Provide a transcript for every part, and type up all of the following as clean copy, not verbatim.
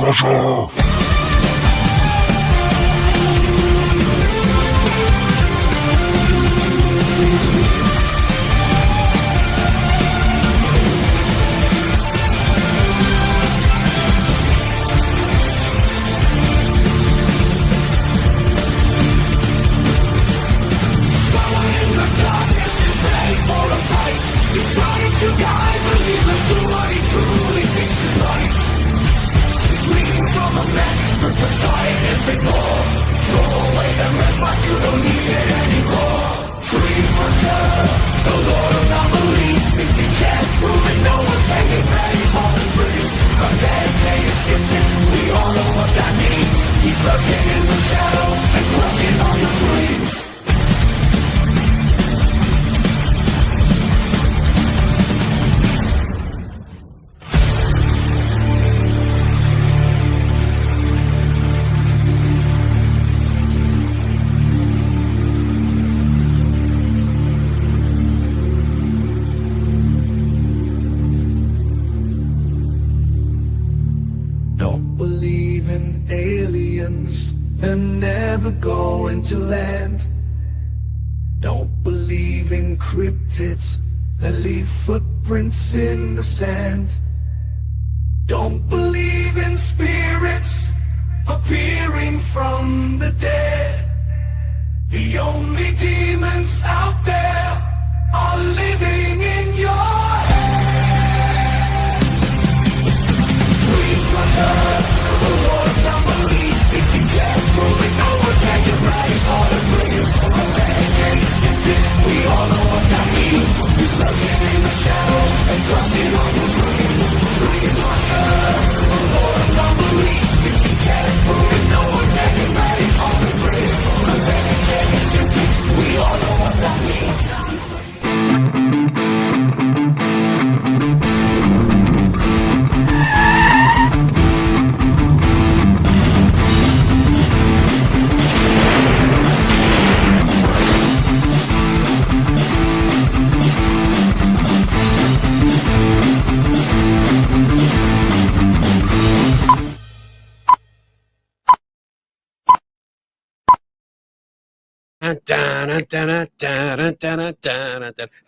Crusher! He's trying to guide believers to what he truly thinks is right. He's reading from a manuscript of scientific law. Throw away the rest, but you don't need it anymore. Dream hunter, the Lord of non-belief. If you can't prove it, no one can get ready for the brief. A dedicated skeptic, we all know what that means. He's lurking in the shadows and crushing all your dreams. Going to land. Don't believe in cryptids that leave footprints in the sand. Don't believe in spirits appearing from the dead. The only demons out there are living in your head. Dream crusher, the Lord of non-belief. If you can't prove it, no one can get ready for the brief. A dedicated skeptic, we all know what that means. He's lurking in the shadows and crushing all your dreams. Dream crusher, the Lord of non-belief. If you can't prove it, no one can get ready for the brief. A dedicated skeptic, we all know what that means.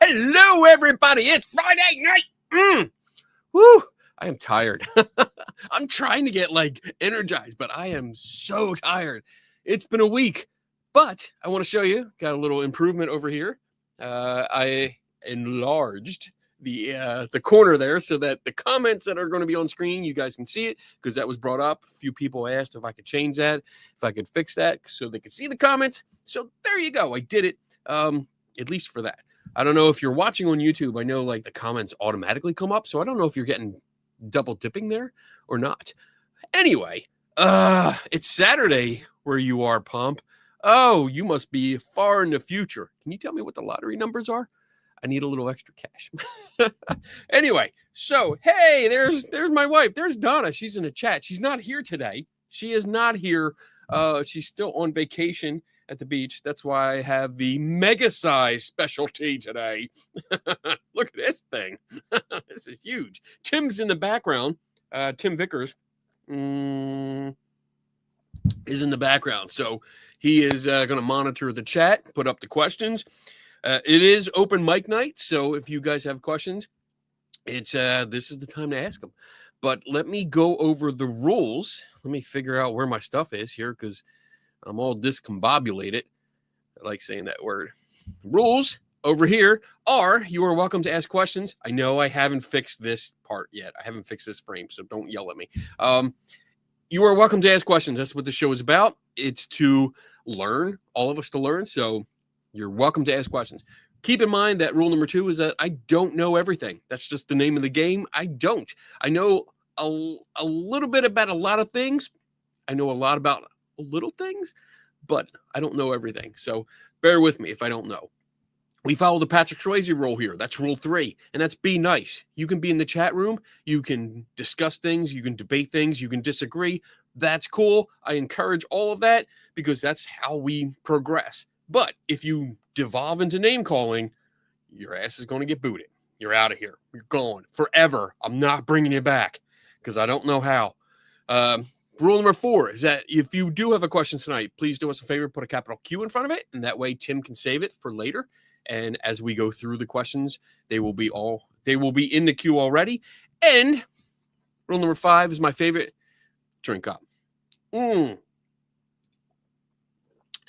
Hello, everybody. It's Friday night. Woo! I am tired. I'm trying to get energized, but I am so tired. It's been a week, but I want to show you. Got a little improvement over here. I enlarged the corner there so that the comments that are going to be on screen, you guys can see it because that was brought up. A few people asked if I could change that, if I could fix that so they could see the comments. So there you go. I did it, at least for that. I don't know if you're watching on YouTube. I know the comments automatically come up. So I don't know if you're getting double dipping there or not. Anyway, it's Saturday where you are, Pump. Oh, you must be far in the future. Can you tell me what the lottery numbers are? I need a little extra cash. Anyway, so, hey, there's my wife. There's Donna. She's in the chat. She's not here today. She is not here. She's still on vacation at the beach. That's why I have the mega size specialty today. Look at this thing. This is huge. Tim's in the background. Tim Vickers is in the background. So he is going to monitor the chat, put up the questions. It is open mic night, so if you guys have questions, it's this is the time to ask them. But let me go over the rules. Let me figure out where my stuff is here because I'm all discombobulated. I like saying that word. Rules over here are you are welcome to ask questions. I know I haven't fixed this part yet. I haven't fixed this frame, so don't yell at me. You are welcome to ask questions. That's what the show is about. It's to learn, all of us to learn. So you're welcome to ask questions. Keep in mind that rule number 2 is that I don't know everything. That's just the name of the game. I don't. I know a little bit about a lot of things. I know a lot about little things, but I don't know everything. So bear with me if I don't know. We follow the Patrick Swayze rule here. That's rule 3, and that's be nice. You can be in the chat room. You can discuss things. You can debate things. You can disagree. That's cool. I encourage all of that because that's how we progress. But if you devolve into name calling, your ass is going to get booted. You're out of here. You're gone forever. I'm not bringing you back because I don't know how. Rule number 4 is that if you do have a question tonight, please do us a favor, put a capital Q in front of it, and that way Tim can save it for later. And as we go through the questions, they will be in the queue already. And rule number 5 is my favorite. Drink up. Let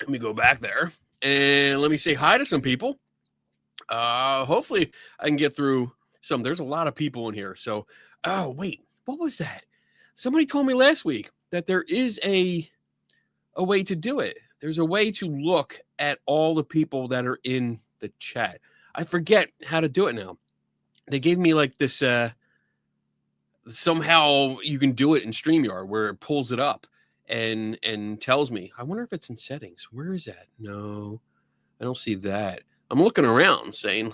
me go back there and let me say hi to some people. Hopefully I can get through some. There's a lot of people in here. So, oh, wait, what was that? Somebody told me last week that there is a way to do it. There's a way to look at all the people that are in the chat. I forget how to do it now. They gave me like this, somehow you can do it in StreamYard where it pulls it up and tells me. I wonder if it's in settings. Where is that? No, I don't see that. I'm looking around saying,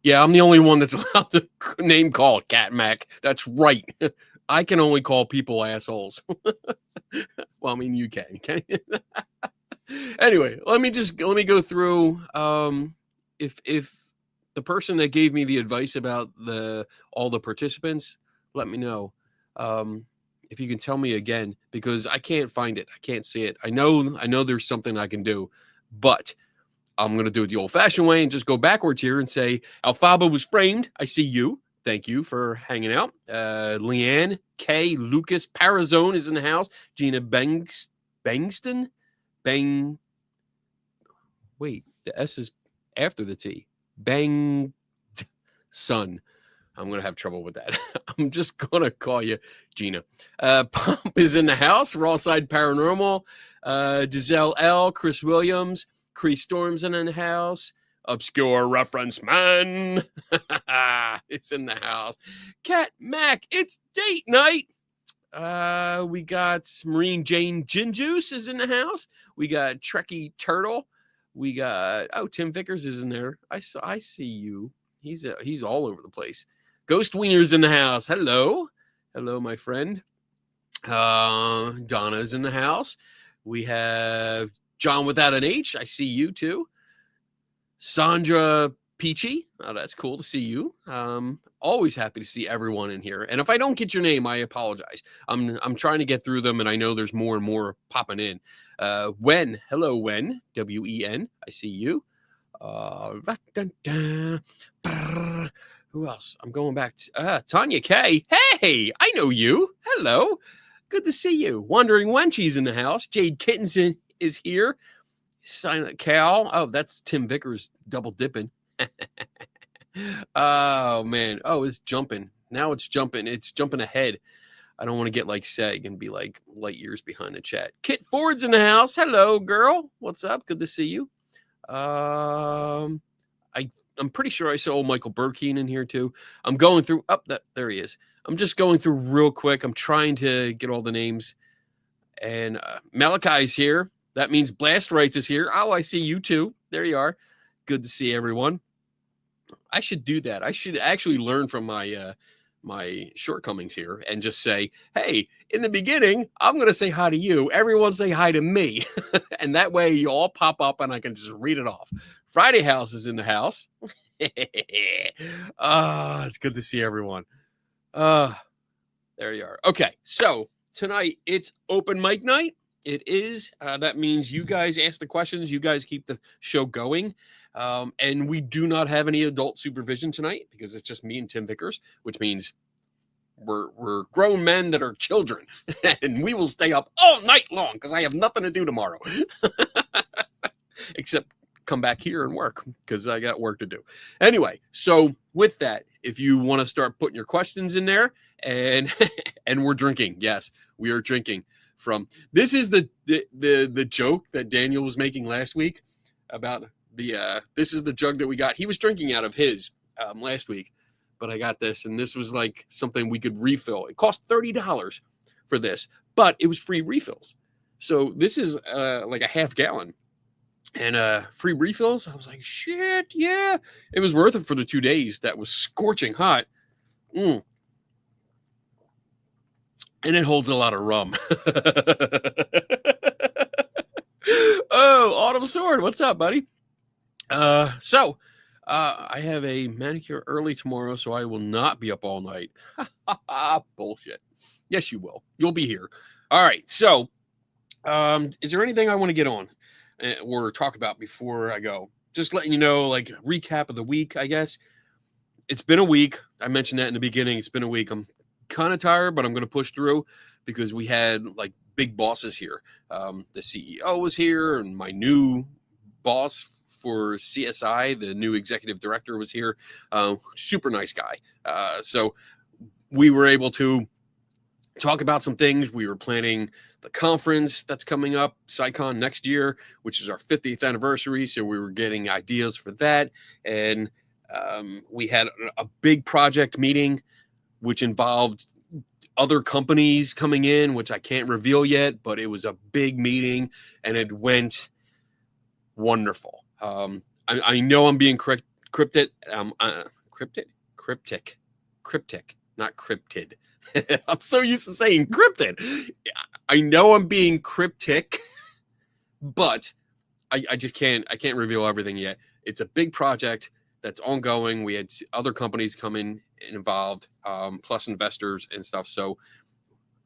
yeah, I'm the only one that's allowed to name call Cat Mac. That's right. I can only call people assholes. Well, I mean, you can you? Anyway, let me go through. If the person that gave me the advice about all the participants, let me know. If you can tell me again, because I can't find it. I can't see it. I know there's something I can do, but I'm going to do it the old-fashioned way and just go backwards here and say, Alfaba was framed. I see you. Thank you for hanging out. Leanne, K, Lucas, Parazone is in the house. Gina Bangston. Wait, the S is after the T. Bang son. I'm going to have trouble with that. I'm just going to call you Gina. Pump is in the house. Rawside Paranormal. Giselle L. Chris Williams. Cree Storms in the house. Obscure Reference Man. It's in the house. Cat Mac. It's date night. We got Marine Jane Gin Juice is in the house. We got Trekkie Turtle. We got Tim Vickers is in there. I see you. He's all over the place. Ghost Wiener's in the house. Hello, my friend. Donna's in the house. We have John without an H. I see you too. Sandra Peachy. Oh, that's cool to see you. Always happy to see everyone in here. And if I don't get your name, I apologize. I'm trying to get through them, and I know there's more and more popping in. Wen. Hello, Wen. W-E-N. I see you. Who else? I'm going back to Tanya K. Hey, I know you. Hello. Good to see you. Wondering when she's in the house. Jade Kittens is here. Silent Cal. Oh, that's Tim Vickers double dipping. Oh, man. Oh, it's jumping. Now it's jumping. It's jumping ahead. I don't want to get like Seg and be like light years behind the chat. Kit Ford's in the house. Hello, girl. What's up? Good to see you. I'm pretty sure I saw Michael Burkeen in here too. I'm going through there he is. I'm just going through real quick. I'm trying to get all the names. And Malachi's here. That means Blast Rights is here. Oh, I see you too. There you are. Good to see everyone. I should do that. I should actually learn from my my shortcomings here and just say, hey, in the beginning, I'm going to say hi to you. Everyone say hi to me. And that way you all pop up and I can just read it off. Friday House is in the house. It's good to see everyone. There you are. Okay, so tonight it's open mic night. It is. That means you guys ask the questions. You guys keep the show going. And we do not have any adult supervision tonight because it's just me and Tim Vickers, which means we're grown men that are children. And we will stay up all night long because I have nothing to do tomorrow. Except come back here and work because I got work to do. Anyway, so with that, if you want to start putting your questions in there and we're drinking. Yes, we are drinking. This is the joke that Daniel was making last week about this is the jug that we got. He was drinking out of his last week, but I got this, and this was like something we could refill. It cost $30 for this, but it was free refills. So this is like a half gallon and free refills. I was like, shit, yeah. It was worth it for the 2 days. That was scorching hot. And it holds a lot of rum. Oh, Autumn Sword. What's up, buddy? So I have a manicure early tomorrow, so I will not be up all night. Bullshit. Yes, you will. You'll be here. All right. So, is there anything I want to get on or talk about before I go? Just letting you know, like recap of the week, I guess. It's been a week. I mentioned that in the beginning. It's been a week. I'm kind of tired, but I'm going to push through because we had like big bosses here. The CEO was here, and my new boss for CSI, the new executive director, was here. Super nice guy. So we were able to talk about some things. We were planning the conference that's coming up, SciCon, next year, which is our 50th anniversary. So we were getting ideas for that. And we had a big project meeting, which involved other companies coming in, which I can't reveal yet, but it was a big meeting and it went wonderful. I know I'm being cryptic, not cryptid. I'm so used to saying cryptid. I know I'm being cryptic, but I just can't reveal everything yet. It's a big project that's ongoing. We had other companies come in and involved, plus investors and stuff. So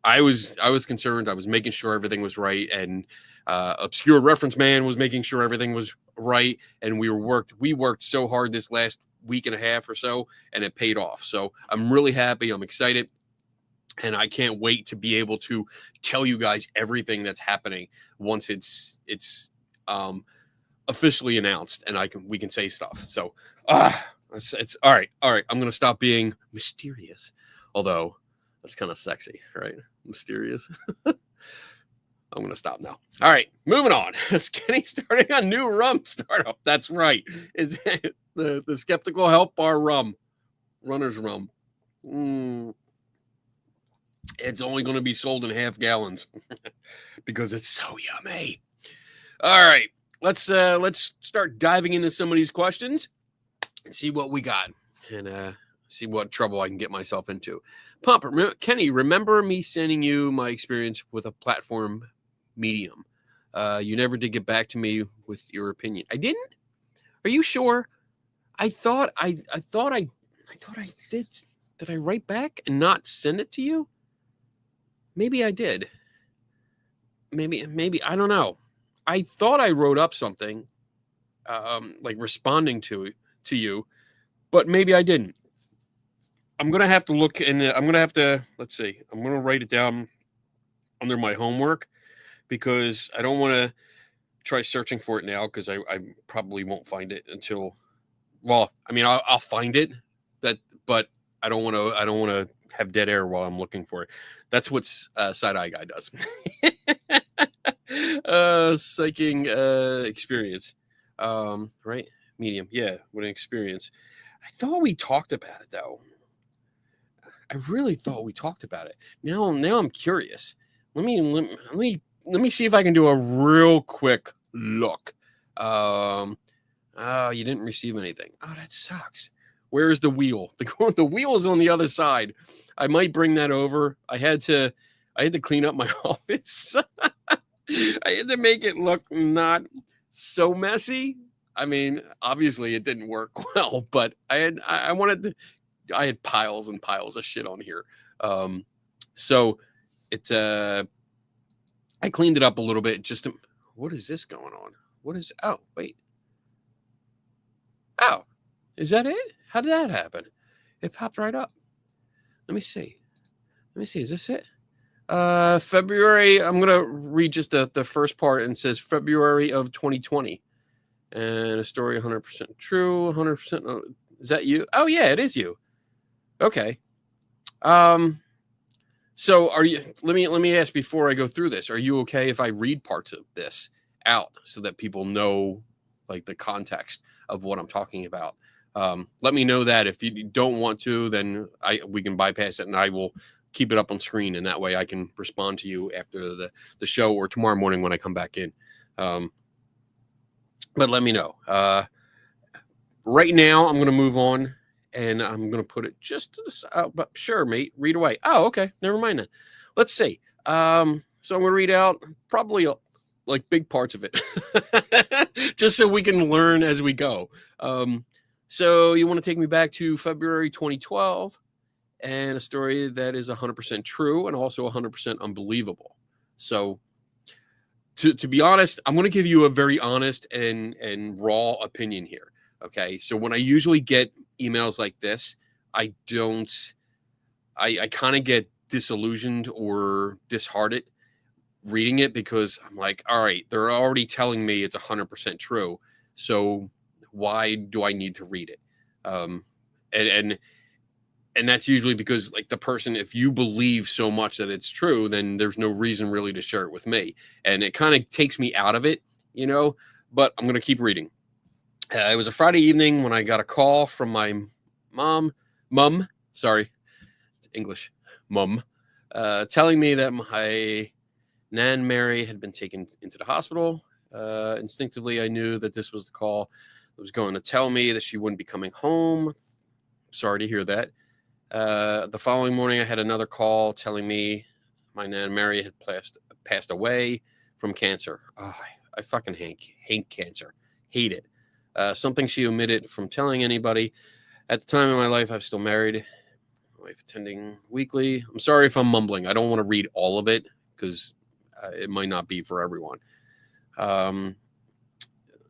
I was concerned. I was making sure everything was right, and Obscure Reference Man was making sure everything was right. And we worked so hard this last week and a half or so, and it paid off. So I'm really happy. I'm excited. And I can't wait to be able to tell you guys everything that's happening once it's officially announced and we can say stuff. So it's all right. I'm gonna stop being mysterious, although that's kind of sexy, right? Mysterious. I'm gonna stop now. All right, moving on. Skinny starting a new rum startup. That's right. Is the Skeptical Health Bar rum, Runner's Rum. It's only going to be sold in half gallons because it's so yummy. All right, let's start diving into some of these questions and see what we got and see what trouble I can get myself into. Pump, Kenny, remember me sending you my experience with a platform Medium? You never did get back to me with your opinion. I didn't? Are you sure? I thought I did. Did I write back and not send it to you? Maybe I did. Maybe I don't know. I thought I wrote up something, like responding to you, but maybe I didn't. I'm gonna have to look, and I'm gonna have to. Let's see. I'm gonna write it down under my homework because I don't want to try searching for it now because I probably won't find it until. Well, I mean, I'll find it, but I don't want to have dead air while I'm looking for it. That's what Side Eye Guy does. Psyching experience. Right? Medium. Yeah, what an experience. I thought we talked about it though. I really thought we talked about it. Now I'm curious. Let me see if I can do a real quick look. Oh, you didn't receive anything. Oh, that sucks. Where is the wheel? The wheel is on the other side. I might bring that over. I had to clean up my office. I had to make it look not so messy. I mean, obviously it didn't work well, but I had piles and piles of shit on here. So it's I cleaned it up a little bit just to, what is this going on? Oh, wait. Oh, is that it? How did that happen? It popped right up. Let me see. Is this it? February. I'm going to read just the first part, and it says February of 2020. And a story 100% true. 100%. Is that you? Oh, yeah, it is you. Okay. So are you, let me ask before I go through this, are you okay if I read parts of this out so that people know like the context of what I'm talking about? Let me know that. If you don't want to, then we can bypass it and I will keep it up on screen, and that way I can respond to you after the show or tomorrow morning when I come back in. But let me know. Right now I'm going to move on and I'm going to put it just to the side. But sure, mate, read away. Oh, okay. Never mind then. Let's see. So I'm going to read out probably like big parts of it just so we can learn as we go. So you want to take me back to February 2012, and a story that is 100% true and also 100% unbelievable. So to be honest, I'm going to give you a very honest and raw opinion here. Okay. So when I usually get emails like this, I kind of get disillusioned or disheartened reading it, because I'm like, all right, they're already telling me it's 100% true. So why do I need to read it? And that's usually because, like, the person, if you believe so much that it's true, then there's no reason really to share it with me. And it kind of takes me out of it, but I'm going to keep reading. It was a Friday evening when I got a call from my mum, English, mum, telling me that my Nan Mary had been taken into the hospital. Instinctively, I knew that this was the call that was going to tell me that she wouldn't be coming home. Sorry to hear that. The following morning, I had another call telling me my Nan Mary had passed away from cancer. Oh, I fucking hate cancer. Hate it. Something she omitted from telling anybody. At the time in my life, I'm still married. My wife attending weekly. I'm sorry if I'm mumbling. I don't want to read all of it because it might not be for everyone.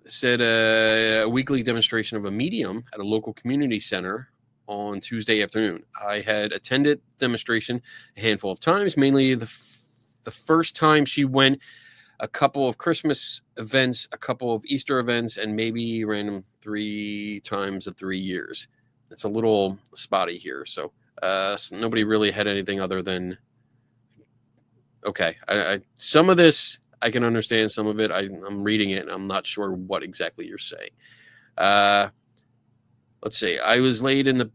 Said a weekly demonstration of a medium at a local community center on Tuesday afternoon. I had attended demonstration a handful of times, mainly the first time she went, a couple of Christmas events, a couple of Easter events, and maybe random 3 times in 3 years. It's a little spotty here. So nobody really had anything other than, okay. Some of this I can understand, some of it I'm reading it and I'm not sure what exactly you're saying. Let's see. I was laid in the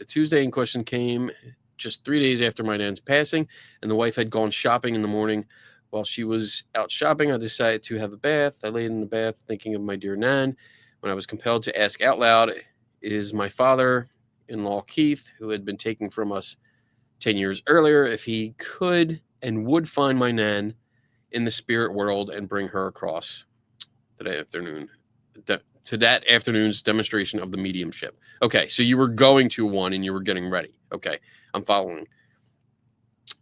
Tuesday in question came just 3 days after my nan's passing, and the wife had gone shopping in the morning. While she was out shopping, I decided to have a bath. I laid in the bath thinking of my dear Nan when I was compelled to ask out loud, is my father-in-law Keith, who had been taken from us 10 years earlier, if he could and would find my Nan in the spirit world and bring her across today afternoon. To that afternoon's demonstration of the mediumship. Okay, so you were going to one and you were getting ready. Okay, I'm following.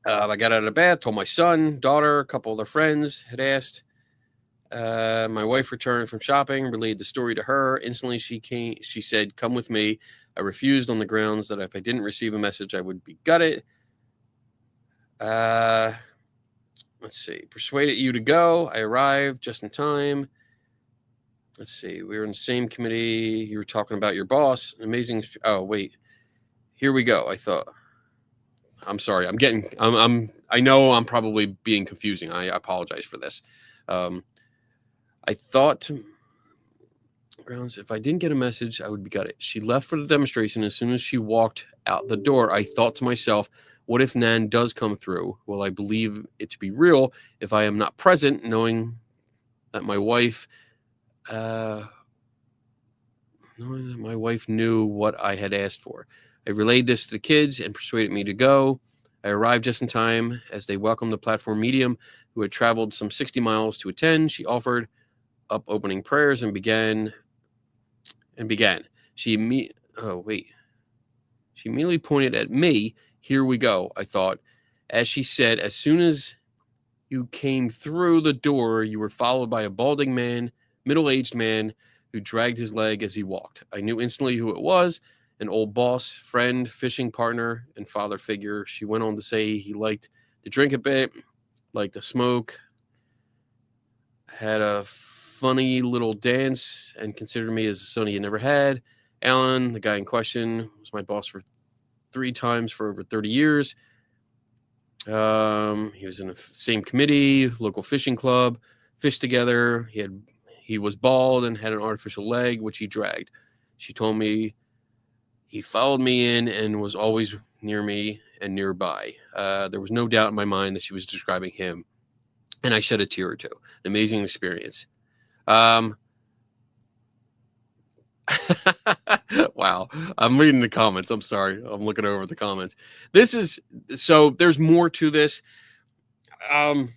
I got out of the bath, told my son, daughter, a couple of their friends had asked. My wife returned from shopping, relayed the story to her. Instantly, she said, come with me. I refused on the grounds that if I didn't receive a message, I would be gutted. Let's see. Persuaded you to go. I arrived just in time. Let's see. We were in the same committee. You were talking about your boss. Amazing. Oh, wait. Here we go. I thought. I'm sorry. I know I'm probably being confusing. I apologize for this. I thought grounds, if I didn't get a message, I would be gutted. She left for the demonstration. As soon as she walked out the door, I thought to myself, what if Nan does come through? Will I believe it to be real if I am not present, knowing that my wife knew what I had asked for? I relayed this to the kids and persuaded me to go. I arrived just in time as they welcomed the platform medium who had traveled some 60 miles to attend. She offered up opening prayers and began. She immediately pointed at me. Here we go, I thought. As she said, as soon as you came through the door, you were followed by a balding man, middle-aged man, who dragged his leg as he walked. I knew instantly who it was, an old boss, friend, fishing partner, and father figure. She went on to say he liked to drink a bit, liked to smoke, had a funny little dance, and considered me as a son he had never had. Alan, the guy in question, was my boss for 3 times for over 30 years. He was in the same committee, local fishing club, fished together. He was bald and had an artificial leg, which he dragged. She told me he followed me in and was always near me and nearby. There was no doubt in my mind that she was describing him, and I shed a tear or two. An amazing experience. Wow. I'm reading the comments. I'm sorry. I'm looking over the comments. There's more to this. I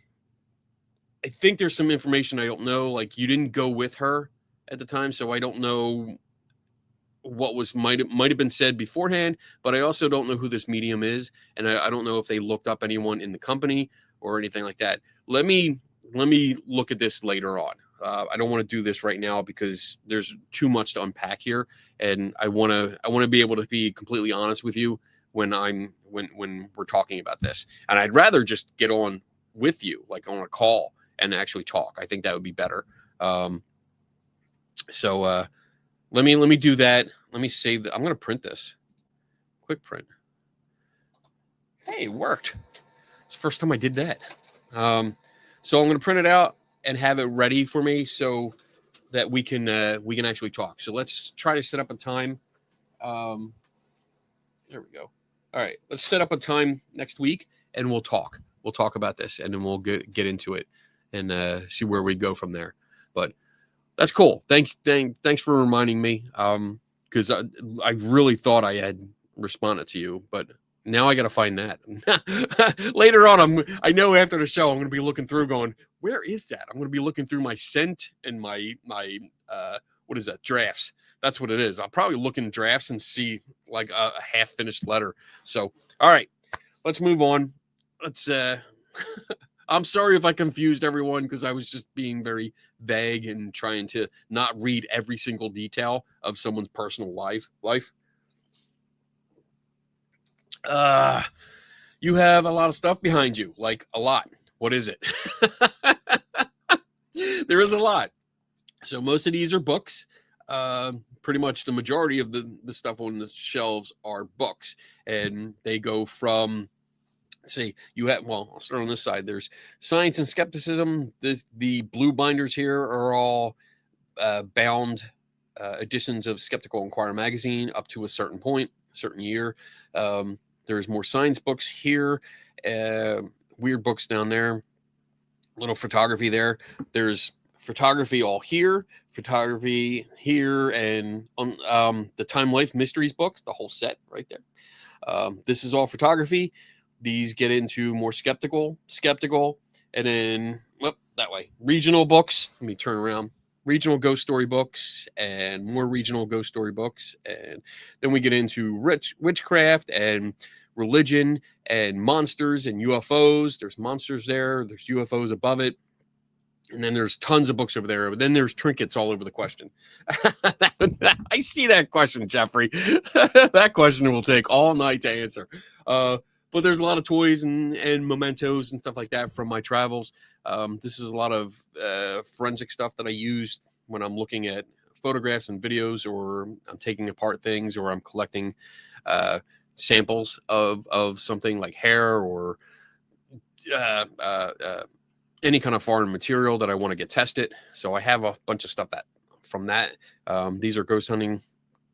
think there's some information I don't know. Like, you didn't go with her at the time, so I don't know what was might have been said beforehand, but I also don't know who this medium is, and I don't know if they looked up anyone in the company or anything like that. Let me look at this later on. I don't want to do this right now because there's too much to unpack here, and I want to be able to be completely honest with you when we're talking about this. And I'd rather just get on with you, like on a call, and actually talk. I think that would be better. So let me do that. Let me save that. I'm going to print this. Quick print. Hey, it worked. It's the first time I did that. So I'm going to print it out and have it ready for me so that we can actually talk. So let's try to set up a time. There we go. All right, let's set up a time next week and we'll talk. We'll talk about this and then we'll get into it and see where we go from there. But that's cool. Thanks for reminding me. Because I really thought I had responded to you, but now I got to find that. Later on, I know after the show, I'm going to be looking through going, where is that? I'm going to be looking through my sent and my what is that? Drafts. That's what it is. I'll probably look in drafts and see like a half finished letter. So, all right, let's move on. Let's, I'm sorry if I confused everyone because I was just being very vague and trying to not read every single detail of someone's personal life. You have a lot of stuff behind you, like a lot. What is it? There is a lot. So most of these are books. Pretty much the majority of the stuff on the shelves are books, and they go from, see, you have, well, I'll start on this side. There's Science and Skepticism. The blue binders here are all bound editions of Skeptical Inquirer magazine up to a certain point, certain year. There's more science books here, weird books down there, little photography there. There's photography all here, photography here, and on the Time Life Mysteries books, the whole set right there. This is all photography. These get into more skeptical, and then that way. Regional books. Let me turn around. Regional ghost story books and more regional ghost story books. And then we get into witchcraft and religion and monsters and UFOs. There's monsters there. There's UFOs above it. And then there's tons of books over there. But then there's trinkets all over the question. I see that question, Jeffrey. That question will take all night to answer. But there's a lot of toys and mementos and stuff like that from my travels. This is a lot of forensic stuff that I used when I'm looking at photographs and videos, or I'm taking apart things, or I'm collecting samples of something like hair or any kind of foreign material that I want to get tested. So I have a bunch of stuff from that. These are ghost hunting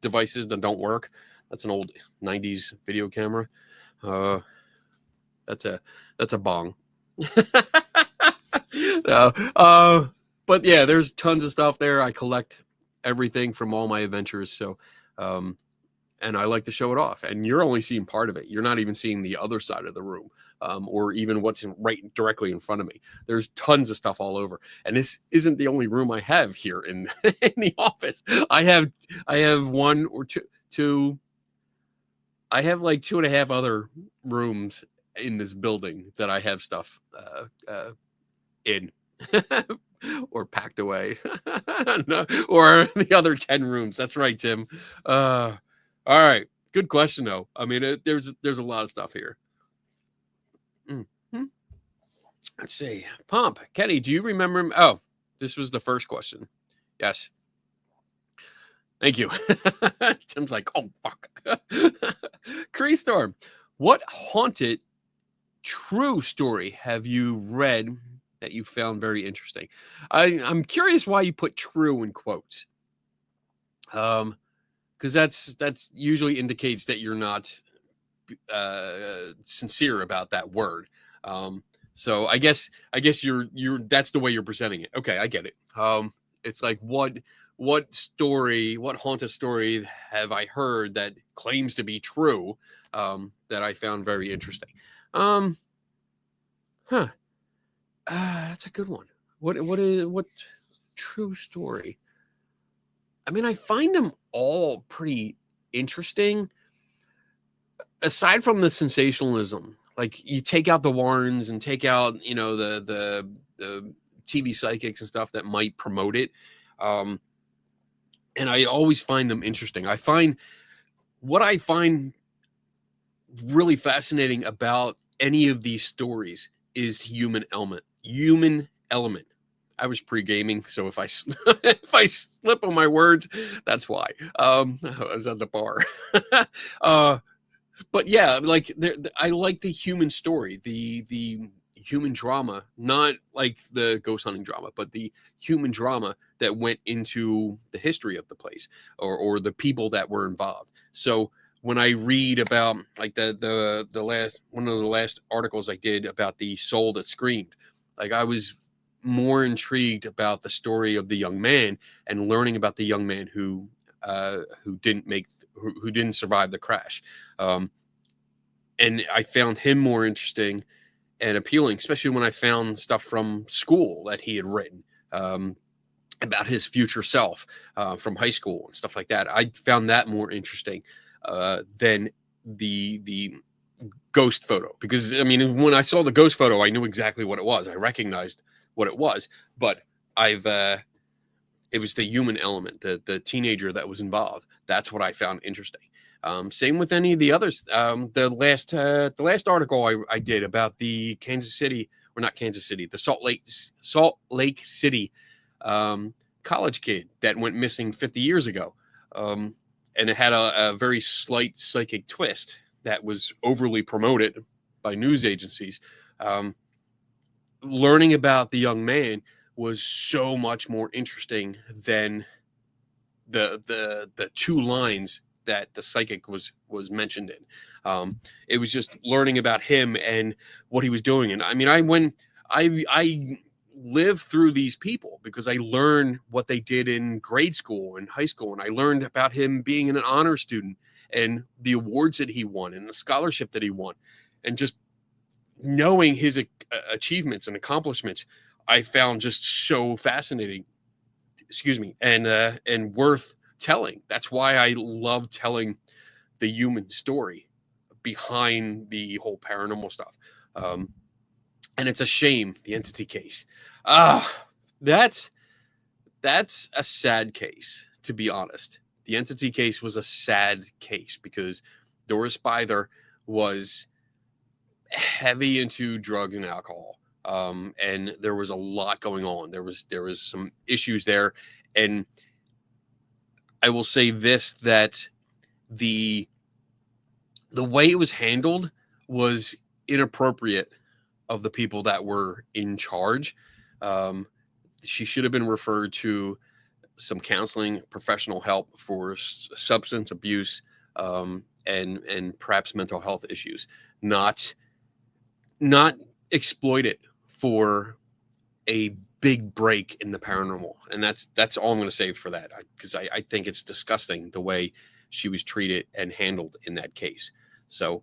devices that don't work. That's an old 90s video camera. That's a bong. But yeah, there's tons of stuff there. I collect everything from all my adventures. So, and I like to show it off, and you're only seeing part of it. You're not even seeing the other side of the room, or even what's right directly in front of me. There's tons of stuff all over. And this isn't the only room I have here in the office. I have one or two. I have like 2.5 other rooms in this building that I have stuff in or packed away. No, or the other 10 rooms. That's right, Tim. All right. Good question, though. I mean, there's a lot of stuff here. Mm-hmm. Let's see. Pomp. Kenny, do you remember? Oh, this was the first question. Yes. Thank you. Tim's like, oh, fuck. Cree Storm, what haunted true story have you read that you found very interesting? I'm curious why you put true in quotes. Because that's usually indicates that you're not sincere about that word. So I guess you're that's the way you're presenting it. Okay, I get it. It's like what haunted story have I heard that claims to be true that I found very interesting? That's a good one. What true story? I mean, I find them all pretty interesting, aside from the sensationalism. Like, you take out the Warrens and take out, you know, the TV psychics and stuff that might promote it. And I always find them interesting. What I find really fascinating about any of these stories is human element. I was pre-gaming, so if I if I slip on my words, that's why. I was at the bar. But yeah, like, I like the human story, the human drama, not like the ghost hunting drama, but the human drama that went into the history of the place, or the people that were involved. So when I read about, like, the last one of the last articles I did about the soul that screamed, like, I was more intrigued about the story of the young man and learning about the young man who didn't survive the crash. And I found him more interesting and appealing, especially when I found stuff from school that he had written about his future self from high school and stuff like that. I found that more interesting than the ghost photo, because, I mean, when I saw the ghost photo, I knew exactly what it was. I recognized what it was, but it was the human element, the teenager that was involved. That's what I found interesting. Same with any of the others. The last article I did about the the Salt Lake City college kid that went missing 50 years ago. And it had a very slight psychic twist that was overly promoted by news agencies. Learning about the young man was so much more interesting than the two lines that the psychic was mentioned in. It was just learning about him and what he was doing. And I mean, I live through these people because I learned what they did in grade school and high school. And I learned about him being an honor student and the awards that he won and the scholarship that he won. And just knowing his achievements and accomplishments, I found just so fascinating, and worth telling. That's why I love telling the human story behind the whole paranormal stuff. And it's a shame, the entity case. That's a sad case, to be honest. The entity case was a sad case because Doris Byther was heavy into drugs and alcohol. And there was a lot going on. There was some issues there. And I will say this, that the way it was handled was inappropriate of the people that were in charge. She should have been referred to some counseling, professional help for substance abuse, and perhaps mental health issues, not exploited for a big break in the paranormal. And that's all I'm going to say for that, because I think it's disgusting the way she was treated and handled in that case. So,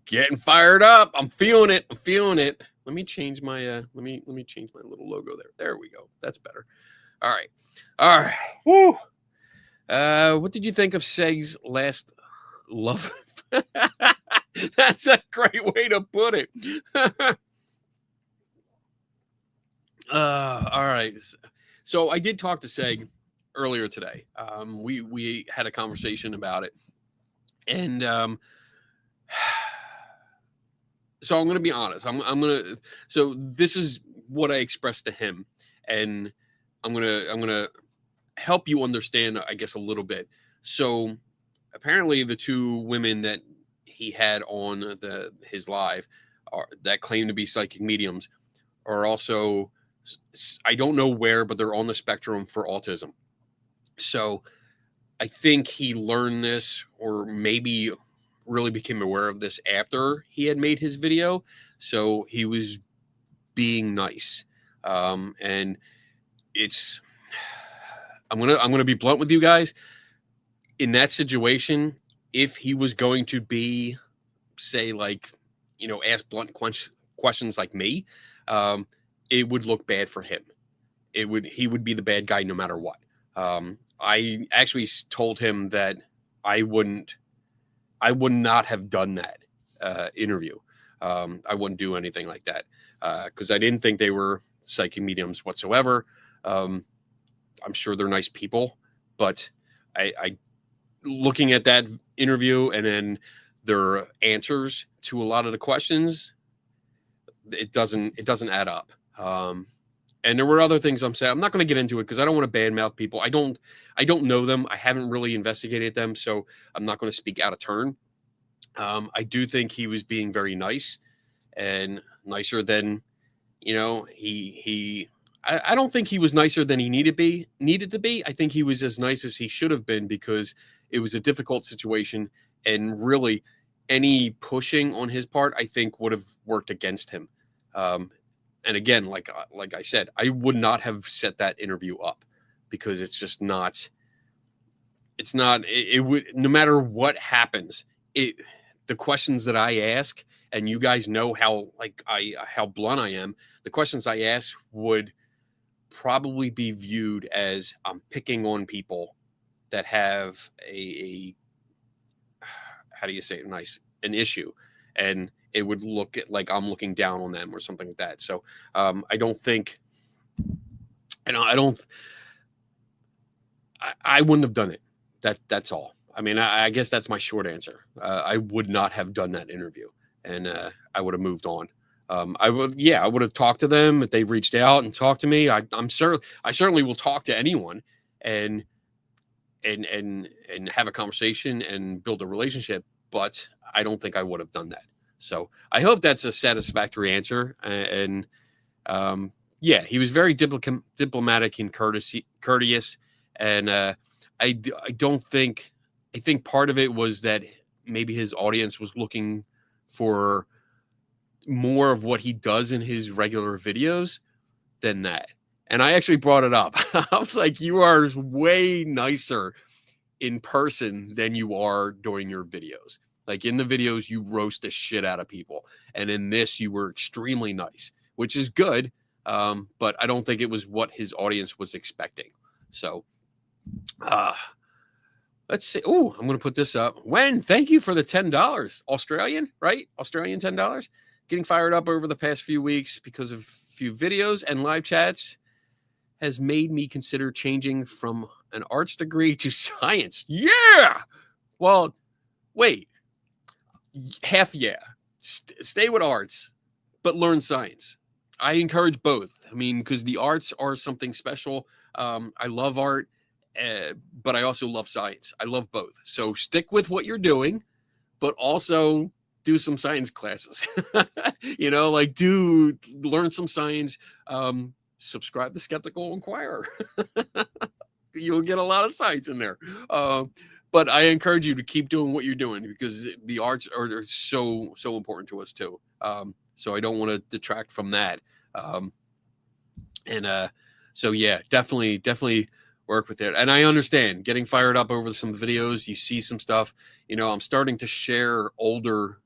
getting fired up. I'm feeling it. Let me change my let me change my little logo there. There we go. That's better. All right. Woo. What did you think of Seg's last love? That's a great way to put it. All right. So I did talk to Seg earlier today. We had a conversation about it, and so I'm going to be honest. So this is what I expressed to him, and I'm going to help you understand, I guess, a little bit. So apparently the two women that he had on his live that claim to be psychic mediums are also, I don't know where, but they're on the spectrum for autism. So I think he learned this, or maybe really became aware of this after he had made his video. So he was being nice. And I'm going to be blunt with you guys. In that situation, if he was going to be, say, like, ask blunt questions like me, it would look bad for him. He would be the bad guy no matter what. I actually told him that I would not have done that interview. I wouldn't do anything like that because I didn't think they were psychic mediums whatsoever. I'm sure they're nice people, but I looking at that interview and then their answers to a lot of the questions, it doesn't add up. And there were other things I'm saying. I'm not going to get into it because I don't want to badmouth people. I don't know them. I haven't really investigated them, so I'm not going to speak out of turn. I do think he was being very nice and nicer than, I don't think he was nicer than he needed to be. I think he was as nice as he should have been because it was a difficult situation, and really any pushing on his part, I think, would have worked against him. And again, like I said, I would not have set that interview up because it's just not. It's not. It would, no matter what happens. The questions that I ask, and you guys know how blunt I am. The questions I ask would probably be viewed as I'm picking on people that have a how do you say it nice, an issue, and it would look like I'm looking down on them or something like that. So I don't think, I wouldn't have done it. That's all. I mean, I guess that's my short answer. I would not have done that interview, and I would have moved on. I would have talked to them if they reached out and talked to me. I certainly will talk to anyone and have a conversation and build a relationship, but I don't think I would have done that. So I hope that's a satisfactory answer. And he was very diplomatic and courteous. And I think part of it was that maybe his audience was looking for more of what he does in his regular videos than that. And I actually brought it up. I was like, you are way nicer in person than you are during your videos. Like in the videos, you roast the shit out of people. And in this, you were extremely nice, which is good. But I don't think it was what his audience was expecting. So let's see. Oh, I'm going to put this up. Thank you for the $10. Australian, right? Australian $10. Getting fired up over the past few weeks because of a few videos and live chats has made me consider changing from an arts degree to science. Yeah. Well, wait. Half yeah. Stay with arts, but learn science. I encourage both. I mean, because the arts are something special. I love art, but I also love science. I love both. So stick with what you're doing, but also do some science classes. Learn some science. Subscribe to Skeptical Inquirer. You'll get a lot of science in there. But I encourage you to keep doing what you're doing because the arts are so important to us too. So I don't want to detract from that. Definitely work with it. And I understand getting fired up over some videos. You see some stuff. I'm starting to share older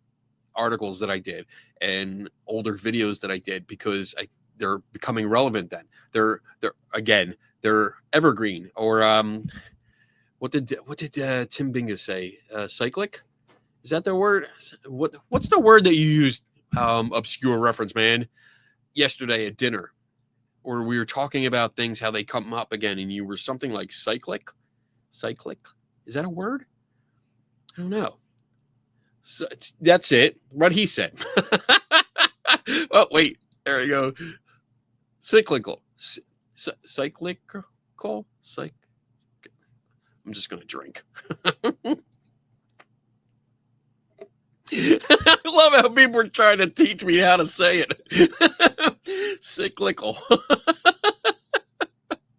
articles that I did and older videos that I did because they're becoming relevant. Then they're evergreen. Or what did Tim Binga say? Cyclic? Is that the word? What's the word that you used? Obscure reference, man. Yesterday at dinner, where we were talking about things, how they come up again, and you were something like cyclic. Cyclic? Is that a word? I don't know. So that's it. What he said. Oh, wait. There we go. Cyclical. Cyclical? I'm just going to drink. I love how people are trying to teach me how to say it. Cyclical.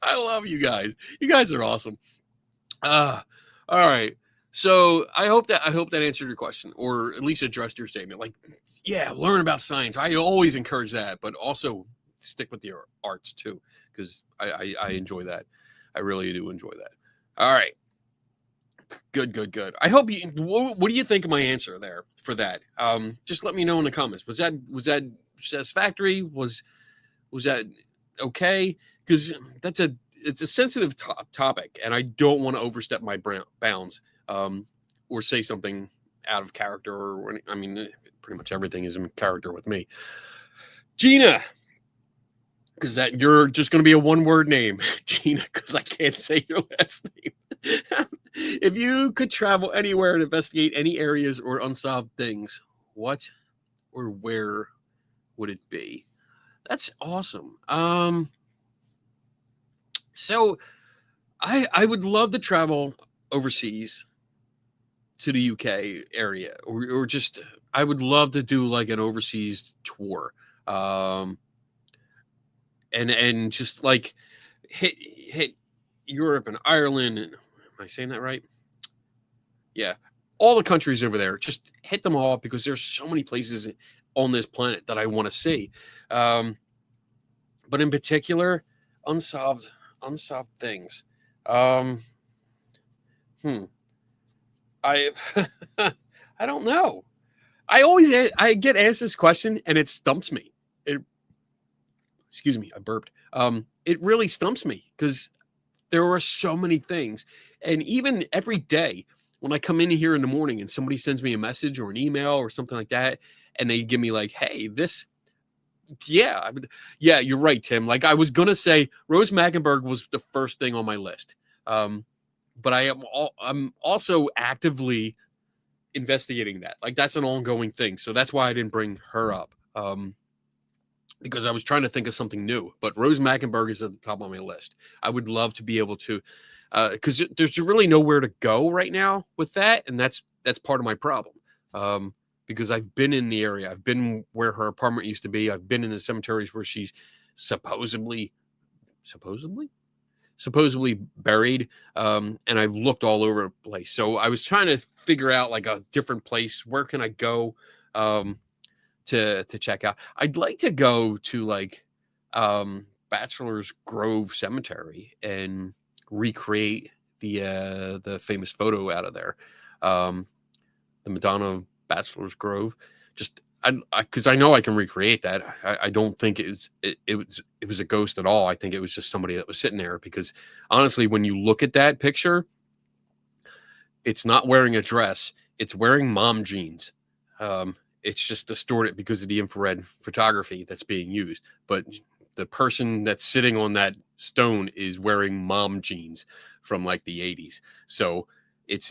I love you guys. You guys are awesome. All right. So I hope that answered your question, or at least addressed your statement. Like, yeah, learn about science. I always encourage that, but also stick with the arts too, because I enjoy that. I really do enjoy that. All right. Good. I hope you. What do you think of my answer there for that? Just let me know in the comments. Was that satisfactory? Was that okay? Because it's a sensitive topic, and I don't want to overstep my bounds, or say something out of character, or I mean, pretty much everything is in character with me. Gina, because that you're just going to be a one-word name, Gina, because I can't say your last name. If you could travel anywhere and investigate any areas or unsolved things, what or where would it be? That's awesome. So I would love to travel overseas to the UK area, or just I would love to do like an overseas tour. And just like hit Europe and Ireland, and am I saying that right? Yeah, all the countries over there, just hit them all, because there's so many places on this planet that I want to see. But in particular, unsolved things. I I don't know. I get asked this question and it stumps me. Excuse me, I burped. It really stumps me, because there are so many things. And even every day when I come in here in the morning and somebody sends me a message or an email or something like that, and they give me like, hey, this, yeah, you're right, Tim. Like, I was going to say Rose Mecklenburg was the first thing on my list. But I'm also actively investigating that. Like, that's an ongoing thing. So that's why I didn't bring her up. Because I was trying to think of something new, but Rose Mecklenburg is at the top of my list. I would love to be able to, because there's really nowhere to go right now with that, and that's part of my problem. Because I've been in the area, I've been where her apartment used to be, I've been in the cemeteries where she's supposedly buried, and I've looked all over the place. So I was trying to figure out like a different place. Where can I go? To check out. I'd like to go to like Bachelor's Grove Cemetery and recreate the famous photo out of there, the Madonna of Bachelor's Grove. Just because I know I can recreate that. I don't think it was a ghost at all. I think it was just somebody that was sitting there, because honestly, when you look at that picture, it's not wearing a dress, it's wearing mom jeans. It's just distorted because of the infrared photography that's being used. But the person that's sitting on that stone is wearing mom jeans from like the 80s. So it's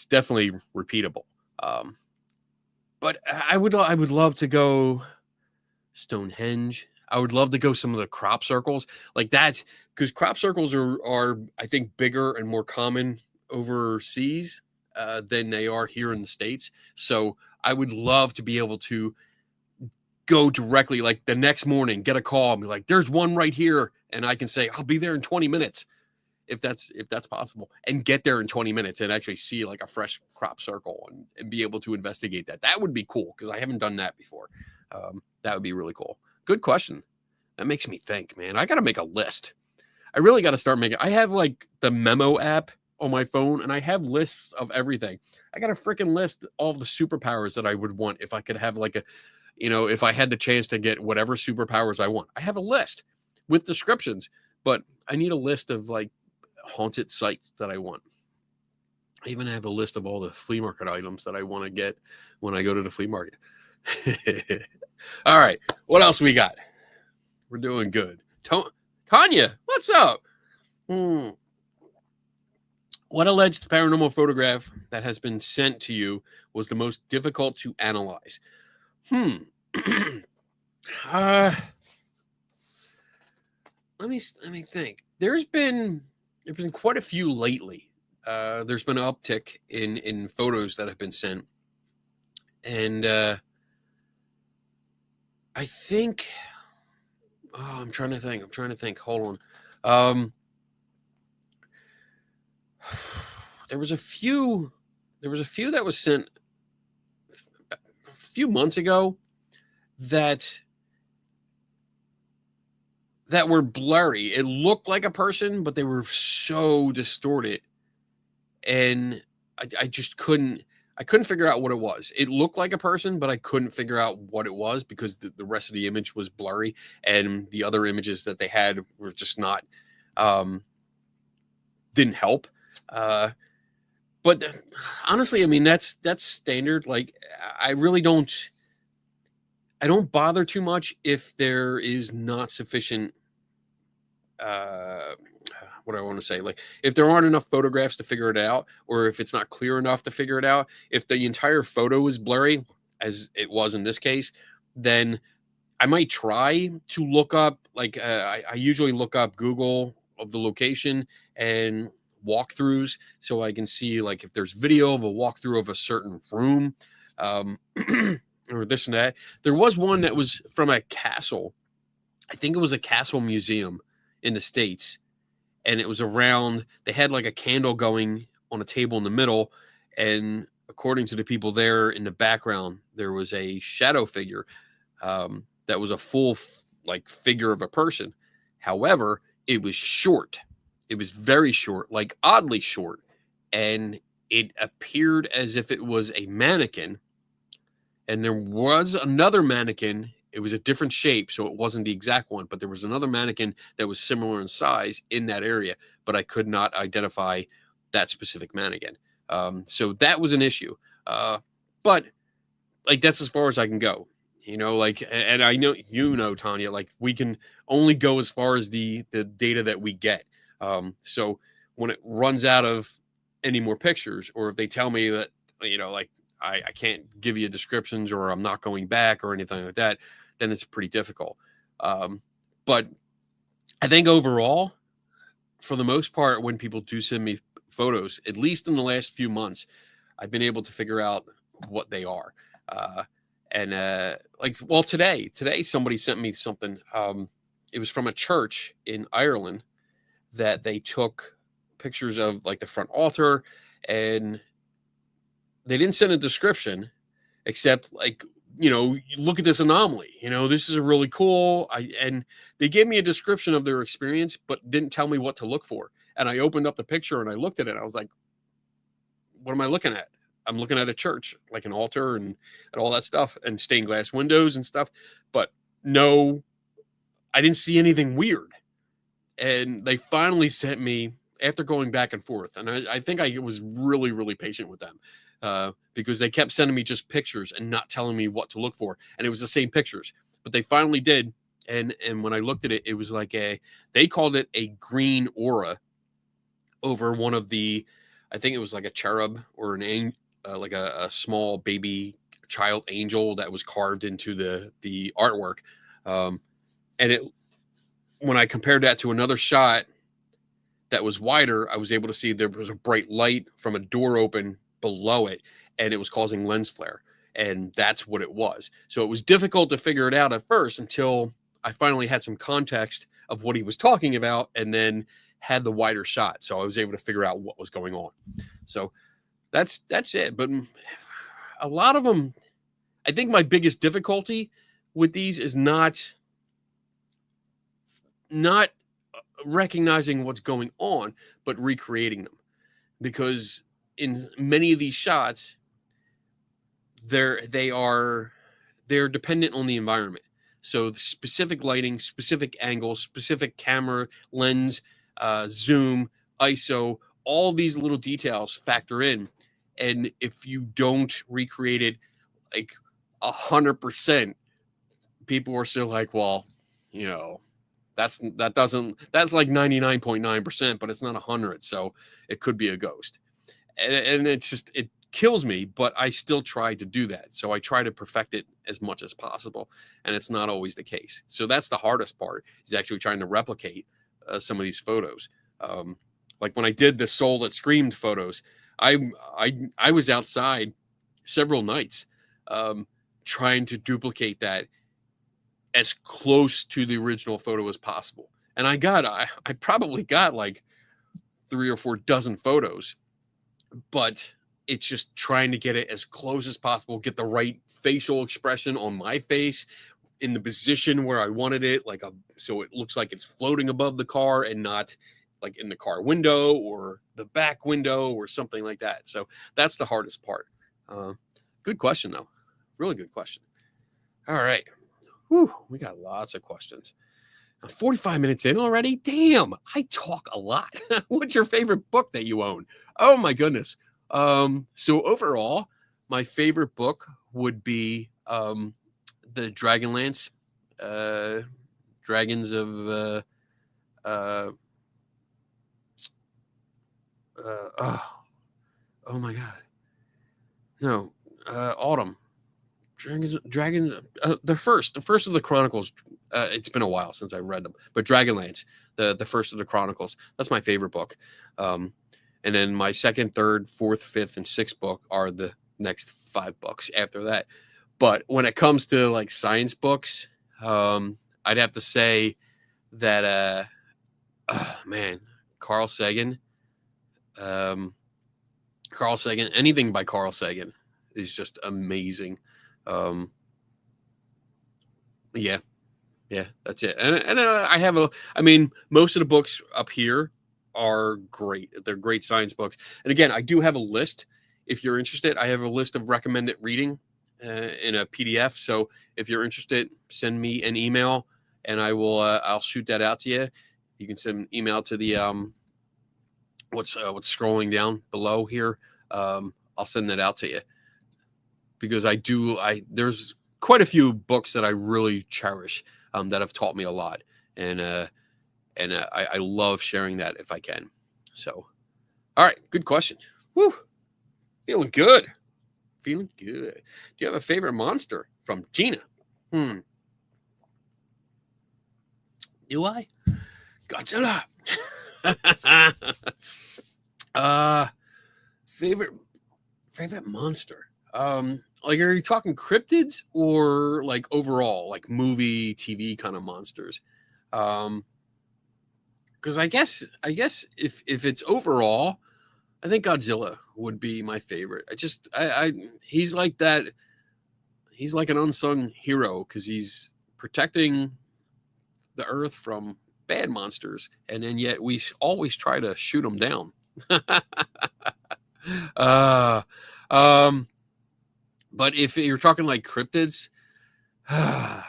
definitely repeatable. But I would love to go Stonehenge. I would love to go some of the crop circles. Like, that's because crop circles are I think bigger and more common overseas than they are here in the States. So I would love to be able to go directly, like the next morning, get a call and be like, there's one right here. And I can say, I'll be there in 20 minutes if that's possible, and get there in 20 minutes and actually see like a fresh crop circle and be able to investigate that. That would be cool, because I haven't done that before. That would be really cool. Good question. That makes me think, man. I got to make a list. I really got to start making. I have like the memo app on my phone, and I have lists of everything. I got a freaking list of all the superpowers that I would want if I could have like a, if I had the chance to get whatever superpowers I want. I have a list with descriptions, but I need a list of like haunted sites that I want. I even have a list of all the flea market items that I want to get when I go to the flea market. All right, what else we got? We're doing good. Tanya, what's up? What alleged paranormal photograph that has been sent to you was the most difficult to analyze? Let me think. There's been quite a few lately. There's been an uptick in photos that have been sent, and I think. Oh, I'm trying to think. Hold on. There was a few that was sent a few months ago that were blurry. It looked like a person, but they were so distorted, and I just couldn't figure out what it was. It looked like a person, but I couldn't figure out what it was, because the rest of the image was blurry, and the other images that they had were just not Didn't help. But honestly, I mean, that's standard. Like, I really don't, I don't bother too much if there is not sufficient, uh, what do I want to say? Like, if there aren't enough photographs to figure it out, or if it's not clear enough to figure it out, if the entire photo is blurry, as it was in this case, then I might try to look up, like, I usually look up Google of the location and walkthroughs so I can see, like, if there's video of a walkthrough of a certain room, um, or this and that. There was one that was from a castle. I think it was a castle museum in the States. And it was around, they had like a candle going on a table in the middle. And according to the people there in the background, there was a shadow figure. That was a full like figure of a person. However, it was short. It was very short, like oddly short. And it appeared as if it was a mannequin. And there was another mannequin. It was a different shape, so it wasn't the exact one, but there was another mannequin that was similar in size in that area, but I could not identify that specific mannequin. So that was an issue. But like, that's as far as I can go. Like, and I know, Tanya, like, we can only go as far as the data that we get. So when it runs out of any more pictures, or if they tell me that, like, I can't give you descriptions, or I'm not going back or anything like that, then it's pretty difficult. But I think overall, for the most part, when people do send me photos, at least in the last few months, I've been able to figure out what they are. Today somebody sent me something. It was from a church in Ireland that they took pictures of, like, the front altar, and they didn't send a description, except, like, you look at this anomaly, this is a really cool, and they gave me a description of their experience, but didn't tell me what to look for. And I opened up the picture and I looked at it. And I was like, what am I looking at? I'm looking at a church, like an altar and all that stuff, and stained glass windows and stuff. But no, I didn't see anything weird. And they finally sent me, after going back and forth, and I think I was really, really patient with them, because they kept sending me just pictures and not telling me what to look for. And it was the same pictures, but they finally did. And when I looked at it, it was like they called it a green aura over one of the, I think it was like a cherub or like a small baby child angel that was carved into the artwork. And when I compared that to another shot that was wider, I was able to see there was a bright light from a door open below it, and it was causing lens flare. And that's what it was. So it was difficult to figure it out at first, until I finally had some context of what he was talking about, and then had the wider shot. So I was able to figure out what was going on. So that's it. But a lot of them, I think my biggest difficulty with these is not recognizing what's going on, but recreating them. Because in many of these shots, they're dependent on the environment. So specific lighting, specific angles, specific camera lens, zoom, ISO, all these little details factor in. And if you don't recreate it like 100%, people are still like, well, that's like 99.9%, but it's not 100. So it could be a ghost. And it's just, it kills me, but I still try to do that. So I try to perfect it as much as possible. And it's not always the case. So that's the hardest part, is actually trying to replicate some of these photos. Like when I did the Soul That Screamed photos, I was outside several nights trying to duplicate that as close to the original photo as possible. And I probably got like 3 or 4 dozen photos, but it's just trying to get it as close as possible, get the right facial expression on my face in the position where I wanted it, so it looks like it's floating above the car and not like in the car window or the back window or something like that. So that's the hardest part. Good question though. Really good question. All right. Whew, we got lots of questions. I'm 45 minutes in already. Damn, I talk a lot. What's your favorite book that you own? Oh my goodness. So overall, my favorite book would be the Dragonlance, Dragons of oh my god. No, Autumn. Dragons, the first of the Chronicles. It's been a while since I read them, but Dragonlance, the first of the Chronicles. That's my favorite book. And then my second, third, fourth, fifth, and sixth book are the next 5 books after that. But when it comes to like science books, I'd have to say that man, Carl Sagan. Carl Sagan, anything by Carl Sagan is just amazing. Yeah, that's it. And I mean, most of the books up here are great. They're great science books. And again, I do have a list. If you're interested, I have a list of recommended reading in a PDF. So if you're interested, send me an email and I'll shoot that out to you. You can send an email to the what's scrolling down below here. I'll send that out to you because there's quite a few books that I really cherish that have taught me a lot, and I love sharing that if I can. So, all right, good question. Woo, feeling good. Do you have a favorite monster? From Gina. Do I? Godzilla. Favorite monster. Like, are you talking cryptids or like overall, like movie, TV kind of monsters? Because I guess if it's overall, I think Godzilla would be my favorite. He's like that. He's like an unsung hero because he's protecting the Earth from bad monsters, and then yet we always try to shoot them down. But if you're talking like cryptids, I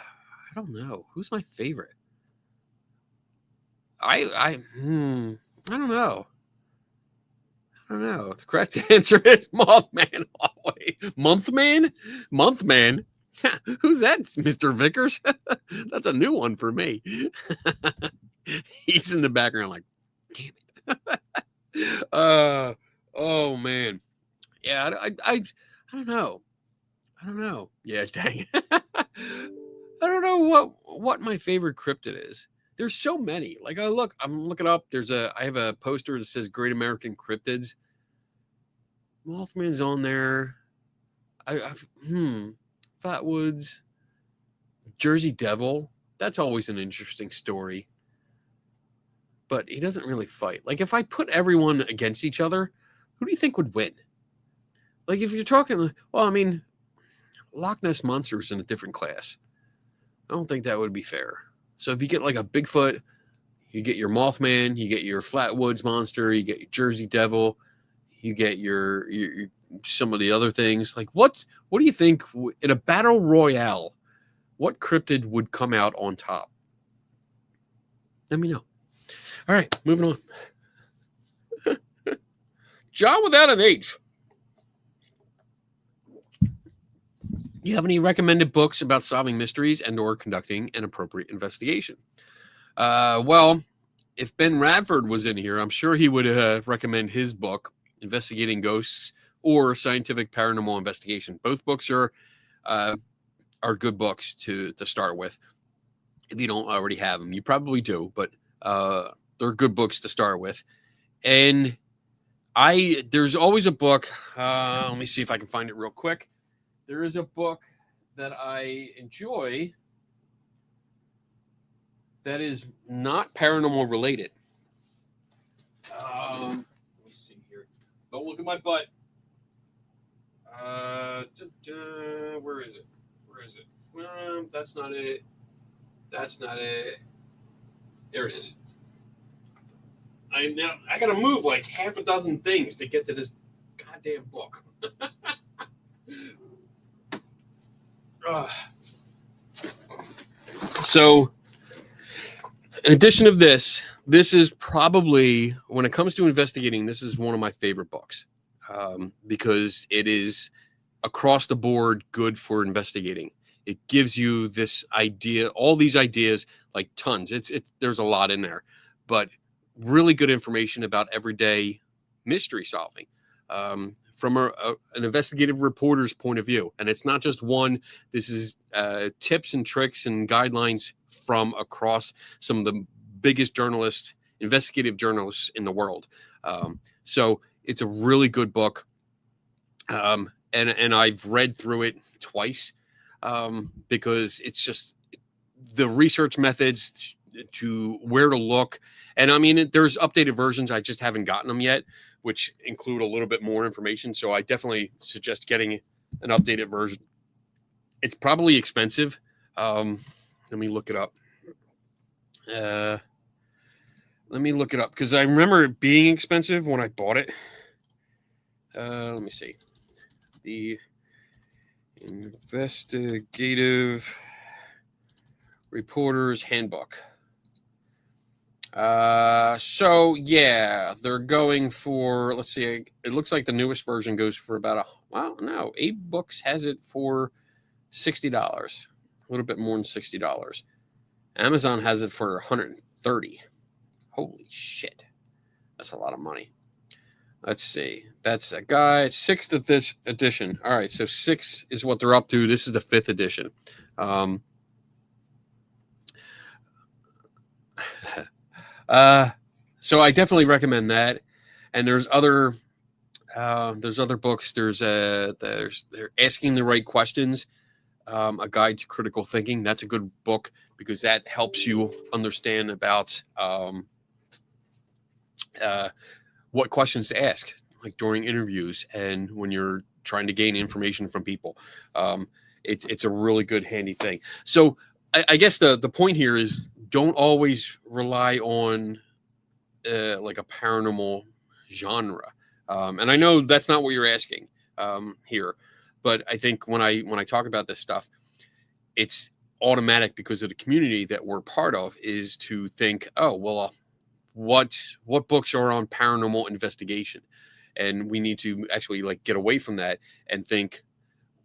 don't know. Who's my favorite? I don't know. The correct answer is Mothman. Always. Monthman? Who's that, Mr. Vickers? That's a new one for me. He's in the background like, damn it. Oh man. Yeah, I don't know. Yeah, dang it. I don't know what my favorite cryptid is. There's so many. Like I'm looking up. I have a poster that says Great American Cryptids. Mothman's on there. Fatwoods, Jersey Devil. That's always an interesting story. But he doesn't really fight. Like if I put everyone against each other, who do you think would win? Like if you're talking, well, I mean, Loch Ness Monster is in a different class. I don't think that would be fair. So if you get like a Bigfoot, you get your Mothman, you get your Flatwoods Monster, you get your Jersey Devil, you get your some of the other things. Like what do you think in a battle royale, what cryptid would come out on top? Let me know. All right, moving on. John without an H. Do you have any recommended books about solving mysteries and or conducting an appropriate investigation? Well, if Ben Radford was in here, I'm sure he would recommend his book, Investigating Ghosts or Scientific Paranormal Investigation. Both books are good books to start with. If you don't already have them, you probably do, but they're good books to start with. And there's always a book. Let me see if I can find it real quick. There is a book that I enjoy that is not paranormal related. Let me see here. Don't look at my butt. Where is it? That's not it. There it is. I gotta move like half a dozen things to get to this goddamn book. So in addition of this, this is probably, when it comes to investigating, this is one of my favorite books, because it is across the board good for investigating. It gives you this idea, all these ideas, like tons. There's a lot in there, but really good information about everyday mystery solving, from an investigative reporter's point of view. And it's not just one. This is tips and tricks and guidelines from across some of the biggest journalists, investigative journalists in the world. So it's a really good book. And I've read through it twice, because it's just the research methods to where to look. And I mean, there's updated versions. I just haven't gotten them yet, which include a little bit more information. So I definitely suggest getting an updated version. It's probably expensive. Let me look it up. Let me look it up, because I remember it being expensive when I bought it. Let me see. The Investigative Reporter's Handbook. So yeah, they're going for, let's see, it looks like the newest version goes for about eboooks has it for $60, a little bit more than $60. Amazon has it for $130. Holy shit, that's a lot of money. Let's see, that's a guy, 6th of this edition. All right, so 6 is what they're up to. This is the 5th edition. So I definitely recommend that. And there's other books. They're Asking the Right Questions, A Guide to Critical Thinking. That's a good book, because that helps you understand about what questions to ask, like during interviews and when you're trying to gain information from people. It's a really good, handy thing. So I guess the point here is, don't always rely on like a paranormal genre. And I know that's not what you're asking here, but I think when I talk about this stuff, it's automatic, because of the community that we're part of, is to think, oh, well, what books are on paranormal investigation? And we need to actually like get away from that and think,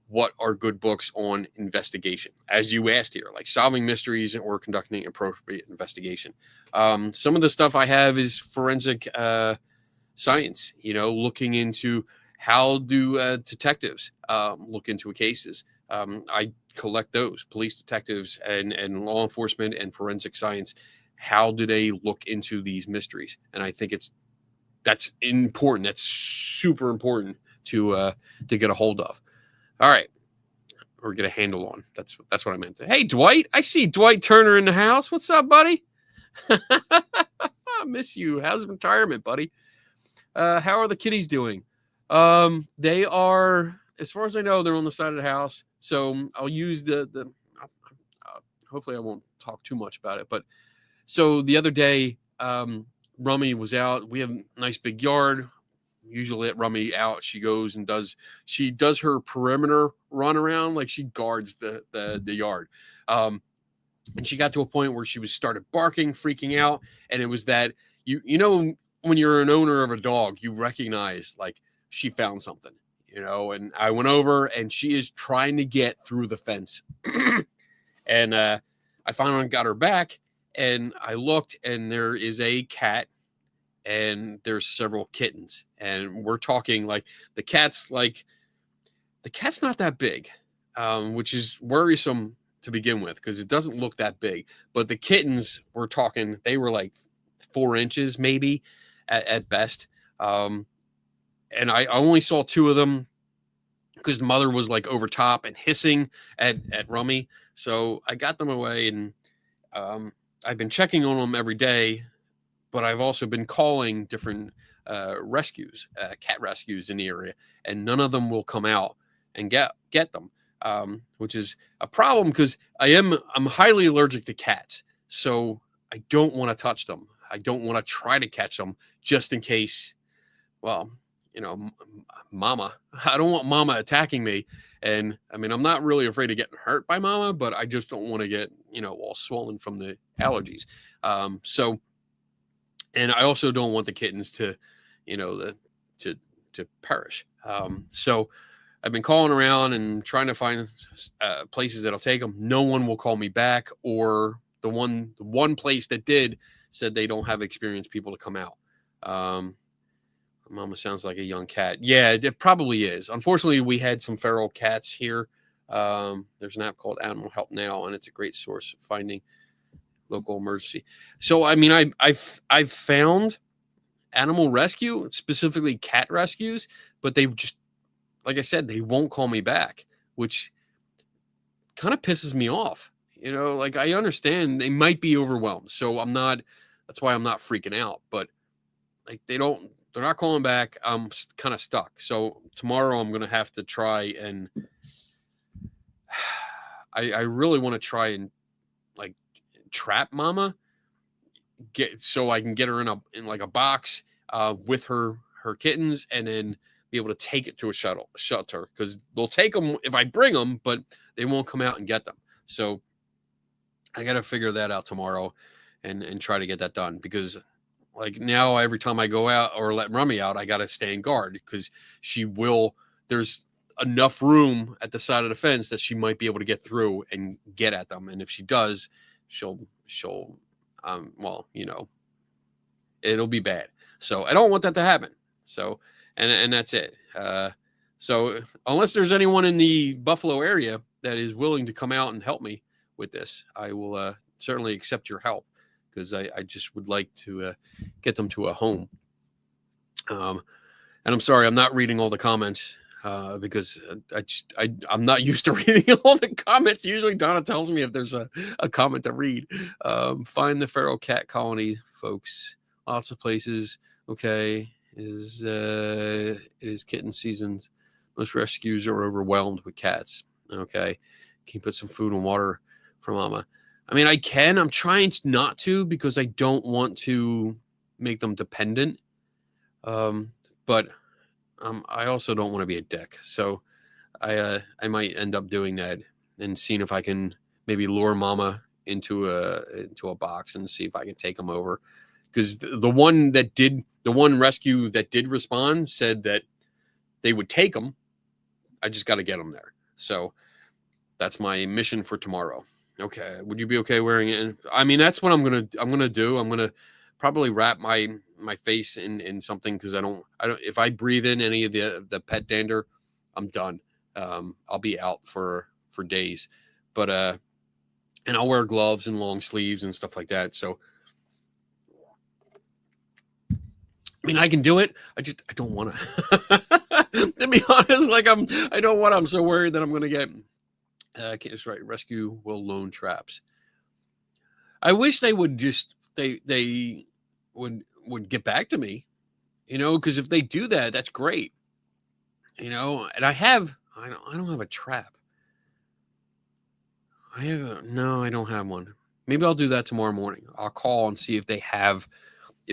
what are good books on investigation? As you asked here, like solving mysteries or conducting appropriate investigation. Some of the stuff I have is forensic science, looking into how do detectives look into cases. I collect those, police detectives and law enforcement and forensic science. How do they look into these mysteries? And I think that's important. That's super important to get a hold of. All right, or get a handle on. That's what I meant. Hey, Dwight, I see Dwight Turner in the house. What's up, buddy? I miss you. How's retirement, buddy? How are the kitties doing? They are, as far as I know, they're on the side of the house. So I'll use the hopefully I won't talk too much about it. But so the other day, Rummy was out. We have a nice big yard. Usually let Rummy out. She goes and does her perimeter run around, like she guards the yard. And she got to a point where she started barking, freaking out. And it was that, when you're an owner of a dog, you recognize like she found something, and I went over and she is trying to get through the fence. And I finally got her back, and I looked, and there is a cat, and there's several kittens, and we're talking like the cat's not that big, which is worrisome to begin with, because it doesn't look that big. But the kittens, we're talking, they were like 4 inches maybe at best. And I only saw 2 of them, because the mother was like over top and hissing at Rummy. So I got them away, and I've been checking on them every day. But I've also been calling different rescues, cat rescues in the area, and none of them will come out and get them, which is a problem, because I'm highly allergic to cats. So I don't want to touch them. I don't want to try to catch them, just in case. Well, mama. I don't want mama attacking me. And I mean, I'm not really afraid of getting hurt by mama, but I just don't want to get, all swollen from the allergies. And I also don't want the kittens to, to perish. So I've been calling around and trying to find places that'll take them. No one will call me back, or the one place that did said they don't have experienced people to come out. Mama sounds like a young cat. Yeah, it probably is. Unfortunately, we had some feral cats here. There's an app called Animal Help Now, and it's a great source of finding local emergency. So, I mean, I've found animal rescue, specifically cat rescues, but they just, like I said, they won't call me back, which kind of pisses me off. Like, I understand they might be overwhelmed. So that's why I'm not freaking out, but like they're not calling back. I'm kind of stuck. So tomorrow I'm going to have to try and I really want to try and like trap mama, so I can get her in like a box with her kittens, and then be able to take it to a shelter, because they'll take them if I bring them, but they won't come out and get them. So I got to figure that out tomorrow and try to get that done, because like now every time I go out or let Rummy out, I got to stay in guard, because there's enough room at the side of the fence that she might be able to get through and get at them. And if she does, she'll it'll be bad. So I don't want that to happen. So, and that's it. So unless there's anyone in the Buffalo area that is willing to come out and help me with this, I will certainly accept your help, because I just would like to get them to a home. And I'm sorry, I'm not reading all the comments because I'm not used to reading all the comments. Usually Donna tells me if there's a comment to read. Find the feral cat colony, folks. Lots of places. Okay. It is kitten season. Most rescues are overwhelmed with cats. Okay. Can you put some food and water for mama? I mean, I can. I'm trying not to, because I don't want to make them dependent. But I also don't want to be a dick. So I might end up doing that and seeing if I can maybe lure mama into a box and see if I can take them over. Because the one rescue that did respond said that they would take them. I just got to get them there. So that's my mission for tomorrow. Okay. Would you be okay wearing it? I mean, that's what I'm going to do. I'm going to probably wrap my face in something, because I don't, if I breathe in any of the pet dander, I'm done. I'll be out for days, but, and I'll wear gloves and long sleeves and stuff like that. So, I mean, I can do it. I don't want to, to be honest. Like I'm so worried that I'm going to get, it's right. Rescue will loan traps. I wish they would just, they would get back to me, because if they do that, that's great. And I don't have a trap. I don't have one. Maybe I'll do that tomorrow morning. I'll call and see if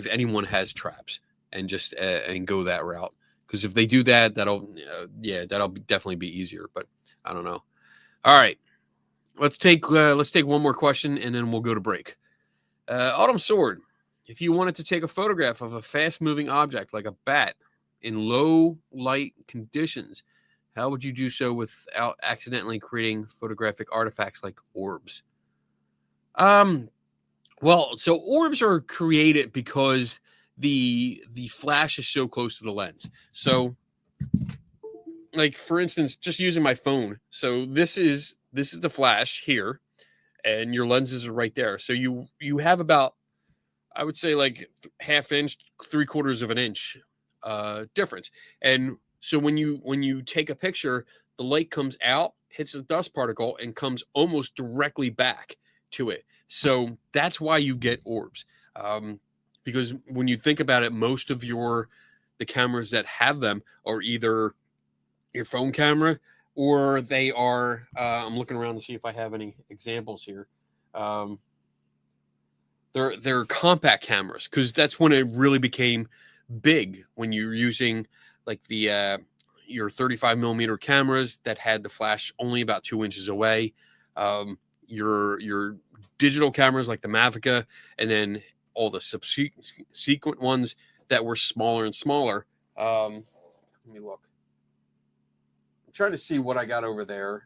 anyone has traps, and just and go that route. Because if they do that, that'll definitely be easier. But I don't know. All right, let's take one more question, and then we'll go to break. Autumn Sword, if you wanted to take a photograph of a fast-moving object like a bat in low light conditions, how would you do so without accidentally creating photographic artifacts like orbs? Well, so orbs are created because the flash is so close to the lens. So, like, for instance, just using my phone. So this is the flash here, and your lenses are right there. So you have about, I would say, like half inch, 3/4 of an inch difference. And so when you take a picture, the light comes out, hits the dust particle, and comes almost directly back to it. So that's why you get orbs. Because when you think about it, most of the cameras that have them are either your phone camera, or they are, I'm looking around to see if I have any examples here. They're compact cameras, because that's when it really became big, when you're using like the your 35 millimeter cameras that had the flash only about 2 inches away. Your digital cameras like the Mavica, and then all the subsequent ones that were smaller and smaller. Let me look. I'm trying to see what I got over there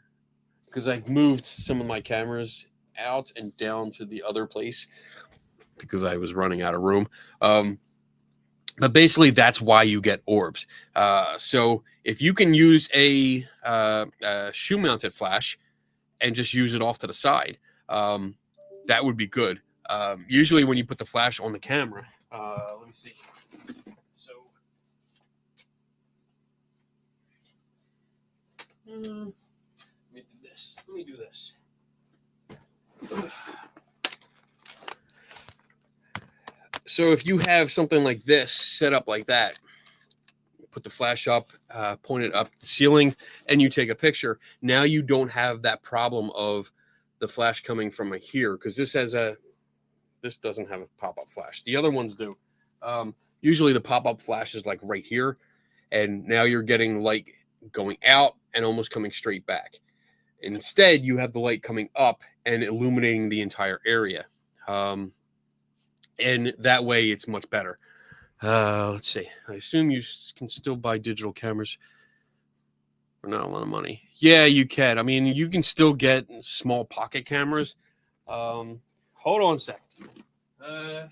because I moved some of my cameras out and down to the other place because I was running out of room. But basically, that's why you get orbs. So if you can use a shoe-mounted flash and just use it off to the side, that would be good. Usually when you put the flash on the camera, let me see. So let me do this. Let me do this. So if you have something like this set up like that, put the flash up, point it up the ceiling, and you take a picture. Now you don't have that problem of the flash coming from here, because this doesn't have a pop-up flash. The other ones do. Usually the pop-up flash is like right here, and now you're getting light going out and almost coming straight back. Instead, you have the light coming up and illuminating the entire area. And that way it's much better. Let's see. I assume you can still buy digital cameras for not a lot of money. Yeah, you can. I mean, you can still get small pocket cameras. Hold on a sec. I'm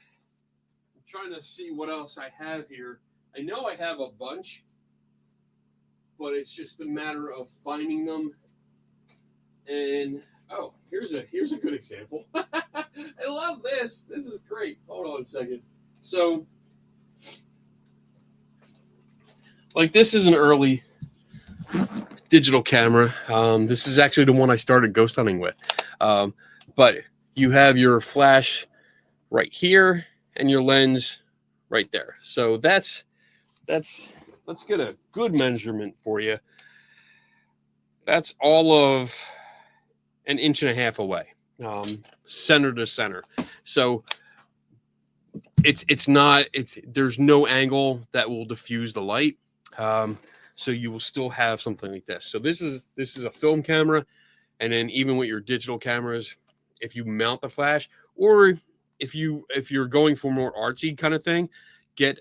trying to see what else I have here. I know I have a bunch, but it's just a matter of finding them. And oh, here's a good example. I love this. This is great. Hold on a second. So, like, this is an early digital camera. This is actually the one I started ghost hunting with. But you have your flash right here and your lens right there. So let's get a good measurement for you. That's all of 1.5 inches away, center to center. So there's no angle that will diffuse the light. So you will still have something like this. So this is a film camera, and then even with your digital cameras, if you mount the flash, or if you're going for more artsy kind of thing, get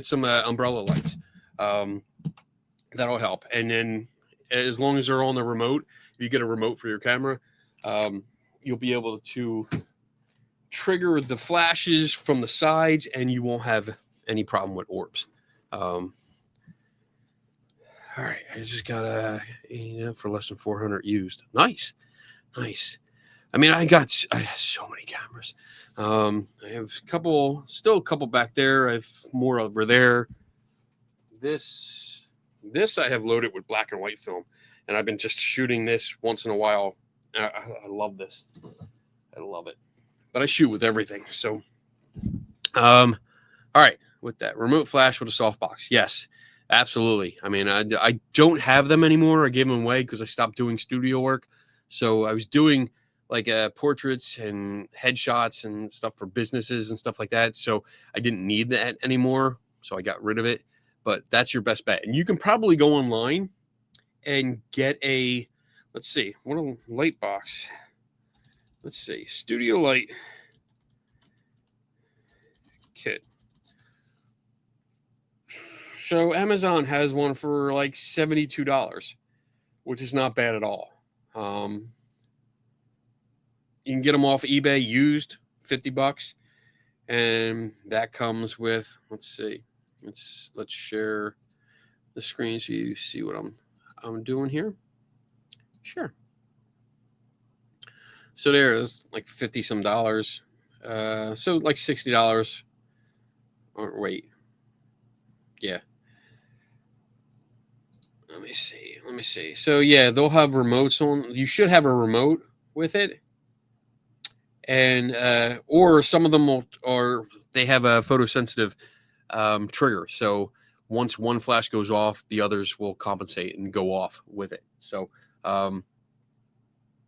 some umbrella lights. That'll help. And then as long as they're on the remote, if you get a remote for your camera, you'll be able to trigger the flashes from the sides, and you won't have any problem with orbs. All right, I just got for less than 400 used. Nice. I mean, I have so many cameras. I have still a couple back there. I have more over there. This I have loaded with black and white film, and I've been just shooting this once in a while. I love this. I love it. But I shoot with everything. So, all right, with that remote flash with a softbox, yes, absolutely. I mean, I don't have them anymore. I gave them away because I stopped doing studio work. So I was doing like portraits and headshots and stuff for businesses and stuff like that. So I didn't need that anymore. So I got rid of it. But that's your best bet. And you can probably go online and get let's see, what a light box. Let's see, studio light kit. So Amazon has one for like $72, which is not bad at all. You can get them off eBay used, $50, and that comes with, let's see, let's share the screen so you see what I'm doing here. Sure. So there's like $50 some. So like $60. Or wait. Yeah. Let me see. So yeah, they'll have remotes on. You should have a remote with it. And or some of them they have a photosensitive trigger. So once one flash goes off, the others will compensate and go off with it. So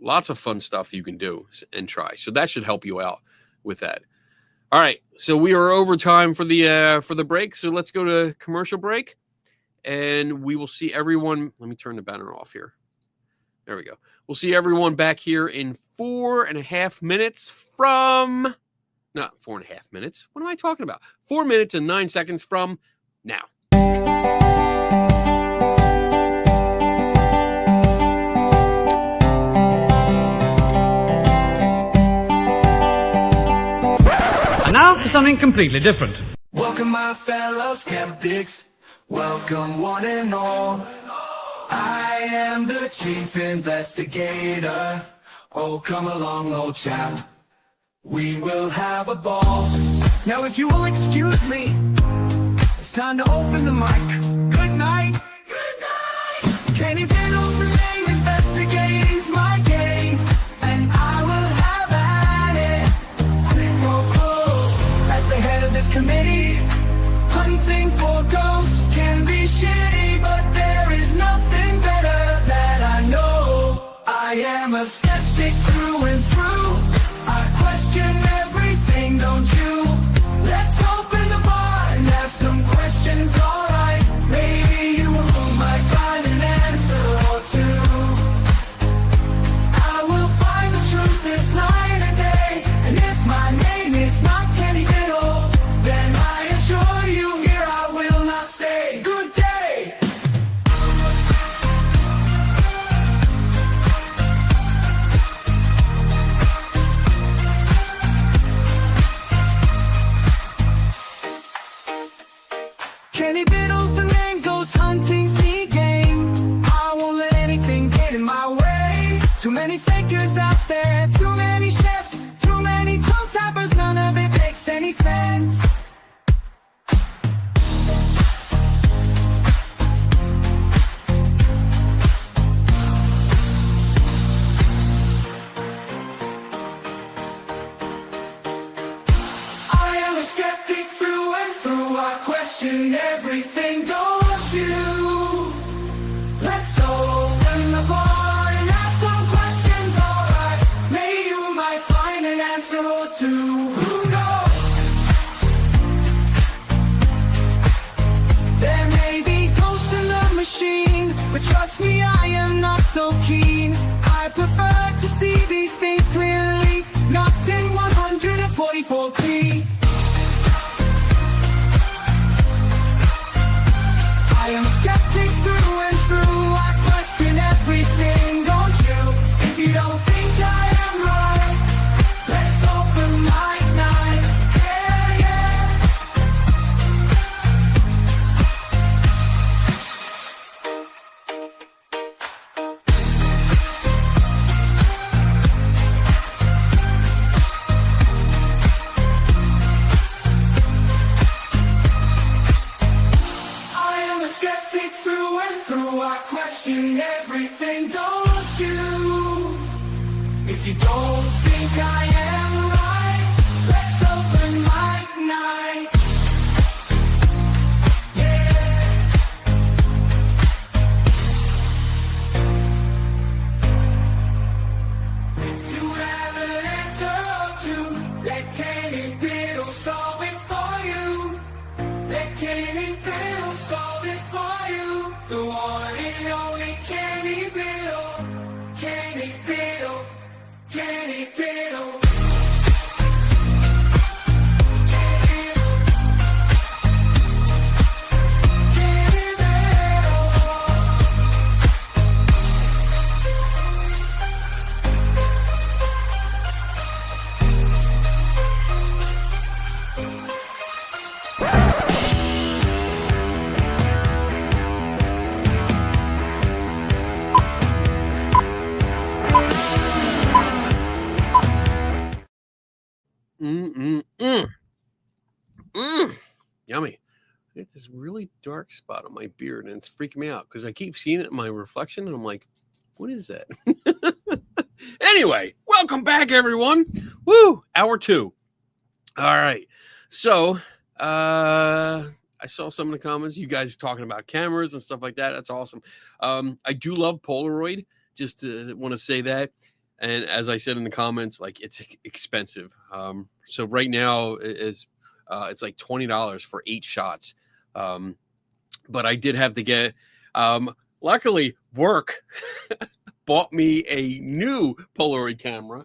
lots of fun stuff you can do and try. So that should help you out with that. All right, so we are over time for the break. So let's go to commercial break, and we will see everyone. Let me turn the banner off here. There we go. We'll see everyone back here in 4.5 minutes from. Not 4.5 minutes. What am I talking about? 4 minutes and 9 seconds from now. And now for something completely different. Welcome, my fellow skeptics. Welcome, one and all. I am the chief investigator. Oh, come along, old chap. We will have a ball. Now, if you will excuse me, it's time to open the mic. Good night. Good night. Kenny Biddle's the name, investigating's my game, and I will have at it. Quid pro quo. As the head of this committee, hunting for ghosts can be shitty, but there is nothing better that I know. I am a skeptic through and through. I question everything, don't you? Let's open the bar and have some questions, alright. Maybe you might find an answer or two. I will find the truth this night and day, and if my name is not Kenny Biddle, then I assure you here I will not stay. Good day! Kenny Biddle's the name, ghost hunting's the game. I won't let anything get in my way. Too many fakers out there, too many chefs, too many toe tappers, none of it makes any sense. I am a skeptic through and through. I question everything, don't you? Let's open the bar and ask some questions, alright. Maybe you might find an answer or two. Who knows? There may be ghosts in the machine, but trust me, I am not so keen. I prefer to see these things clearly, not in 144p. I am a skeptic through and through. I question everything, don't you? If you don't think I am right, let's open mic night. Yeah, yeah. I am a skeptic through and through. I question everything, don't you? If you don't think I am right, let's open mic night. Yeah. If you have an answer or two, let Kenny Biddle solve it for you. Let Kenny Biddle solve it for you. The one and only Kenny Biddle. Kenny Biddle. Kenny Biddle. Kenny Yummy. I get this really dark spot on my beard, and it's freaking me out because I keep seeing it in my reflection, and I'm like, what is that? Anyway, welcome back, everyone. Woo! Hour 2. All right. So, I saw some of the comments. You guys talking about cameras and stuff like that. That's awesome. I do love Polaroid. Just want to say that. And as I said in the comments, like, it's expensive. So right now it's like $20 for 8 shots. But I did have to get, luckily work bought me a new Polaroid camera.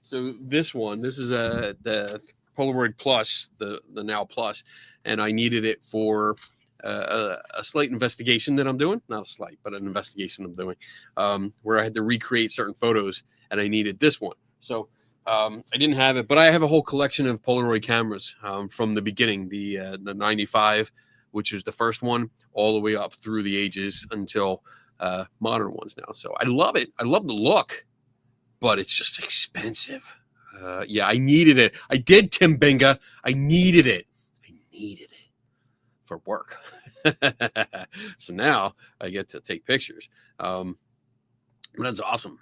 So this is the Polaroid Plus, the Now Plus, and I needed it for a slight investigation that I'm doing. Not a slight, but an investigation I'm doing, where I had to recreate certain photos, and I needed this one. So I didn't have it, but I have a whole collection of Polaroid cameras from the beginning, the 95, which is the first one, all the way up through the ages until modern ones now. So I love it. I love the look, but it's just expensive. Yeah, I needed it. I did, Tim Binga. I needed it. I needed it for work. So now I get to take pictures. That's awesome.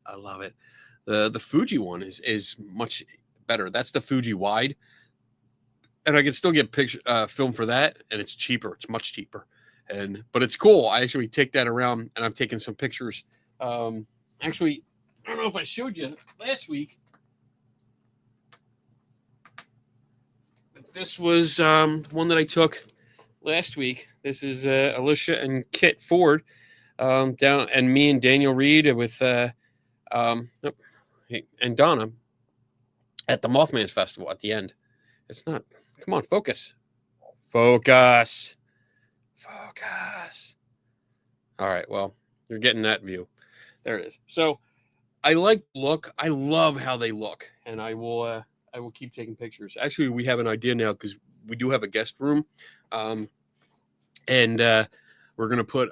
I love it. The Fuji one is much better. That's the Fuji wide, and I can still get film for that, and it's cheaper. It's much cheaper, but it's cool. I actually take that around, and I've taken some pictures. Actually, I don't know if I showed you last week. This was one that I took last week. This is Alicia and Kit Ford down, and me and Daniel Reed with and Donna at the Mothman Festival at the end. It's not. Come on, focus. Focus. All right. Well, you're getting that view. There it is. So I like the look. I love how they look, and I will keep taking pictures. Actually, we have an idea now because we do have a guest room, and I'm gonna put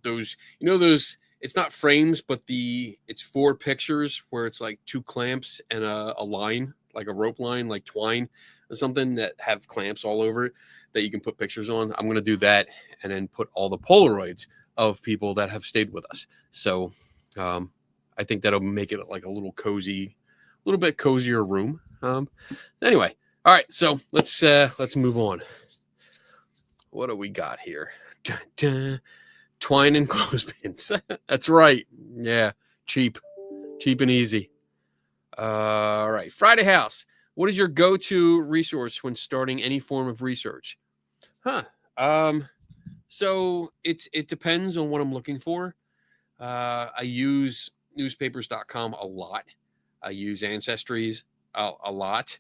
those. Those. It's not frames, but it's 4 pictures where it's like 2 clamps and a line, like a rope line, like twine or something that have clamps all over it that you can put pictures on. I'm gonna do that and then put all the Polaroids of people that have stayed with us. So. I think that'll make it like a little bit cozier room. Anyway, all right. So let's move on. What do we got here? Dun, dun. Twine and clothespins. That's right. Yeah, cheap and easy. All right, Friday House. What is your go-to resource when starting any form of research? So it depends on what I'm looking for. I use newspapers.com a lot. I use Ancestries a lot.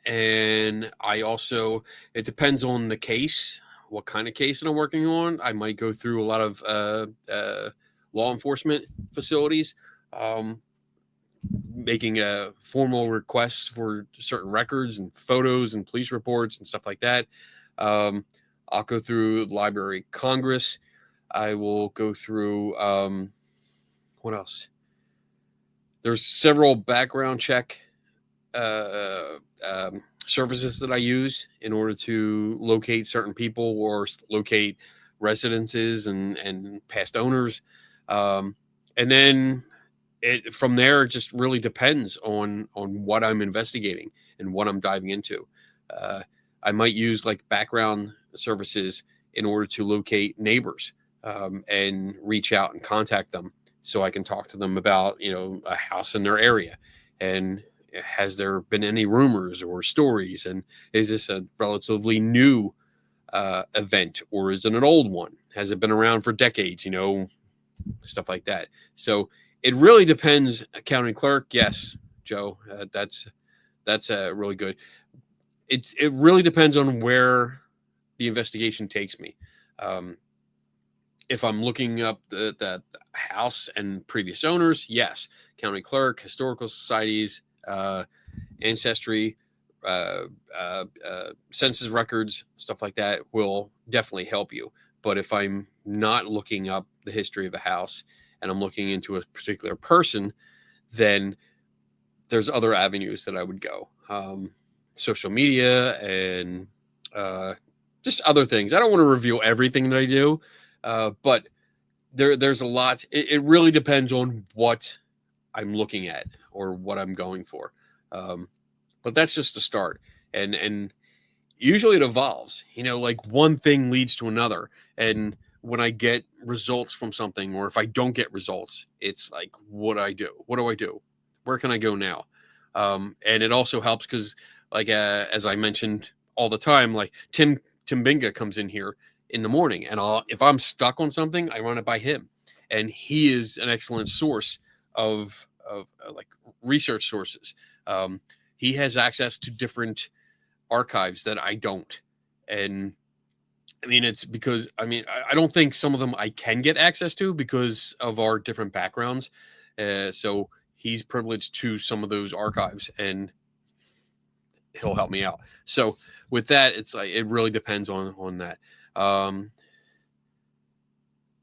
And I also, it depends on the case, what kind of case that I'm working on. I might go through a lot of law enforcement facilities, making a formal request for certain records and photos and police reports and stuff like that. I'll go through Library of Congress. I will go through, what else? There's several background check services that I use in order to locate certain people or locate residences and past owners. And then from there, it just really depends on what I'm investigating and what I'm diving into. I might use like background services in order to locate neighbors. And reach out and contact them so I can talk to them about, a house in their area. And has there been any rumors or stories? And is this a relatively new event, or is it an old one? Has it been around for decades? Stuff like that. So it really depends. County clerk, yes, Joe, that's really good. It really depends on where the investigation takes me. If I'm looking up the house and previous owners, yes, county clerk, historical societies, ancestry, census records, stuff like that will definitely help you. But if I'm not looking up the history of a house and I'm looking into a particular person, then there's other avenues that I would go. Social media and just other things. I don't want to reveal everything that I do. But there's a lot. It really depends on what I'm looking at or what I'm going for. But that's just a start. And usually it evolves, like one thing leads to another. And when I get results from something, or if I don't get results, it's like, what do I do? What do I do? Where can I go now? And it also helps because, like, as I mentioned all the time, like Tim Binga comes in here in the morning, and if I'm stuck on something, I run it by him, and he is an excellent source of like research sources. He has access to different archives that I don't, and I mean, it's because I don't think some of them I can get access to because of our different backgrounds. So he's privileged to some of those archives, and he'll help me out. So with that, it's like it really depends on that.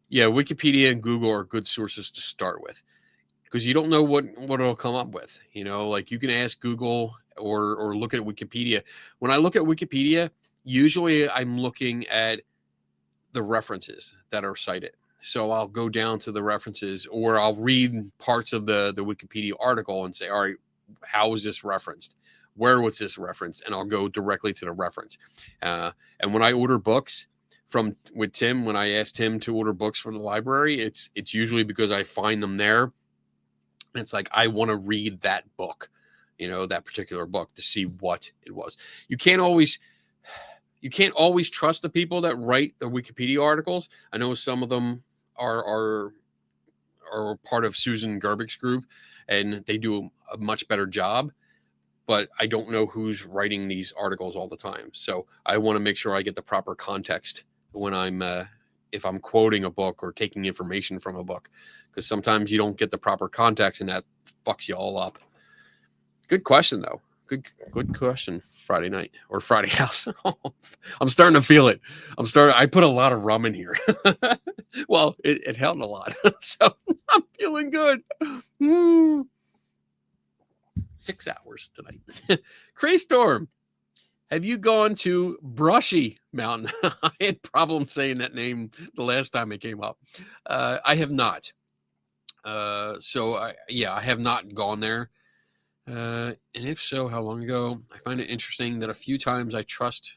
Yeah, Wikipedia and Google are good sources to start with, because you don't know what it'll come up with. You know, like you can ask Google or look at Wikipedia. When I look at Wikipedia, usually I'm looking at the references that are cited. So I'll go down to the references, or I'll read parts of the Wikipedia article and say, all right, how was this referenced? Where was this referenced? And I'll go directly to the reference. And when I order books with Tim, when I ask Tim to order books from the library, it's usually because I find them there. And it's like, I want to read that book, you know, that particular book, to see what it was. You can't always trust the people that write the Wikipedia articles. I know some of them are part of Susan Gerbich's group, and they do a much better job, but I don't know who's writing these articles all the time. So I want to make sure I get the proper context when if I'm quoting a book or taking information from a book, because sometimes you don't get the proper context, and that fucks you all up. Good question, though. Good question. Friday night or Friday house. I'm starting to feel it. I put a lot of rum in here. Well, it helped a lot. So I'm feeling good. 6 hours tonight. Cray Storm, have you gone to Brushy Mountain? I had problems saying that name the last time it came up. I have not. So I have not gone there. And if so, how long ago? I find it interesting that a few teams I trust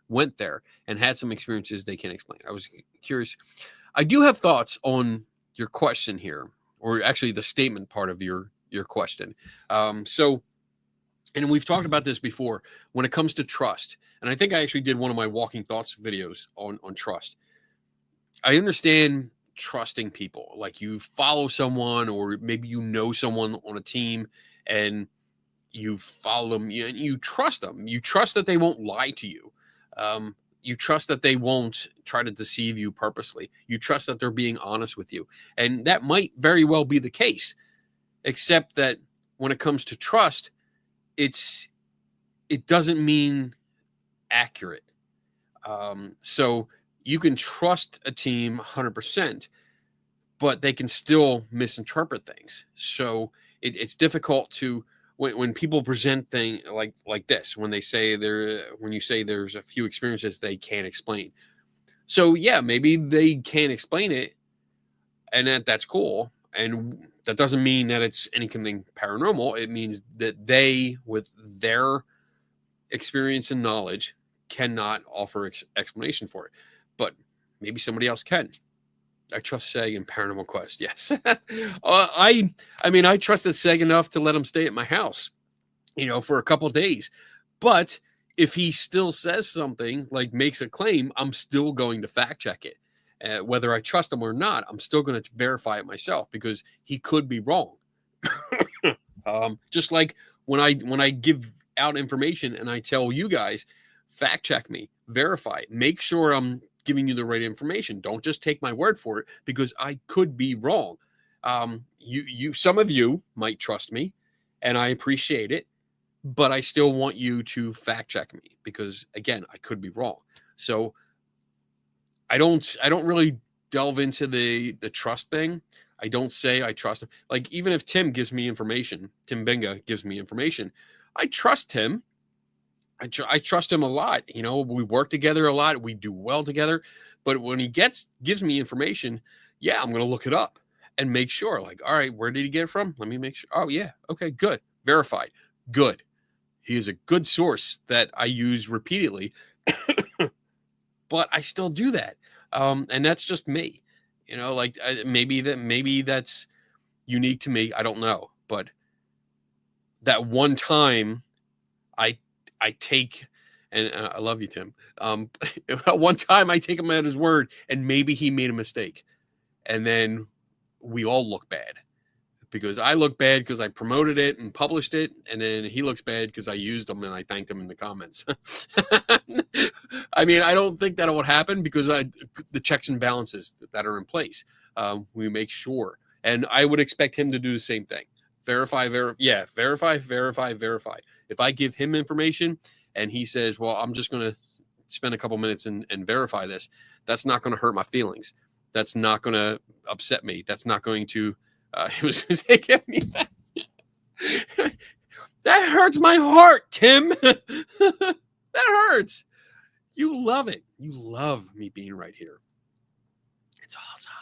went there and had some experiences they can't explain. I was curious. I do have thoughts on your question here, or actually the statement part of your question. And we've talked about this before when it comes to trust. And I think I actually did one of my Walking Thoughts videos on trust. I understand trusting people, like you follow someone, or maybe you know someone on a team and you follow them, and you trust them. You trust that they won't lie to you. You trust that they won't try to deceive you purposely. You trust that they're being honest with you. And that might very well be the case, except that when it comes to trust, it doesn't mean accurate. So you can trust a team 100%, but they can still misinterpret things. So it's difficult to, when people present things like this, when you say there's a few experiences they can't explain. So yeah, maybe they can't explain it, and that's cool. And that doesn't mean that it's anything paranormal. It means that they, with their experience and knowledge, cannot offer explanation for it. But maybe somebody else can. I trust Seg in Paranormal Quest. Yes. I trusted Seg enough to let him stay at my house, for a couple of days. But if he still says something, like makes a claim, I'm still going to fact check it. Whether I trust him or not, I'm still going to verify it myself, because he could be wrong. Just like when I give out information and I tell you guys, fact check me, verify it, make sure I'm giving you the right information. Don't just take my word for it, because I could be wrong. Some of you might trust me, and I appreciate it, but I still want you to fact check me, because again, I could be wrong. So I don't really delve into the trust thing. I don't say I trust him. Like, even if Tim gives me information, Tim Binga gives me information, I trust him. I trust him a lot. We work together a lot. We do well together. But when he gives me information, yeah, I'm going to look it up and make sure, like, all right, where did he get it from? Let me make sure. Oh, yeah. Okay, good. Verified. Good. He is a good source that I use repeatedly. but I still do that. And that's just me, like maybe that's unique to me. I don't know. But that one time I take, and I love you, Tim. One time I take him at his word, and maybe he made a mistake, and then we all look bad because I look bad because I promoted it and published it, and then he looks bad because I used them and I thanked him in the comments. I mean, I don't think that would happen because the checks and balances that are in place, we make sure, and I would expect him to do the same thing. Verify. If I give him information and he says, well, I'm just going to spend a couple minutes and verify this, that's not going to hurt my feelings. That's not going to upset me. That's not going to, it was give me that. That hurts my heart, Tim. That hurts. You love it. You love me being right here. It's awesome.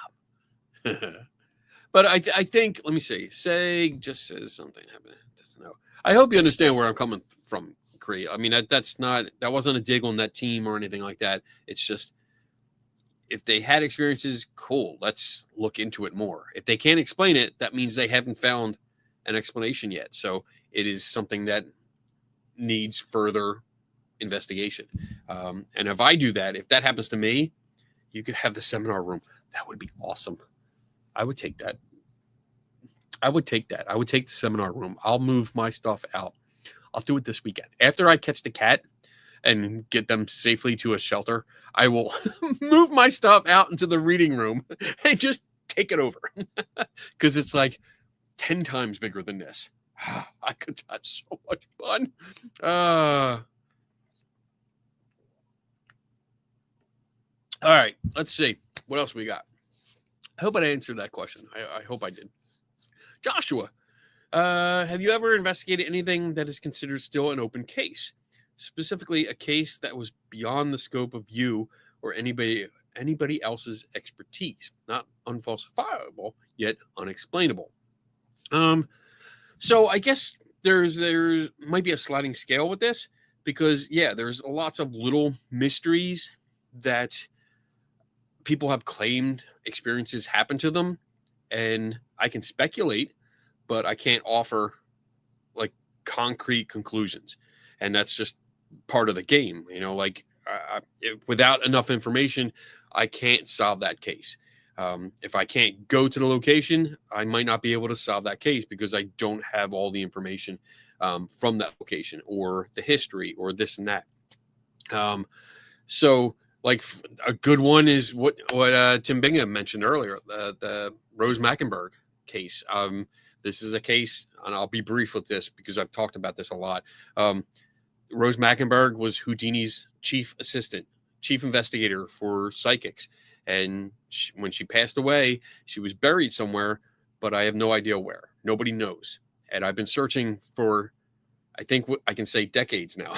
But I think, let me see. Just says something happened. Doesn't know. I hope you understand where I'm coming from, Cree. I mean, that wasn't a dig on that team or anything like that. It's just, if they had experiences, cool. Let's look into it more. If they can't explain it, that means they haven't found an explanation yet. So it is something that needs further investigation. And if I do that, if that happens to me, you could have the seminar room. That would be awesome. I would take that. I would take the seminar room. I'll move my stuff out. I'll do it this weekend. After I catch the cat and get them safely to a shelter, I will move my stuff out into the reading room and just take it over. Because it's like 10 times bigger than this. That's so much fun. All right, let's see. What else we got? I hope I answered that question. I hope I did. Joshua, have you ever investigated anything that is considered still an open case? Specifically, a case that was beyond the scope of you or anybody else's expertise, not unfalsifiable, yet unexplainable. So I guess there might be a sliding scale with this because, yeah, there's lots of little mysteries that people have claimed experiences happen to them, and I can speculate, but I can't offer like concrete conclusions, and that's just part of the game. Without enough information, I can't solve that case. If I can't go to the location, I might not be able to solve that case because I don't have all the information from that location or the history or this and that. So like a good one is what Tim Bingham mentioned earlier, the Rose Mackenberg case. This is a case, and I'll be brief with this because I've talked about this a lot. Rose Mackenberg was Houdini's chief investigator for psychics. And when she passed away, she was buried somewhere, but I have no idea where. Nobody knows. And I've been searching for, I think I can say decades now.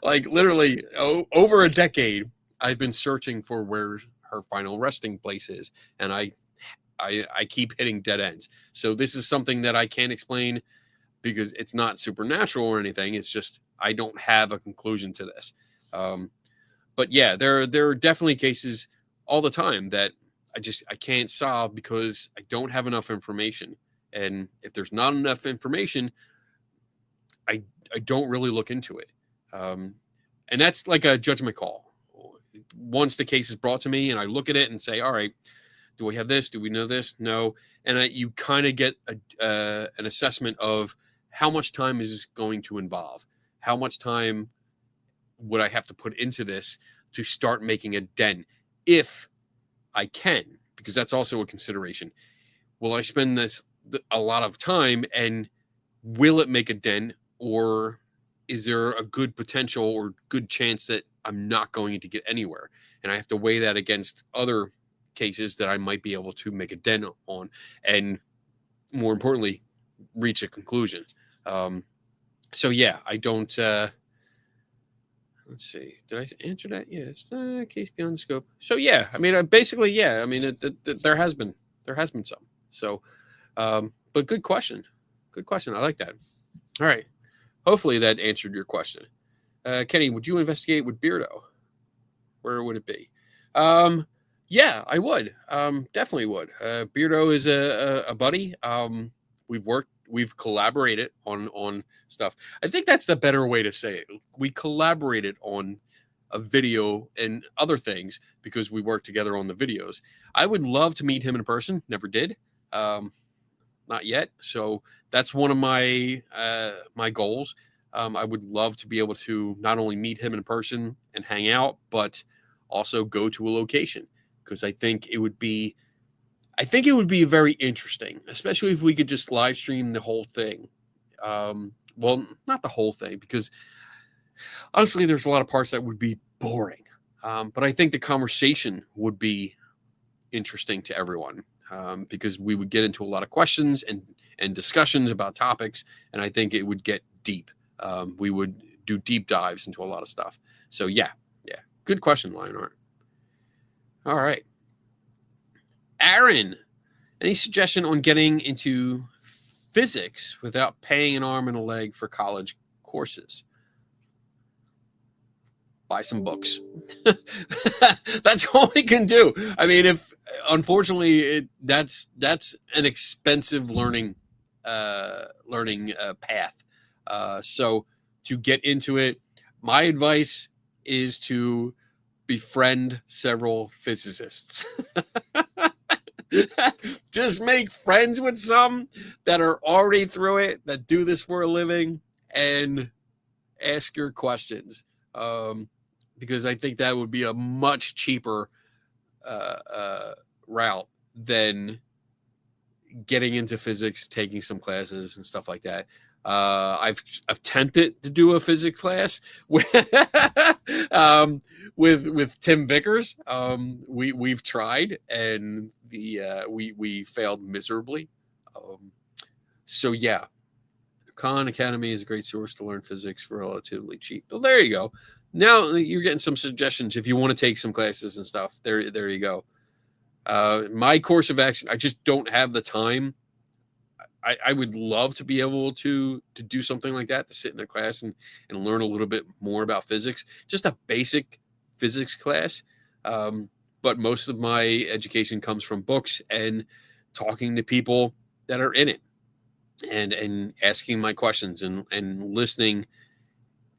Like literally over a decade, I've been searching for where her final resting place is. And I keep hitting dead ends. So this is something that I can't explain because it's not supernatural or anything. It's just, I don't have a conclusion to this. But yeah, there are definitely cases all the time that I can't solve because I don't have enough information. And if there's not enough information, I don't really look into it. And that's like a judgment call. Once the case is brought to me and I look at it and say, all right, do we have this? Do we know this? No. And you kind of get an assessment of how much time is this going to involve? How much time would I have to put into this to start making a dent if I can? Because that's also a consideration. Will I spend a lot of time and will it make a dent, or is there a good potential or good chance that I'm not going to get anywhere? And I have to weigh that against other cases that I might be able to make a dent on, and more importantly, reach a conclusion. So yeah, I don't, let's see, did I answer that? Yes. Case beyond the scope. So yeah, I mean, basically, yeah, I mean, there has been some. So, but good question. Good question. I like that. All right. Hopefully that answered your question. Kenny, would you investigate with Beardo? Where would it be? Yeah, I would. Definitely would. Beardo is a buddy. We've collaborated on stuff. I think that's the better way to say it. We collaborated on a video and other things because we worked together on the videos. I would love to meet him in person. Never did. Not yet. So that's one of my my goals. I would love to be able to not only meet him in person and hang out, but also go to a location, because I think it would be very interesting, especially if we could just live stream the whole thing. Well, not the whole thing, because honestly, there's a lot of parts that would be boring. But I think the conversation would be interesting to everyone, because we would get into a lot of questions and discussions about topics, and I think it would get deep. We would do deep dives into a lot of stuff. So yeah. Good question, Lionheart. All right. Aaron, any suggestion on getting into physics without paying an arm and a leg for college courses? Buy some books. That's all we can do. I mean, if unfortunately that's an expensive learning path. So to get into it, my advice is to befriend several physicists. Just make friends with some that are already through it, that do this for a living, and ask your questions. Because I think that would be a much cheaper route than getting into physics, taking some classes and stuff like that. I've attempted to do a physics class with Tim Vickers. We've tried, and we failed miserably. So yeah, Khan Academy is a great source to learn physics for relatively cheap. Well, there you go. Now you're getting some suggestions if you want to take some classes and stuff. There you go. My course of action, I just don't have the time. I would love to be able to do something like that, to sit in a class and learn a little bit more about physics, just a basic physics class. But most of my education comes from books and talking to people that are in it, and asking my questions and listening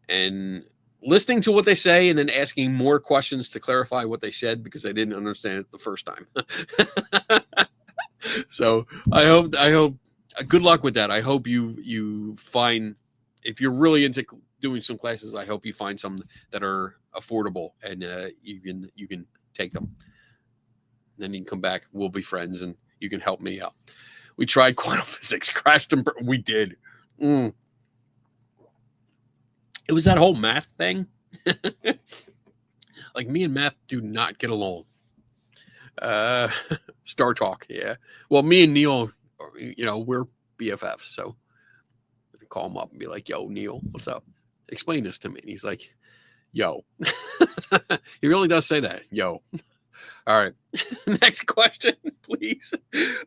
to what they say, and then asking more questions to clarify what they said, because I didn't understand it the first time. So I hope good luck with that. I hope you find, if you're really into doing some classes, I hope you find some that are affordable, and you can take them. And then you can come back. We'll be friends, and you can help me out. We tried quantum physics, crashed and we did. It was that whole math thing. Like, me and math do not get along. Star Talk, yeah. Well, me and Neil, we're BFFs, so I call him up and be like, "Yo, Neil, what's up? Explain this to me." And he's like, "Yo." He really does say that, "Yo." All right. Next question, please.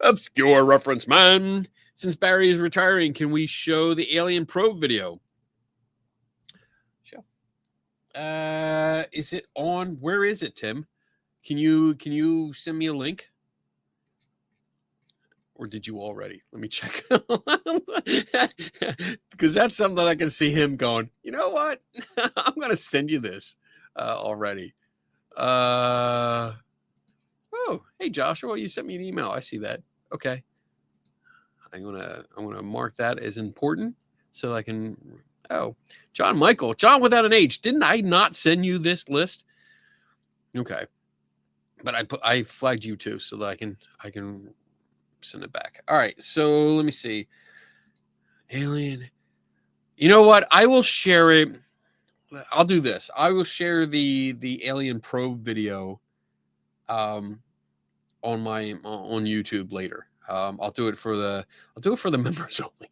Obscure reference, man. Since Barry is retiring, can we show the alien probe video? Sure. Is it on? Where is it, Tim? Can you send me a link? Or did you already? Let me check. Because that's something that I can see him going, you know what? I'm going to send you this already. Oh, hey, Joshua, you sent me an email. I see that. Okay. I'm gonna mark that as important so I can. Oh, John Michael, John without an H. Didn't I not send you this list? Okay. But I flagged you too, so that I can send it back. All right, so let me see. Alien. You know what? I will share it. I'll do this. I will share the alien probe video on YouTube later. I'll do it for the members only.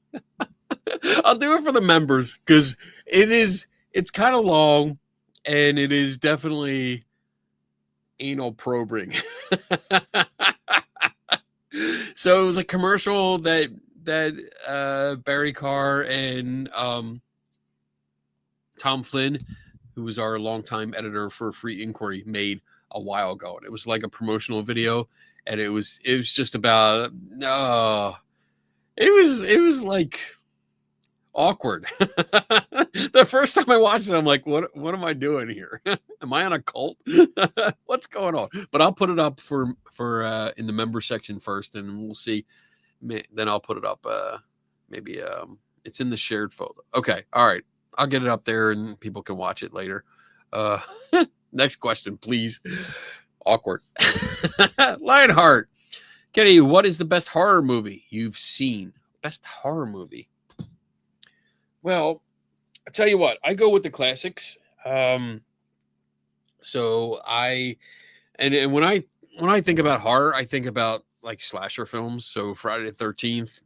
I'll do it for the members, because it's kind of long, and it is definitely anal probing. So it was a commercial that Barry Carr and Tom Flynn who was our longtime editor for Free Inquiry, made a while ago. And it was like a promotional video, and it was just about it was like awkward. The first time I watched it, I'm like, what am I doing here? Am I on a cult? What's going on? But I'll put it up for in the member section first, and we'll see. Then I'll put it up. Maybe it's in the shared folder. Okay, all right. I'll get it up there, and people can watch it later. Next question, please. Awkward. Lionheart. Kenny, what is the best horror movie you've seen? Best horror movie. Well, I tell you what, I go with the classics. So and when I think about horror, I think about like slasher films. So Friday the 13th,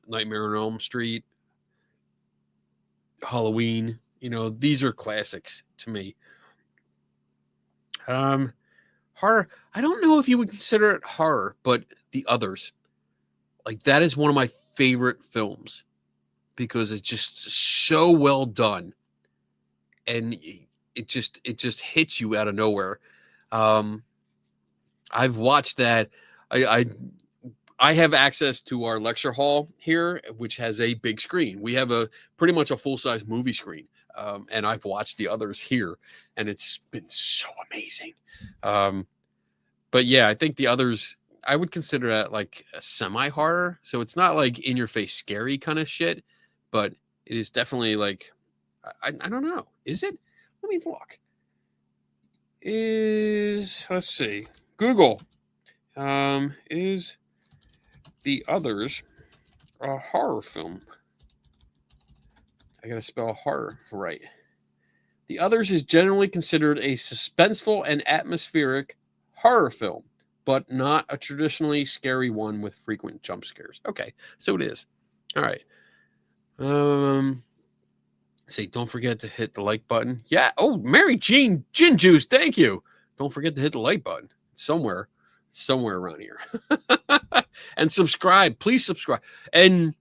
Nightmare on Elm Street, Halloween. These are classics to me. Horror. I don't know if you would consider it horror, but The Others, like that is one of my favorite films because it's just so well done, and it just hits you out of nowhere. I've watched that. I have access to our lecture hall here, which has a big screen. We have pretty much a full-size movie screen. And I've watched The Others here, and it's been so amazing. But yeah, I think The Others, I would consider that like a semi-horror. So it's not like in-your-face scary kind of shit, but it is definitely like, I don't know. Is it? Let me look. Let's see. Google. Is The Others a horror film? I gotta spell horror right. The Others is generally considered a suspenseful and atmospheric horror film, but not a traditionally scary one with frequent jump scares. Okay, so it is. All right. Say, don't forget to hit the like button. Yeah. Oh, Mary Jean Gin Juice. Thank you. Don't forget to hit the like button somewhere around here. And subscribe. Please subscribe. And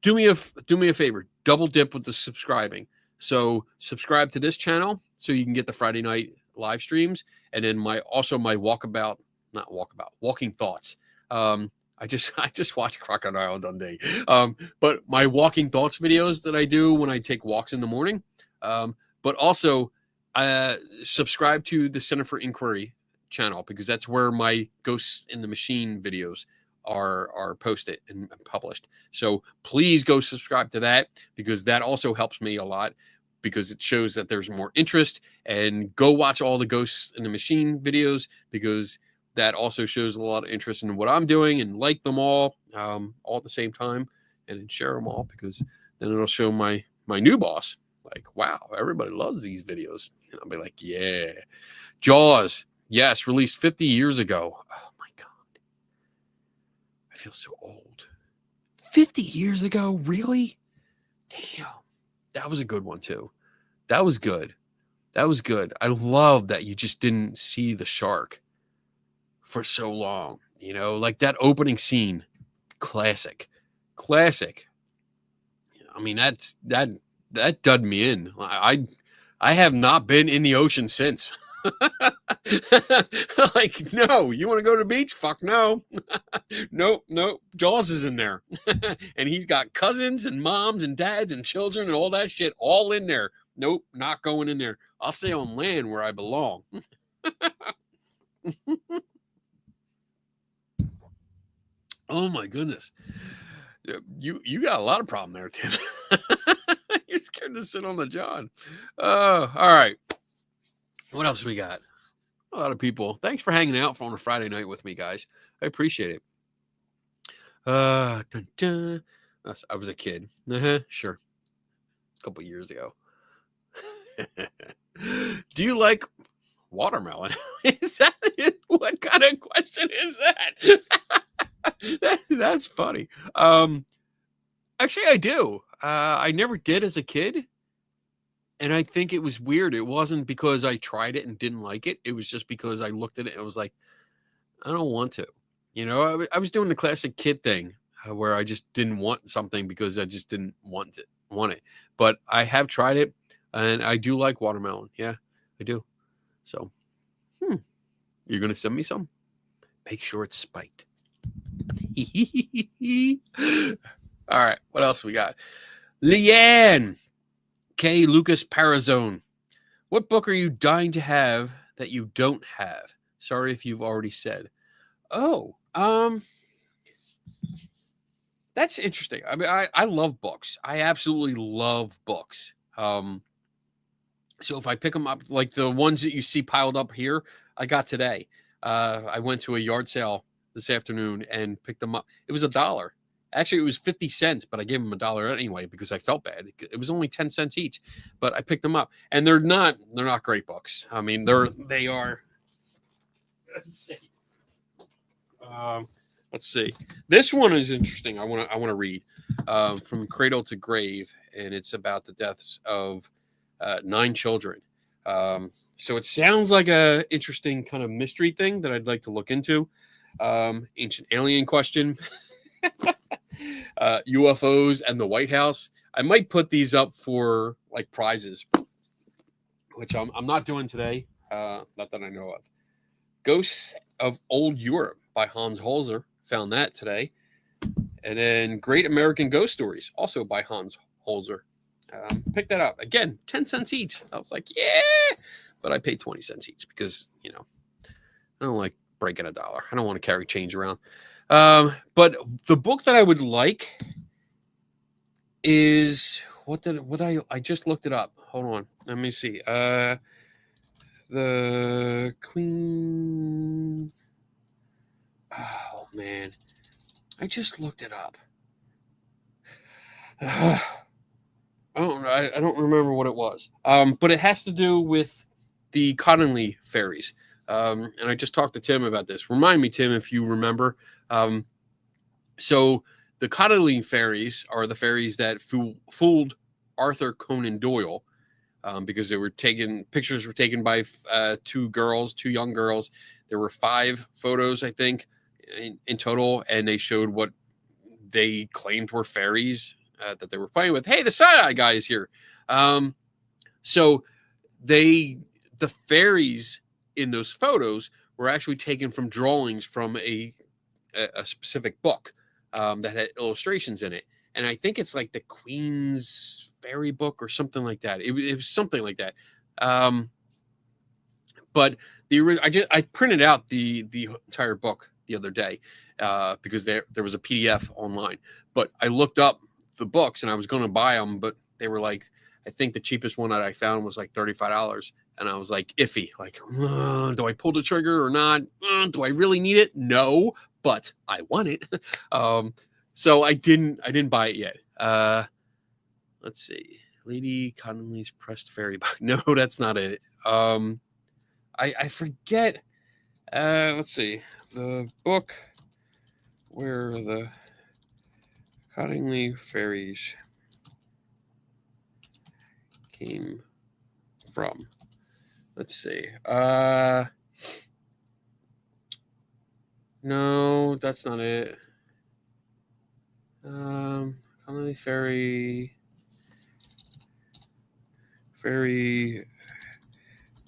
do me a favor. Double dip with the subscribing. So subscribe to this channel so you can get the Friday night live streams, and then my walking thoughts. I just watch Crocodile Dundee. But my walking thoughts videos that I do when I take walks in the morning. But also subscribe to the Center for Inquiry channel, because that's where my Ghosts in the Machine videos are posted and published. So please go subscribe to that, because that also helps me a lot, because it shows that there's more interest. And go watch all the Ghosts in the Machine videos, because that also shows a lot of interest in what I'm doing, and like them all at the same time, and then share them all, because then it'll show my new boss, like, wow, everybody loves these videos. And I'll be like, yeah. Jaws, yes, released 50 years ago. Oh my God. I feel so old. 50 years ago? Really? Damn. That was a good one too. That was good. I love that you just didn't see the shark for so long. Like that opening scene. Classic. I mean, that dug me in. I have not been in the ocean since. Like, no, you want to go to the beach? Fuck no. Nope. Jaws is in there. And he's got cousins and moms and dads and children and all that shit all in there. Nope, not going in there. I'll stay on land where I belong. Oh my goodness. You got a lot of problem there, Tim. You're scared to sit on the John. All right. What else we got? A lot of people. Thanks for hanging out on a Friday night with me, guys. I appreciate it. Dun, dun. I was a kid. Sure. A couple years ago. Do you like watermelon? Is that it? What kind of question is that? That's funny. Actually, I do. I never did as a kid. And I think it was weird. It wasn't because I tried it and didn't like it. It was just because I looked at it and was like, I don't want to. I was doing the classic kid thing where I just didn't want something because I just didn't want it. But I have tried it. And I do like watermelon. Yeah, I do. So, you're going to send me some? Make sure it's spiked. All right, what else we got? Leanne K. Lucas Parazone. What book are you dying to have that you don't have? Sorry if you've already said. Oh, that's interesting. I mean, I love books. I absolutely love books. So if I pick them up, like the ones that you see piled up here, I got today. I went to a yard sale this afternoon and picked them up. It was $1. Actually, it was 50 cents, but I gave them $1 anyway because I felt bad. It was only 10 cents each, but I picked them up, and they're not great books. I mean, they are. Let's see. Let's see. This one is interesting. I want to read From Cradle to Grave, and it's about the deaths of 9 children. So it sounds like a interesting kind of mystery thing that I'd like to look into. Ancient alien question, UFOs and the White House. I might put these up for like prizes, which I'm not doing today. Not that I know of. Ghosts of Old Europe by Hans Holzer. Found that today. And then Great American Ghost Stories, also by Hans Holzer. Pick that up. Again, 10 cents each. I was like, yeah. But I paid 20 cents each because, I don't like breaking $1. I don't want to carry change around. But the book that I would like is I just looked it up. Hold on. Let me see. The Queen. Oh man. I just looked it up. I don't remember what it was. But it has to do with the Connolly fairies. And I just talked to Tim about this. Remind me, Tim, if you remember. So the Connolly fairies are the fairies that fooled Arthur Conan Doyle because pictures were taken by 2 young girls. There were 5 photos, I think, in total, and they showed what they claimed were fairies that they were playing with. Hey, the side-eye guy is here. So the fairies in those photos were actually taken from drawings from a specific book that had illustrations in it. And I think it's like the Queen's Fairy Book or something like that. It was something like that. But I printed out the entire book the other day because there was a PDF online. But I looked up the books and I was going to buy them, but they were like, I think the cheapest one that I found was like $35. And I was like, iffy, like, do I pull the trigger or not? Do I really need it? No, but I want it. So I didn't buy it yet. Let's see. Lady Connolly's Pressed Fairy Book. No, that's not it. I forget. Let's see. The book where the Connolly fairies came from. Let's see. No, that's not it. Connolly fairy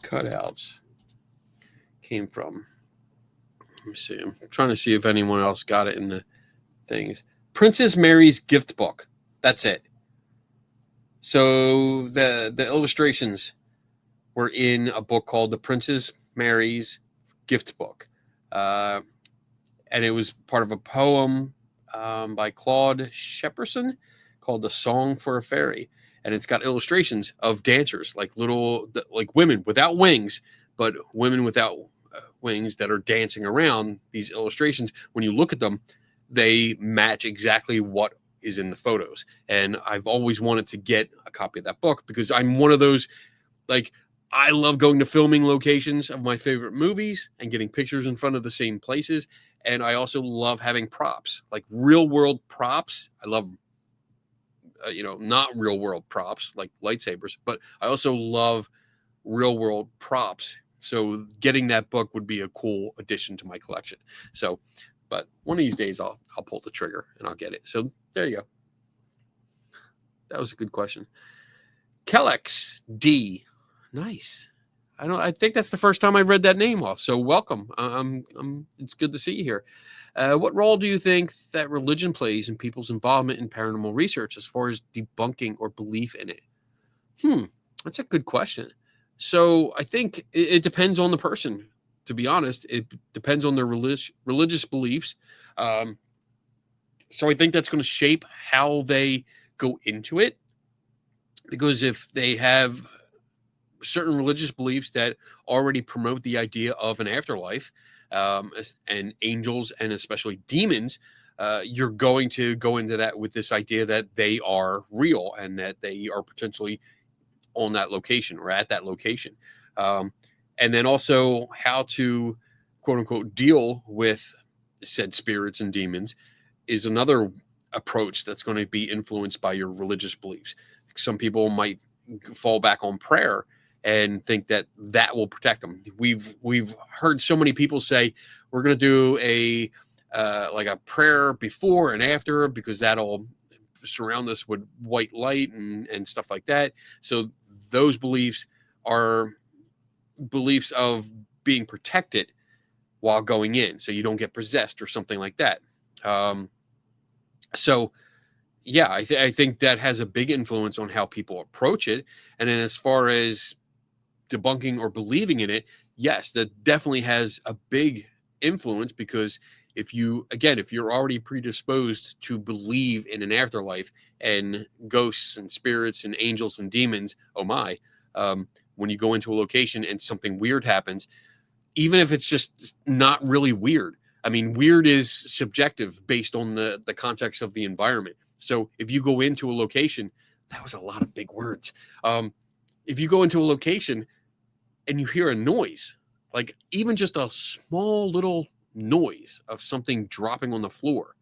cutouts came from. Let me see. I'm trying to see if anyone else got it in the things. Princess Mary's Gift Book. That's it. So the illustrations were in a book called The Princess Mary's Gift Book. And it was part of a poem by Claude Shepperson called The Song for a Fairy. And it's got illustrations of dancers, like women without wings, but women without wings that are dancing around. These illustrations, when you look at them, they match exactly what is in the photos. And I've always wanted to get a copy of that book because I'm one of those, like, I love going to filming locations of my favorite movies and getting pictures in front of the same places. And I also love having props, like real world props. I love, not real world props like lightsabers, but I also love real world props. So getting that book would be a cool addition to my collection. So, but one of these days I'll pull the trigger and I'll get it. So there you go. That was a good question. Kellex D. Nice. I think that's the first time I've read that name off. So welcome. It's good to see you here. What role do you think that religion plays in people's involvement in paranormal research as far as debunking or belief in it? That's a good question. So I think it depends on the person. To be honest, it depends on their religious beliefs. So I think that's going to shape how they go into it. Because if they have certain religious beliefs that already promote the idea of an afterlife, and angels and especially demons, you're going to go into that with this idea that they are real and that they are potentially on that location or at that location. And then also how to, quote unquote, deal with said spirits and demons is another approach that's going to be influenced by your religious beliefs. Some people might fall back on prayer and think that that will protect them. We've heard so many people say we're going to do a prayer before and after because that'll surround us with white light and stuff like that. So those beliefs are beliefs of being protected while going in, so you don't get possessed or something like that. So yeah, I think that has a big influence on how people approach it. And then as far as debunking or believing in it, yes, that definitely has a big influence, because if you're already predisposed to believe in an afterlife and ghosts and spirits and angels and demons, when you go into a location and something weird happens, even if it's just not really weird. I mean, weird is subjective based on the context of the environment. So if you go into a location, that was a lot of big words. If you go into a location and you hear a noise, like even just a small little noise of something dropping on the floor,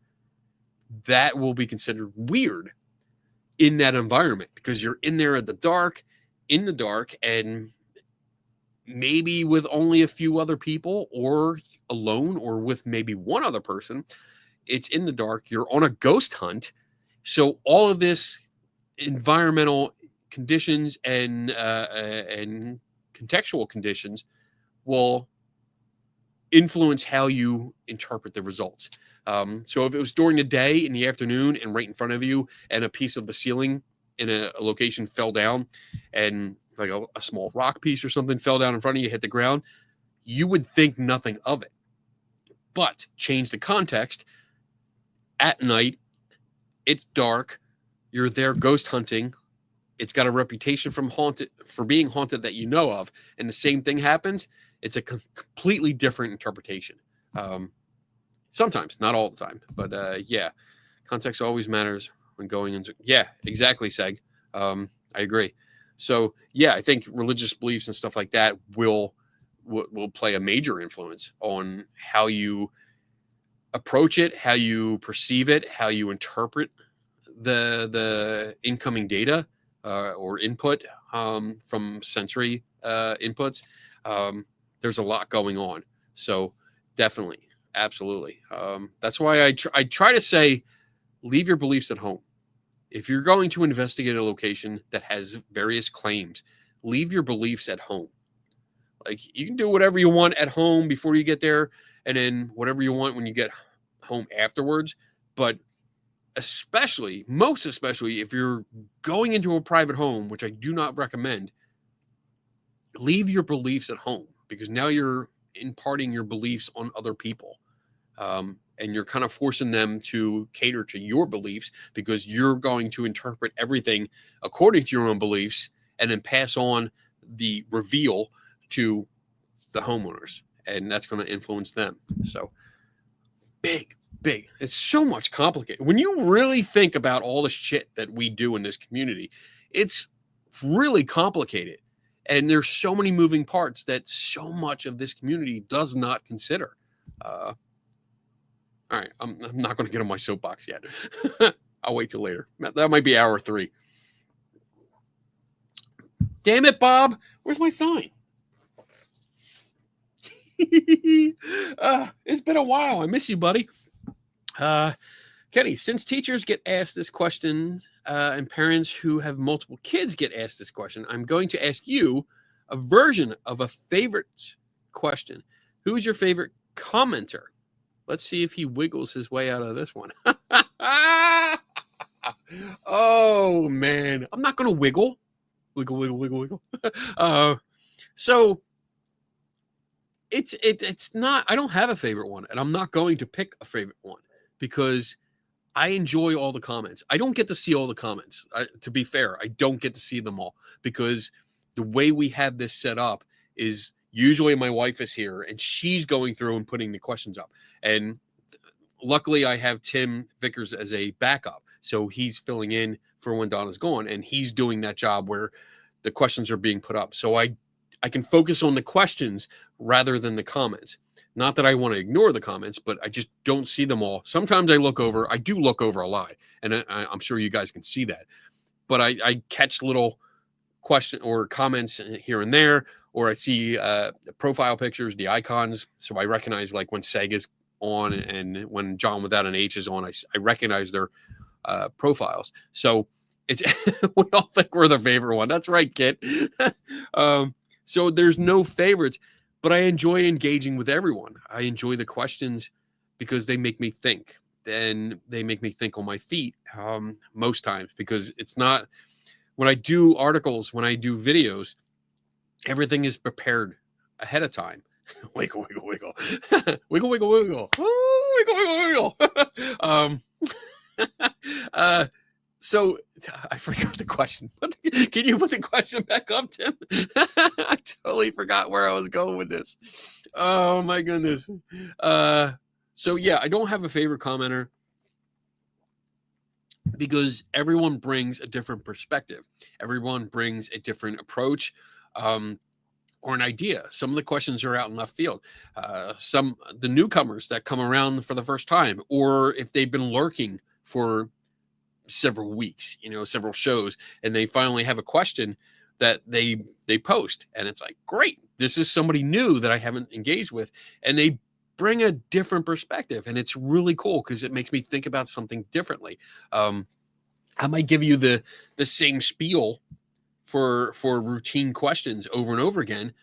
that will be considered weird in that environment, because you're in there in the dark, and maybe with only a few other people, or alone, or with maybe one other person. It's in the dark. You're on a ghost hunt. So all of this environmental conditions and contextual conditions will influence how you interpret the results. So if it was during the day in the afternoon and right in front of you, and a piece of the ceiling in a location fell down, and like a small rock piece or something fell down in front of you, hit the ground, you would think nothing of it. But change the context. At night, it's dark, you're there ghost hunting, it's got a reputation for being haunted that you know of, and the same thing happens, it's a completely different interpretation. Sometimes, not all the time, but yeah, context always matters when going into. Yeah, exactly, Seg. I agree. So yeah, I think religious beliefs and stuff like that will play a major influence on how you approach it, how you perceive it, how you interpret the incoming data or input from sensory inputs. There's a lot going on. So definitely, absolutely. That's why I try to say, leave your beliefs at home. If you're going to investigate a location that has various claims, leave your beliefs at home. Like, you can do whatever you want at home before you get there, and then whatever you want when you get home afterwards. But most especially if you're going into a private home, which I do not recommend, leave your beliefs at home, because now you're imparting your beliefs on other people. And you're kind of forcing them to cater to your beliefs, because you're going to interpret everything according to your own beliefs and then pass on the reveal to the homeowners. And that's going to influence them. So big. It's so much complicated. When you really think about all the shit that we do in this community, it's really complicated. And there's so many moving parts that so much of this community does not consider. All right, I'm not going to get on my soapbox yet. I'll wait till later. That might be hour 3. Damn it, Bob. Where's my sign? It's been a while. I miss you, buddy. Kenny, since teachers get asked this question and parents who have multiple kids get asked this question, I'm going to ask you a version of a favorite question. Who's your favorite commenter? Let's see if he wiggles his way out of this one. Oh, man. I'm not going to wiggle. Wiggle, wiggle, wiggle, wiggle. So it's not, I don't have a favorite one, and I'm not going to pick a favorite one because I enjoy all the comments. I don't get to see all the comments. To be fair, I don't get to see them all because the way we have this set up is usually my wife is here and she's going through and putting the questions up. And luckily I have Tim Vickers as a backup. So he's filling in for when Donna's gone, and he's doing that job where the questions are being put up. So I can focus on the questions rather than the comments. Not that I want to ignore the comments, but I just don't see them all. Sometimes I look over. I do look over a lot, and I'm sure you guys can see that. But I catch little question or comments here and there, or I see the profile pictures, the icons. So I recognize like when Seg is on and when John without an H is on, I recognize their profiles. So it's we all think we're the favorite one. That's right, Kit. So there's no favorites. But I enjoy engaging with everyone. I enjoy the questions because they make me think. And they make me think on my feet most times, because it's not, when I do articles, when I do videos, everything is prepared ahead of time. Wiggle, wiggle, wiggle. Wiggle, wiggle, wiggle. Ooh, wiggle, wiggle, wiggle. So I forgot the question. Can you put the question back up, Tim? I totally forgot where I was going with this. Oh my goodness. So yeah, I don't have a favorite commenter because everyone brings a different perspective. Everyone brings a different approach or an idea. Some of the questions are out in left field. The newcomers that come around for the first time, or if they've been lurking for several weeks, several shows, and they finally have a question that they post, and it's like, great, this is somebody new that I haven't engaged with, and they bring a different perspective, and it's really cool because it makes me think about something differently. I might give you the same spiel for routine questions over and over again,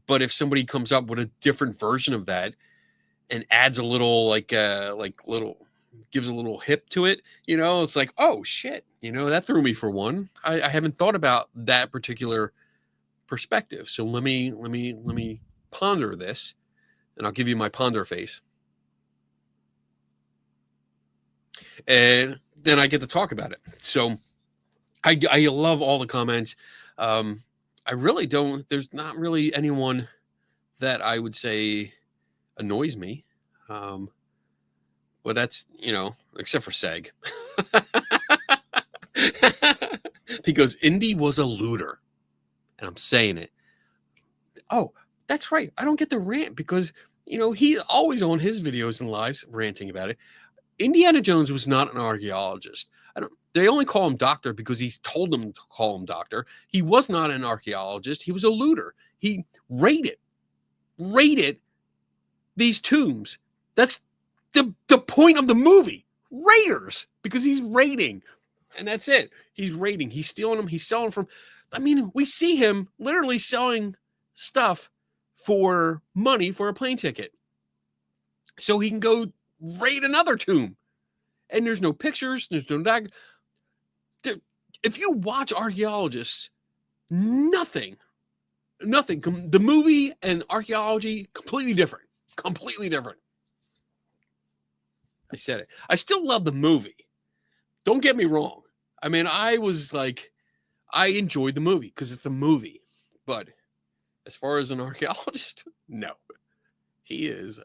but if somebody comes up with a different version of that and adds a little gives a little hip to it, it's like, oh shit, that threw me for one. I haven't thought about that particular perspective. So let me ponder this, and I'll give you my ponder face. And then I get to talk about it. So I love all the comments. I really don't, there's not really anyone that I would say annoys me. Well, that's, except for Seg. Because Indy was a looter. And I'm saying it. Oh, that's right. I don't get the rant because, he's always on his videos and lives ranting about it. Indiana Jones was not an archaeologist. They only call him doctor because he's told them to call him doctor. He was not an archaeologist. He was a looter. He raided these tombs. That's the point of the movie. Raiders, because he's raiding. And that's it. He's raiding. He's stealing them. He's selling from. We see him literally selling stuff for money for a plane ticket, so he can go raid another tomb. And there's no pictures. There's no dog. If you watch archaeologists, nothing. The movie and archaeology, completely different. Completely different. I said it. I still love the movie. Don't get me wrong. I enjoyed the movie because it's a movie. But as far as an archaeologist, no. He's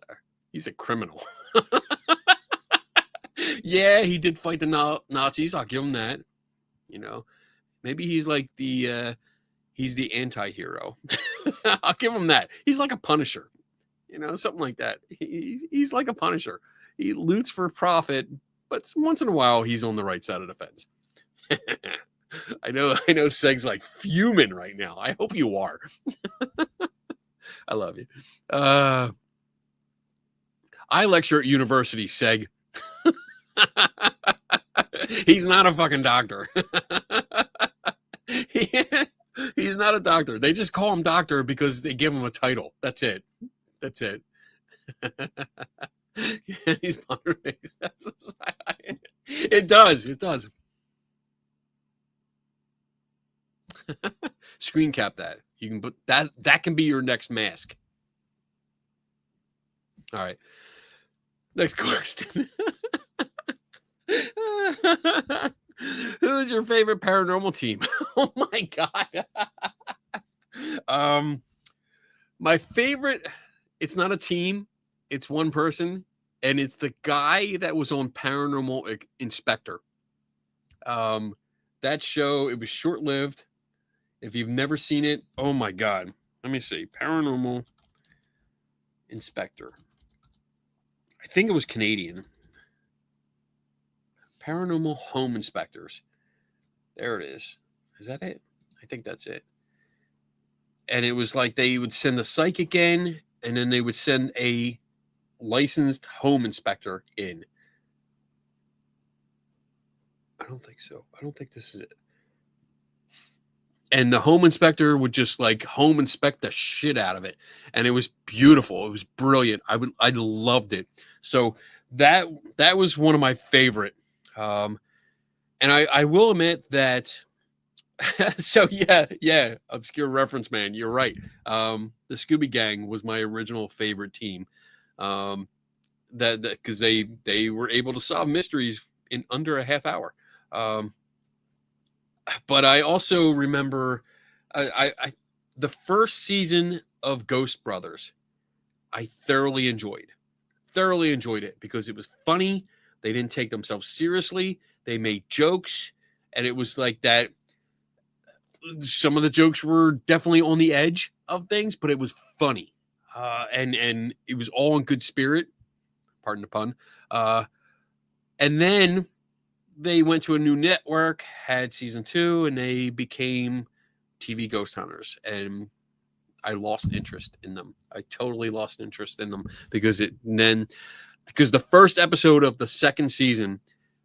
a criminal. Yeah, he did fight the Nazis. I'll give him that. Maybe he's like he's the anti-hero. I'll give him that. He's like a Punisher. Something like that. He's like a Punisher. He loots for profit, but once in a while he's on the right side of the fence. I know Seg's like fuming right now. I hope you are. I love you. I lecture at university, Seg. He's not a fucking doctor. He's not a doctor. They just call him doctor because they give him a title. That's it. That's it. Yeah, he's It does. It does. Screen cap that. You can put that. That can be your next mask. All right. Next question. Who's your favorite paranormal team? Oh my God. My favorite, it's not a team, it's one person, and it's the guy that was on Paranormal Inspector. That show, it was short-lived. If you've never seen it, oh my God. Let me see. Paranormal Inspector. I think it was Canadian. Paranormal Home Inspectors. There it is. Is that it? I think that's it. And it was like they would send a psychic in, and then they would send a licensed home inspector in. I don't think so. I don't think this is it. And the home inspector would just like home inspect the shit out of it. And it was beautiful. It was brilliant. I loved it. So that was one of my favorite. And I will admit that. So yeah, obscure reference, man. You're right. The Scooby Gang was my original favorite team. That because they were able to solve mysteries in under a half hour. But I also remember I the first season of Ghost Brothers. I thoroughly enjoyed it because it was funny. They didn't take themselves seriously. They made jokes, and it was like that. Some of the jokes were definitely on the edge of things, but it was funny. And it was all in good spirit. Pardon the pun. And then they went to a new network, had season 2, and they became TV ghost hunters. And I lost interest in them. I totally lost interest in them because the first episode of the second season,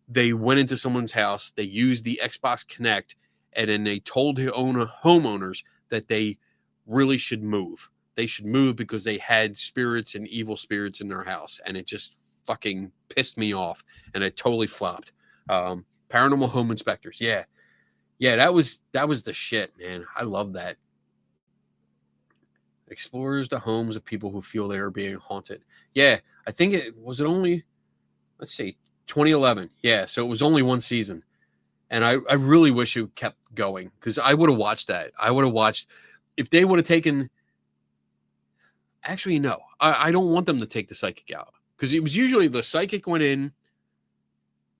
they went into someone's house, they used the Xbox Connect, and then they told the homeowners that they really should move. They should move because they had spirits and evil spirits in their house. And it just fucking pissed me off. And it totally flopped. Paranormal Home Inspectors. Yeah. Yeah, that was the shit, man. I love that. Explores the homes of people who feel they are being haunted. Yeah, I think it only, let's see, 2011. Yeah, so it was only one season. And I really wish it kept going because I would have watched that. I would have watched if they would have taken. Actually, no, I don't want them to take the psychic out because it was usually the psychic went in.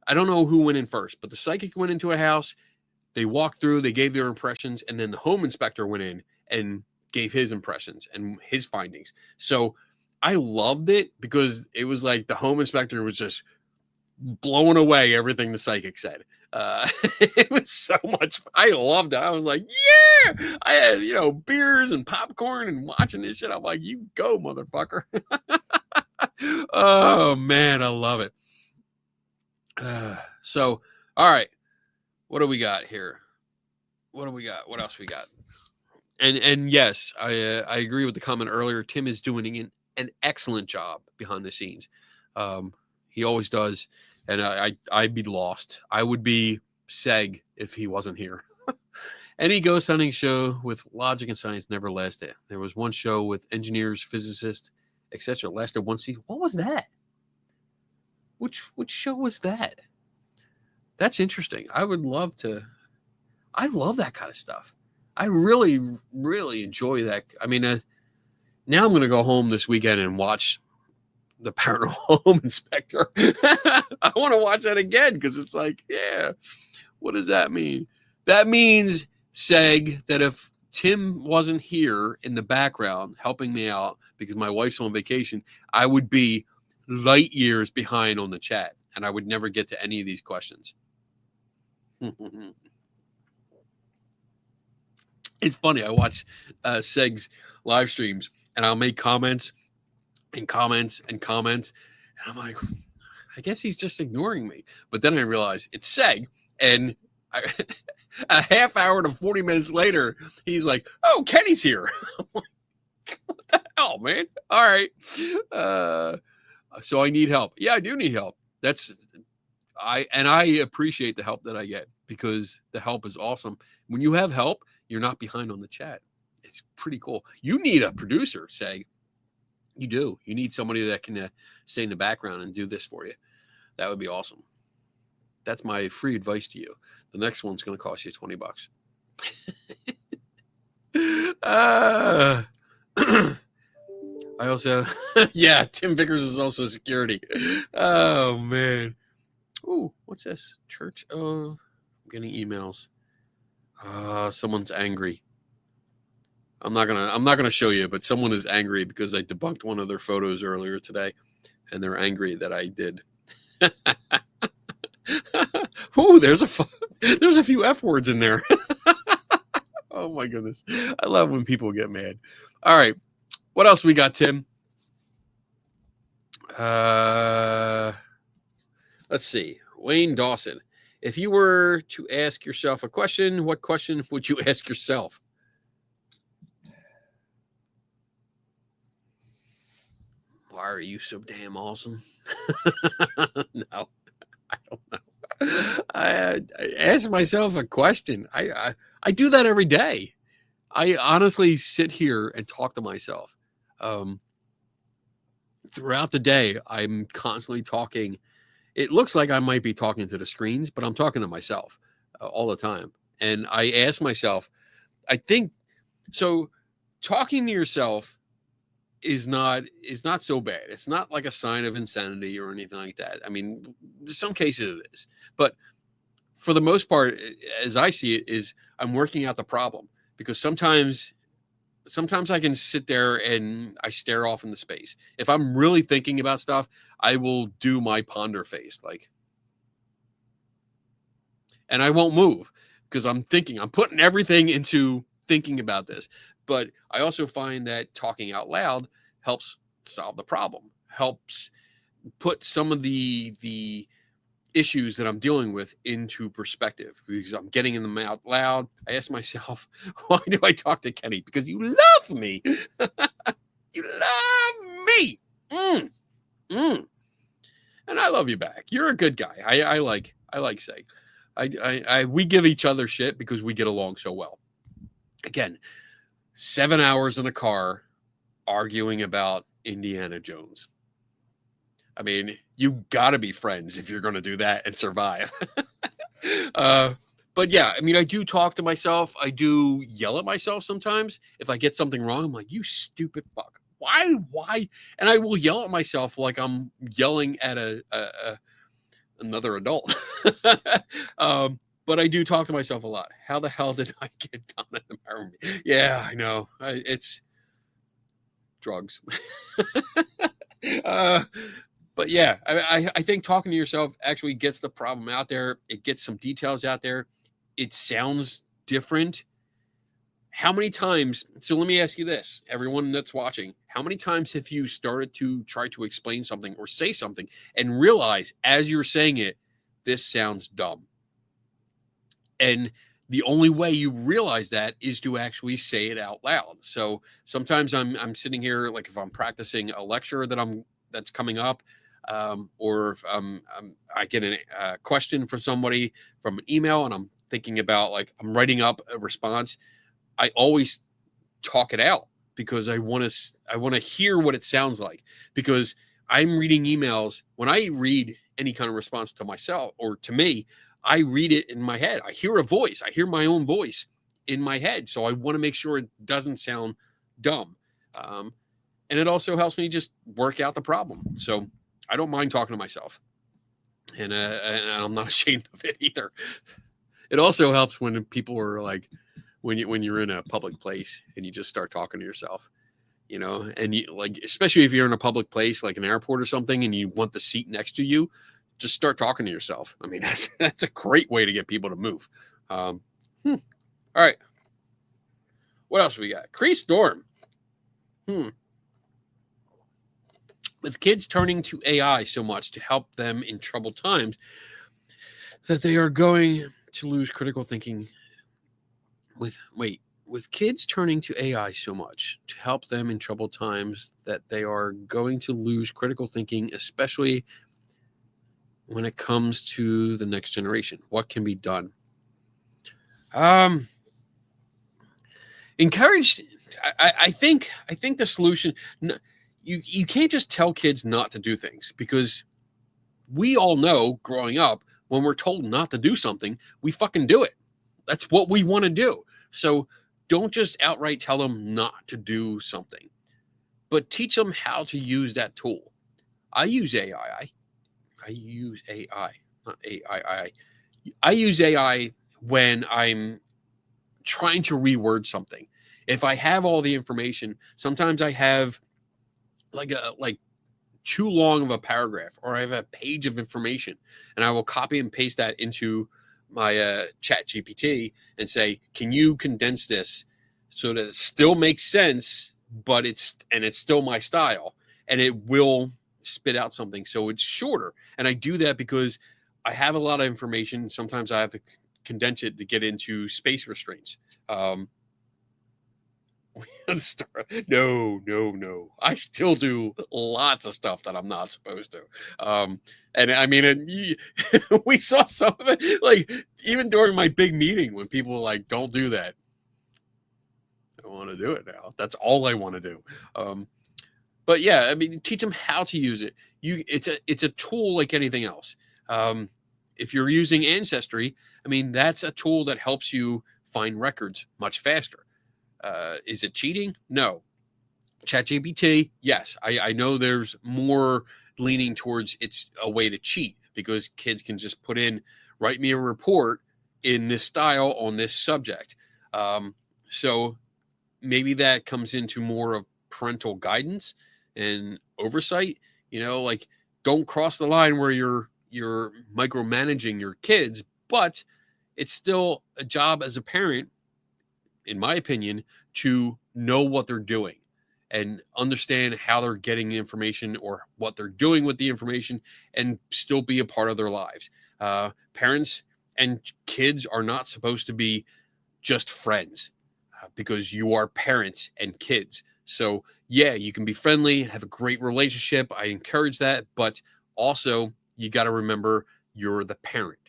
I don't know who went in first, but the psychic went into a house. They walked through, they gave their impressions, and then the home inspector went in and gave his impressions and his findings. So I loved it because it was like the home inspector was just blowing away everything the psychic said. It was so much. I loved it. I was like, yeah, I had, beers and popcorn and watching this shit. I'm like, you go, motherfucker. Oh man, I love it. So, all right, what do we got here? What do we got? What else we got? And yes, I agree with the comment earlier. Tim is doing an excellent job behind the scenes. He always does. And I'd be lost. I would be Seg if he wasn't here. Any ghost hunting show with logic and science never lasted. There was one show with engineers, physicists, etc. lasted one season. What was that? Which show was that? That's interesting. I love that kind of stuff. I really, really enjoy that. I mean, now I'm going to go home this weekend and watch the Paranormal Home Inspector. I want to watch that again because it's like, yeah, what does that mean? That means, Seg, that if Tim wasn't here in the background helping me out because my wife's on vacation, I would be light years behind on the chat and I would never get to any of these questions. It's funny. I watch Seg's live streams and I'll make comments and comments and comments. And I'm like, I guess he's just ignoring me. But then I realized it's Seg. And a half hour to 40 minutes later, he's like, oh, Kenny's here. I'm like, what the hell, man? All right. So I need help. Yeah, I do need help. I appreciate the help that I get because the help is awesome. When you have help, you're not behind on the chat. It's pretty cool. You need a producer, Seg. You do. You need somebody that can stay in the background and do this for you. That would be awesome. That's my free advice to you. The next one's going to cost you $20. I also, yeah, Tim Vickers is also security. Oh man. Ooh, what's this? Church. Oh, I'm getting emails. Someone's angry. I'm not gonna show you, but someone is angry because I debunked one of their photos earlier today, and they're angry that I did. Ooh, there's a few F words in there. Oh my goodness. I love when people get mad. All right. What else we got, Tim? Let's see. Wayne Dawson. If you were to ask yourself a question, what question would you ask yourself? Why are you so damn awesome? No, I don't know. I ask myself a question. I do that every day. I honestly sit here and talk to myself. Throughout the day, I'm constantly talking. It looks like I might be talking to the screens, but I'm talking to myself all the time. And I ask myself, I think so. Talking to yourself is not so bad. It's not like a sign of insanity or anything like that. I mean, in some cases it is, but for the most part, as I see it, is I'm working out the problem because sometimes I can sit there and I stare off into space. If I'm really thinking about stuff, I will do my ponder face, like, and I won't move because I'm thinking, I'm putting everything into thinking about this. But I also find that talking out loud helps solve the problem, helps put some of the issues that I'm dealing with into perspective because I'm getting in them out loud. I ask myself, why do I talk to Kenny? Because you love me. You love me. And I love you back. You're a good guy. I like Seg. We give each other shit because we get along so well. Again, 7 hours in a car arguing about Indiana Jones. I mean, you got to be friends if you're going to do that and survive. But yeah, I mean, I do talk to myself. I do yell at myself sometimes. If I get something wrong, I'm like, you stupid fuck. Why? And I will yell at myself like I'm yelling at another adult. But I do talk to myself a lot. How the hell did I get done at the environment? Yeah, I know. It's drugs. But yeah, I think talking to yourself actually gets the problem out there. It gets some details out there. It sounds different. How many times? So let me ask you this, everyone that's watching. How many times have you started to try to explain something or say something and realize as you're saying it, this sounds dumb? And the only way you realize that is to actually say it out loud. So sometimes I'm sitting here, like if I'm practicing a lecture that's coming up, or if I get a question from somebody from an email and I'm thinking about, like, I'm writing up a response. I always talk it out because I want to hear what it sounds like, because I'm reading emails. When I read any kind of response to myself or to me, I read it in my head. I hear a voice. I hear my own voice in my head. So I want to make sure it doesn't sound dumb. And it also helps me just work out the problem. So I don't mind talking to myself. And I'm not ashamed of it either. It also helps when people are like, when you're in a public place and you just start talking to yourself, you know, and you, like, especially if you're in a public place, like an airport or something, and you want the seat next to you, just start talking to yourself. I mean, that's a great way to get people to move. All right. What else we got? Cree Storm. with kids turning to AI so much to help them in troubled times that they are going to lose critical thinking. With kids turning to AI so much to help them in troubled times that they are going to lose critical thinking, especially when it comes to the next generation. What can be done? Encourage. I think the solution. You can't just tell kids not to do things, because we all know growing up, when we're told not to do something, we fucking do it. That's what we want to do. So don't just outright tell them not to do something, but teach them how to use that tool. I use AI. I use AI, not AI. I use AI when I'm trying to reword something. If I have all the information, sometimes I have like too long of a paragraph, or I have a page of information, and I will copy and paste that into my chat GPT and say, can you condense this so that it still makes sense, but it's still my style, and it will spit out something so it's shorter. And I do that because I have a lot of information. Sometimes I have to condense it to get into space restraints. No. I still do lots of stuff that I'm not supposed to. And I mean, we saw some of it, like even during my big meeting, when people were like, don't do that. I want to do it now. That's all I want to do. But yeah, I mean, teach them how to use it. It's a tool like anything else. If you're using Ancestry, I mean, that's a tool that helps you find records much faster. Is it cheating? No. ChatGPT, yes. I know there's more leaning towards it's a way to cheat, because kids can just put in, write me a report in this style on this subject. So maybe that comes into more of parental guidance and oversight. Like, don't cross the line where you're micromanaging your kids, but it's still a job as a parent, in my opinion, to know what they're doing and understand how they're getting the information or what they're doing with the information, and still be a part of their lives. Parents and kids are not supposed to be just friends, because you are parents and kids. So yeah, you can be friendly, have a great relationship. I encourage that, but also you got to remember you're the parent,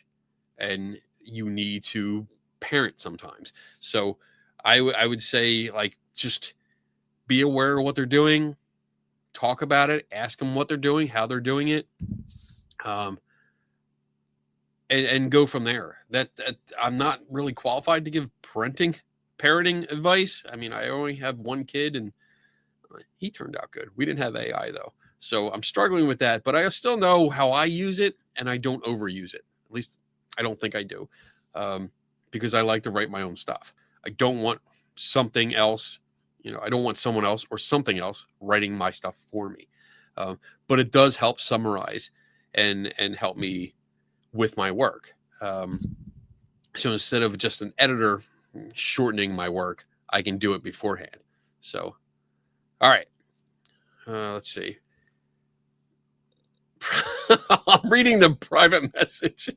and you need to parent sometimes. So I would say, like, just be aware of what they're doing, talk about it, ask them what they're doing, how they're doing it, and go from there. That I'm not really qualified to give parenting advice. I mean, I only have one kid, and he turned out good. We didn't have AI though, so I'm struggling with that. But I still know how I use it, and I don't overuse it. At least I don't think I do, because I like to write my own stuff. I don't want something else, I don't want someone else or something else writing my stuff for me. But it does help summarize and help me with my work. So instead of just an editor shortening my work, I can do it beforehand. So, all right. Let's see. I'm reading the private message.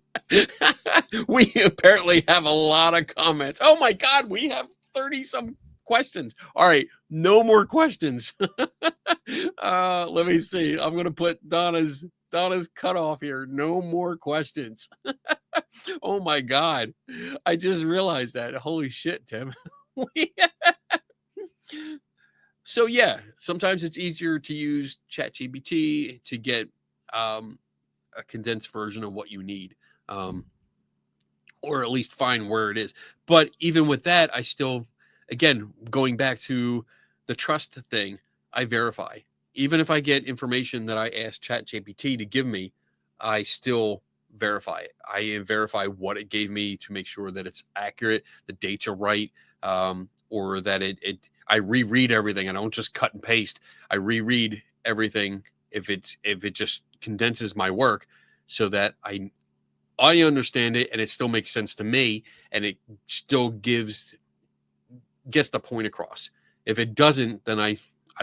We apparently have a lot of comments. Oh my God, we have 30 some questions. All right, no more questions. Let me see. I'm gonna put Donna's cutoff here. No more questions. Oh my God, I just realized that. Holy shit, Tim. So yeah, sometimes it's easier to use ChatGPT to get a condensed version of what you need, or at least find where it is. But even with that, I still, again, going back to the trust thing, I verify. Even if I get information that I asked ChatGPT to give me, I still verify it. I verify what it gave me to make sure that it's accurate, the dates are right, or that I reread everything. I don't just cut and paste. I reread everything if it just condenses my work so that I understand it and it still makes sense to me, and it still gets the point across. If it doesn't, then I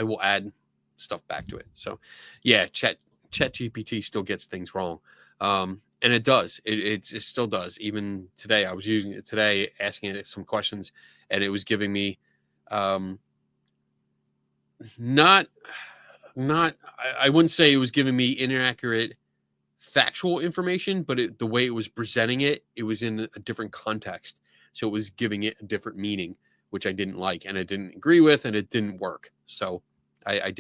will add stuff back to it. So yeah, Chat GPT still gets things wrong. And it does. It still does. Even today, I was using it today, asking it some questions, and it was giving me not I wouldn't say it was giving me inaccurate factual information, but the way it was presenting it, it was in a different context. So it was giving it a different meaning, which I didn't like and I didn't agree with, and it didn't work. So I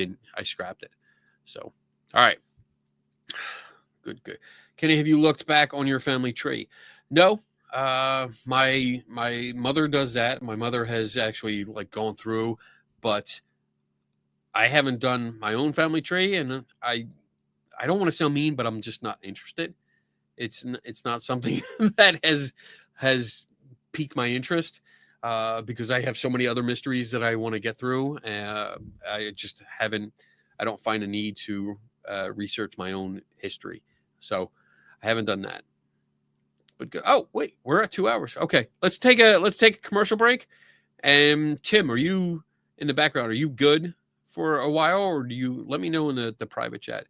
scrapped it. So, all right. Good. Kenny, have you looked back on your family tree? No. My mother does that. My mother has actually like gone through, but I haven't done my own family tree, and I don't want to sound mean, but I'm just not interested. It's not something that has piqued my interest because I have so many other mysteries that I want to get through. I just haven't. I don't find a need to research my own history, so I haven't done that. But good. Oh wait, we're at 2 hours. Okay, let's take a commercial break. And Tim, are you in the background? Are you good for a while, or do you let me know in the private chat,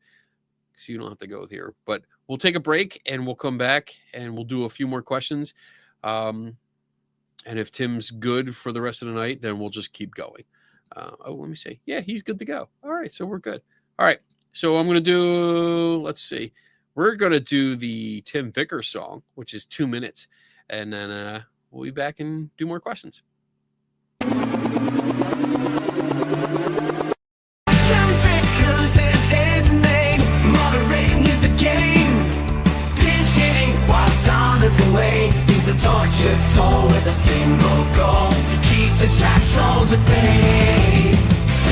so you don't have to go here? But we'll take a break and we'll come back and we'll do a few more questions. And if Tim's good for the rest of the night, then we'll just keep going. Let me see. Yeah, he's good to go. All right, so we're good. All right, so I'm going to do, let's see. We're going to do the Tim Vickers song, which is 2 minutes. And then we'll be back and do more questions. Away. He's a tortured soul with a single goal to keep the trash trolls at bay.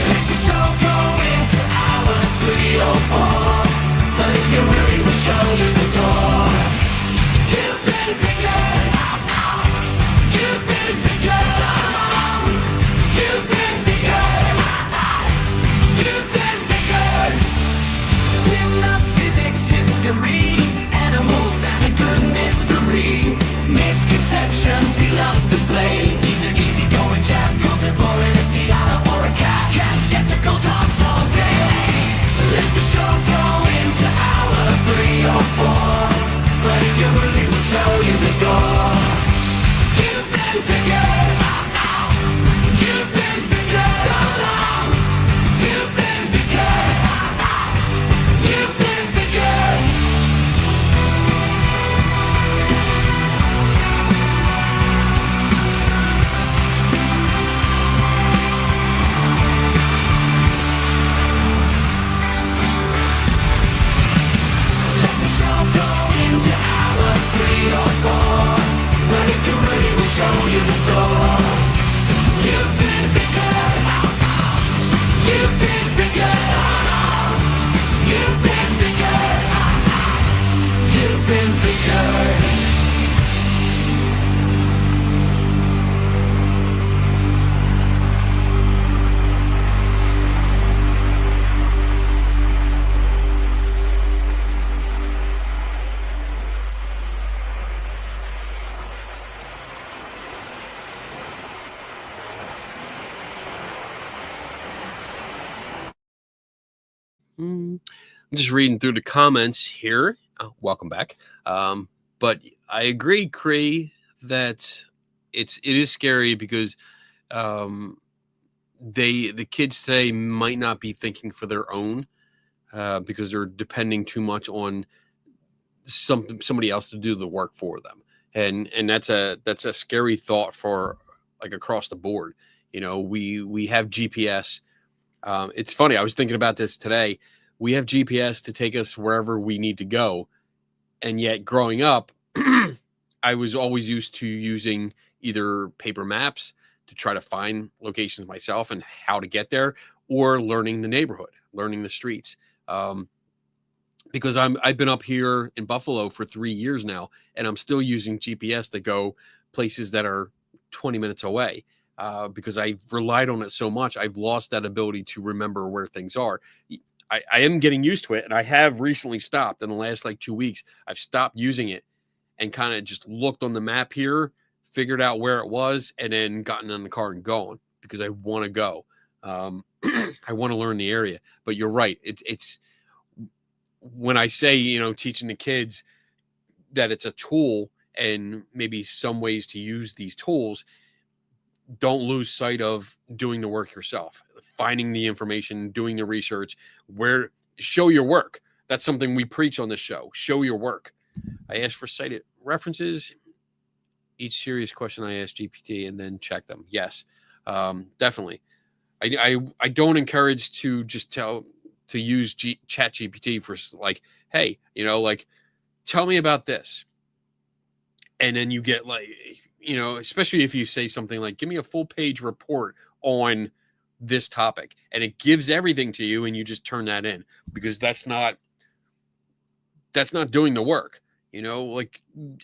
Let's the show go into hour 3 or 4, but if you really will show you the door. You've been figured, you've been figured, you've been figured, you've been figured. Tim loves physics, history, animals, and a good mystery. Misconceptions he loves to slay. He's an easygoing chap, goes and boring a tiara or a cat. Cat skeptical talks all day. Let the show go into hour 3 or 4, but if you really will show you the door. You've been figured, you've been figured so long. You've been figured, you've been figured. But if you really will show you the door. You've been figured, you've been figured, you've been figured, you've been figured. I'm just reading through the comments here. Oh, welcome back. But I agree, Cree, that it is scary because the kids today might not be thinking for their own because they're depending too much on somebody else to do the work for them, and that's a scary thought for like across the board. You know, we have GPS. It's funny. I was thinking about this today. We have GPS to take us wherever we need to go. And yet growing up, I was always used to using either paper maps to try to find locations myself and how to get there, or learning the neighborhood, learning the streets. Because I've been up here in Buffalo for 3 years now, and I'm still using GPS to go places that are 20 minutes away. Because I relied on it so much, I've lost that ability to remember where things are. I am getting used to it, and I have recently stopped in the last like 2 weeks. I've stopped using it and kind of just looked on the map here, figured out where it was, and then gotten in the car and gone because I want to go. I want to learn the area. But you're right. It's when I say, teaching the kids that it's a tool and maybe some ways to use these tools, don't lose sight of doing the work yourself, finding the information, doing the research, show your work. That's something we preach on this show. Show your work. I asked for cited references. Each serious question I ask GPT and then check them. Yes, definitely. I don't encourage to just to use Chat GPT for like, hey, tell me about this. And then you get especially if you say something like, give me a full page report on this topic, and it gives everything to you and you just turn that in, because that's not doing the work.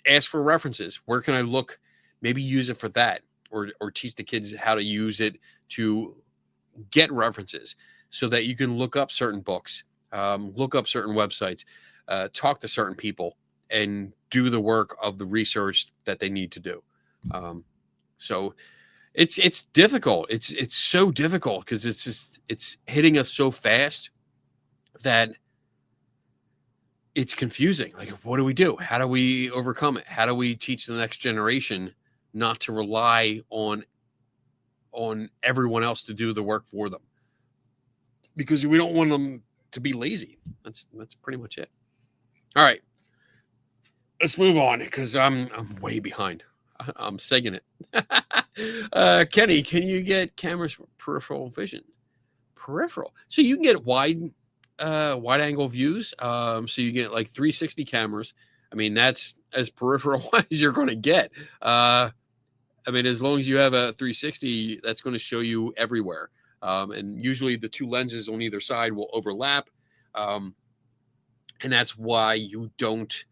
Ask for references. Where can I look? Maybe use it for that, or teach the kids how to use it to get references so that you can look up certain books, look up certain websites, talk to certain people, and do the work of the research that they need to do. So it's difficult. It's so difficult because it's hitting us so fast that it's confusing. Like, what do we do? How do we overcome it? How do we teach the next generation not to rely on everyone else to do the work for them? Because we don't want them to be lazy. That's pretty much it. All right. Let's move on, because I'm way behind. I'm segging it. Kenny, can you get cameras for peripheral vision? Peripheral. So you can get wide angle views. So you get like 360 cameras. I mean, that's as peripheral as you're going to get. As long as you have a 360, that's going to show you everywhere. And usually the two lenses on either side will overlap. And that's why you don't,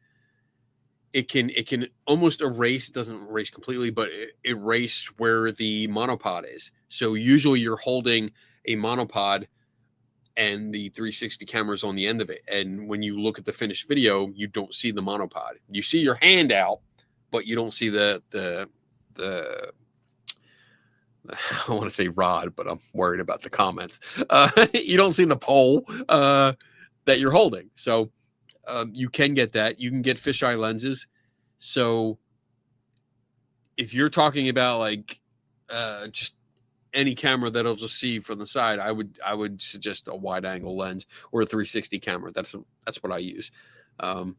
it can almost doesn't erase completely, but erase where the monopod is. So usually you're holding a monopod and the 360 cameras on the end of it. And when you look at the finished video, you don't see the monopod. You see your hand out, but you don't see the I want to say rod, but I'm worried about the comments. You don't see the pole that you're holding. So you can get that. You can get fisheye lenses. So if you're talking about like just any camera that'll just see from the side, I would suggest a wide angle lens or a 360 camera. That's what I use. And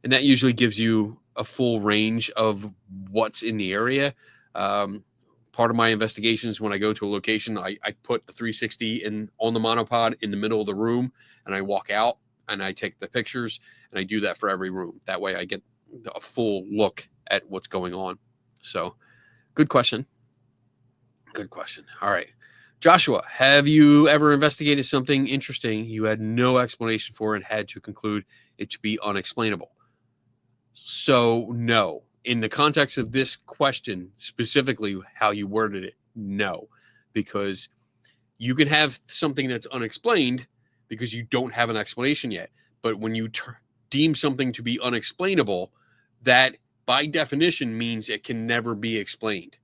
that usually gives you a full range of what's in the area. Part of my investigations, when I go to a location, I put the 360 on the monopod in the middle of the room, and I walk out and I take the pictures, and I do that for every room. That way I get a full look at what's going on. So good question. Good question. All right. Joshua, have you ever investigated something interesting you had no explanation for and had to conclude it to be unexplainable? So no. In the context of this question, specifically how you worded it, no. Because you can have something that's unexplained because you don't have an explanation yet. But when you deem something to be unexplainable, that by definition means it can never be explained.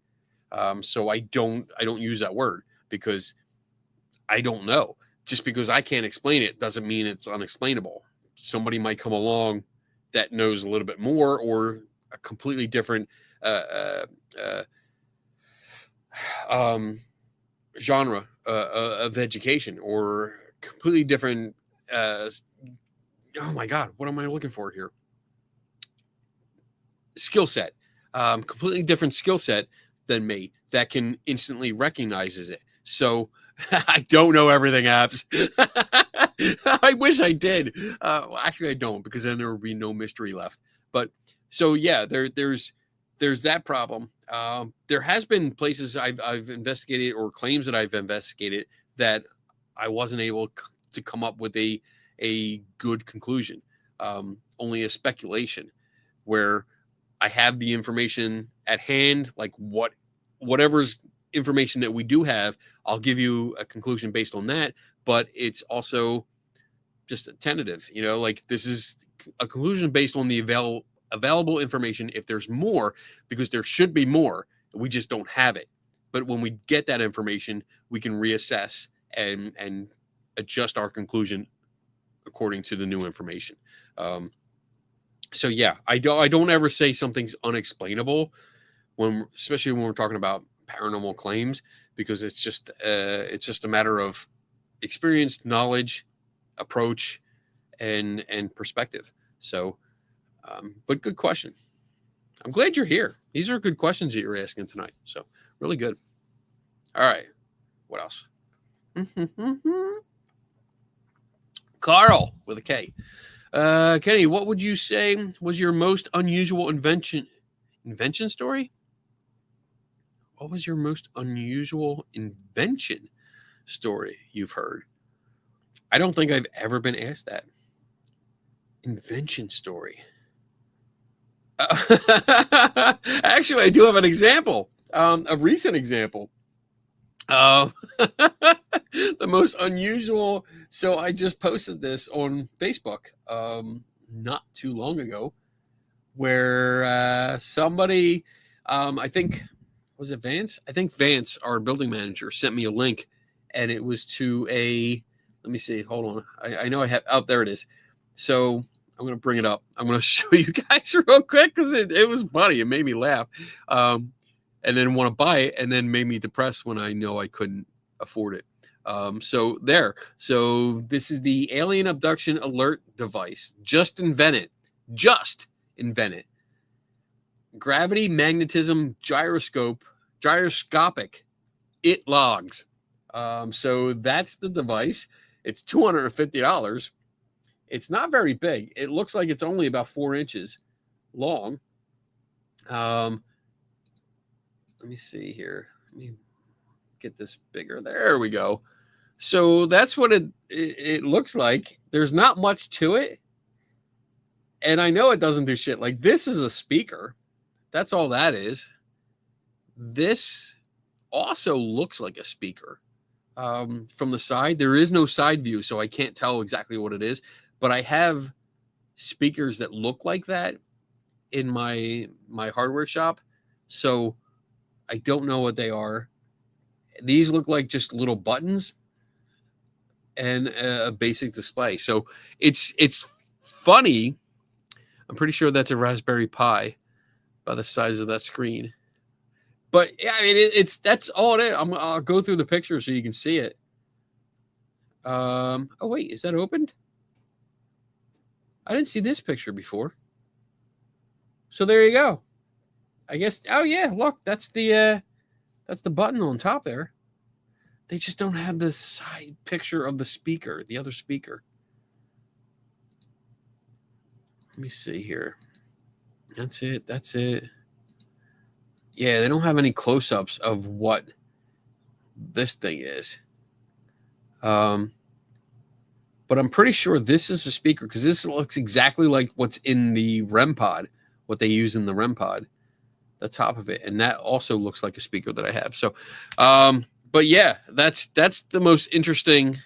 So I don't use that word because I don't know. Just because I can't explain it doesn't mean it's unexplainable. Somebody might come along that knows a little bit more, or a completely different genre of education, or completely different. Oh my God, what am I looking for here? Skill set, completely different skill set than me that can instantly recognizes it. So I don't know everything, apps. I wish I did. Well, actually, I don't, because then there would be no mystery left. But so yeah, there's that problem. There has been places I've investigated, or claims that I've investigated, that I wasn't able to come up with a good conclusion. Only a speculation, where I have the information at hand, like whatever's information that we do have, I'll give you a conclusion based on that, but it's also just a tentative, like this is a conclusion based on the available information. If there's more, because there should be more, we just don't have it. But when we get that information, we can reassess and adjust our conclusion according to the new information. So yeah, I don't ever say something's unexplainable especially when we're talking about paranormal claims, because it's just a matter of experience, knowledge, approach, and perspective. So, but good question. I'm glad you're here. These are good questions that you're asking tonight. So really good. All right. What else? Carl with a K. Kenny, what would you say was your most unusual invention story? What was your most unusual invention story you've heard? I don't think I've ever been asked that. Invention story. Actually, I do have an example, a recent example. The most unusual. So I just posted this on Facebook not too long ago, where somebody, I think, was it Vance? I think Vance, our building manager, sent me a link, and it was to let me see, hold on. I know I have, oh, there it is. So I'm going to bring it up. I'm going to show you guys real quick because it was funny. It made me laugh. And then want to buy it, and then made me depressed when I know I couldn't afford it. So this is the alien abduction alert device. Just invented. Gravity magnetism gyroscopic. It logs. So that's the device. It's $250. It's not very big. It looks like it's only about 4 inches long. Let me see here. Let me get this bigger. There we go. So that's what it looks like. There's not much to it. And I know it doesn't do shit. Like, this is a speaker. That's all that is. This also looks like a speaker. From the side, there is no side view, so I can't tell exactly what it is. But I have speakers that look like that in my hardware shop. So I don't know what they are. These look like just little buttons and a basic display. So it's funny. I'm pretty sure that's a Raspberry Pi by the size of that screen. But yeah, I mean, that's all it is. I'll go through the picture so you can see it. Oh wait, is that opened? I didn't see this picture before. So there you go. I guess. Oh yeah, look, that's the button on top there. They just don't have the side picture of the speaker, the other speaker. Let me see here. That's it. Yeah, they don't have any close-ups of what this thing is. But I'm pretty sure this is a speaker because this looks exactly like what's in the REM pod, what they use in the REM pod, the top of it. And that also looks like a speaker that I have. So, but yeah, that's the most interesting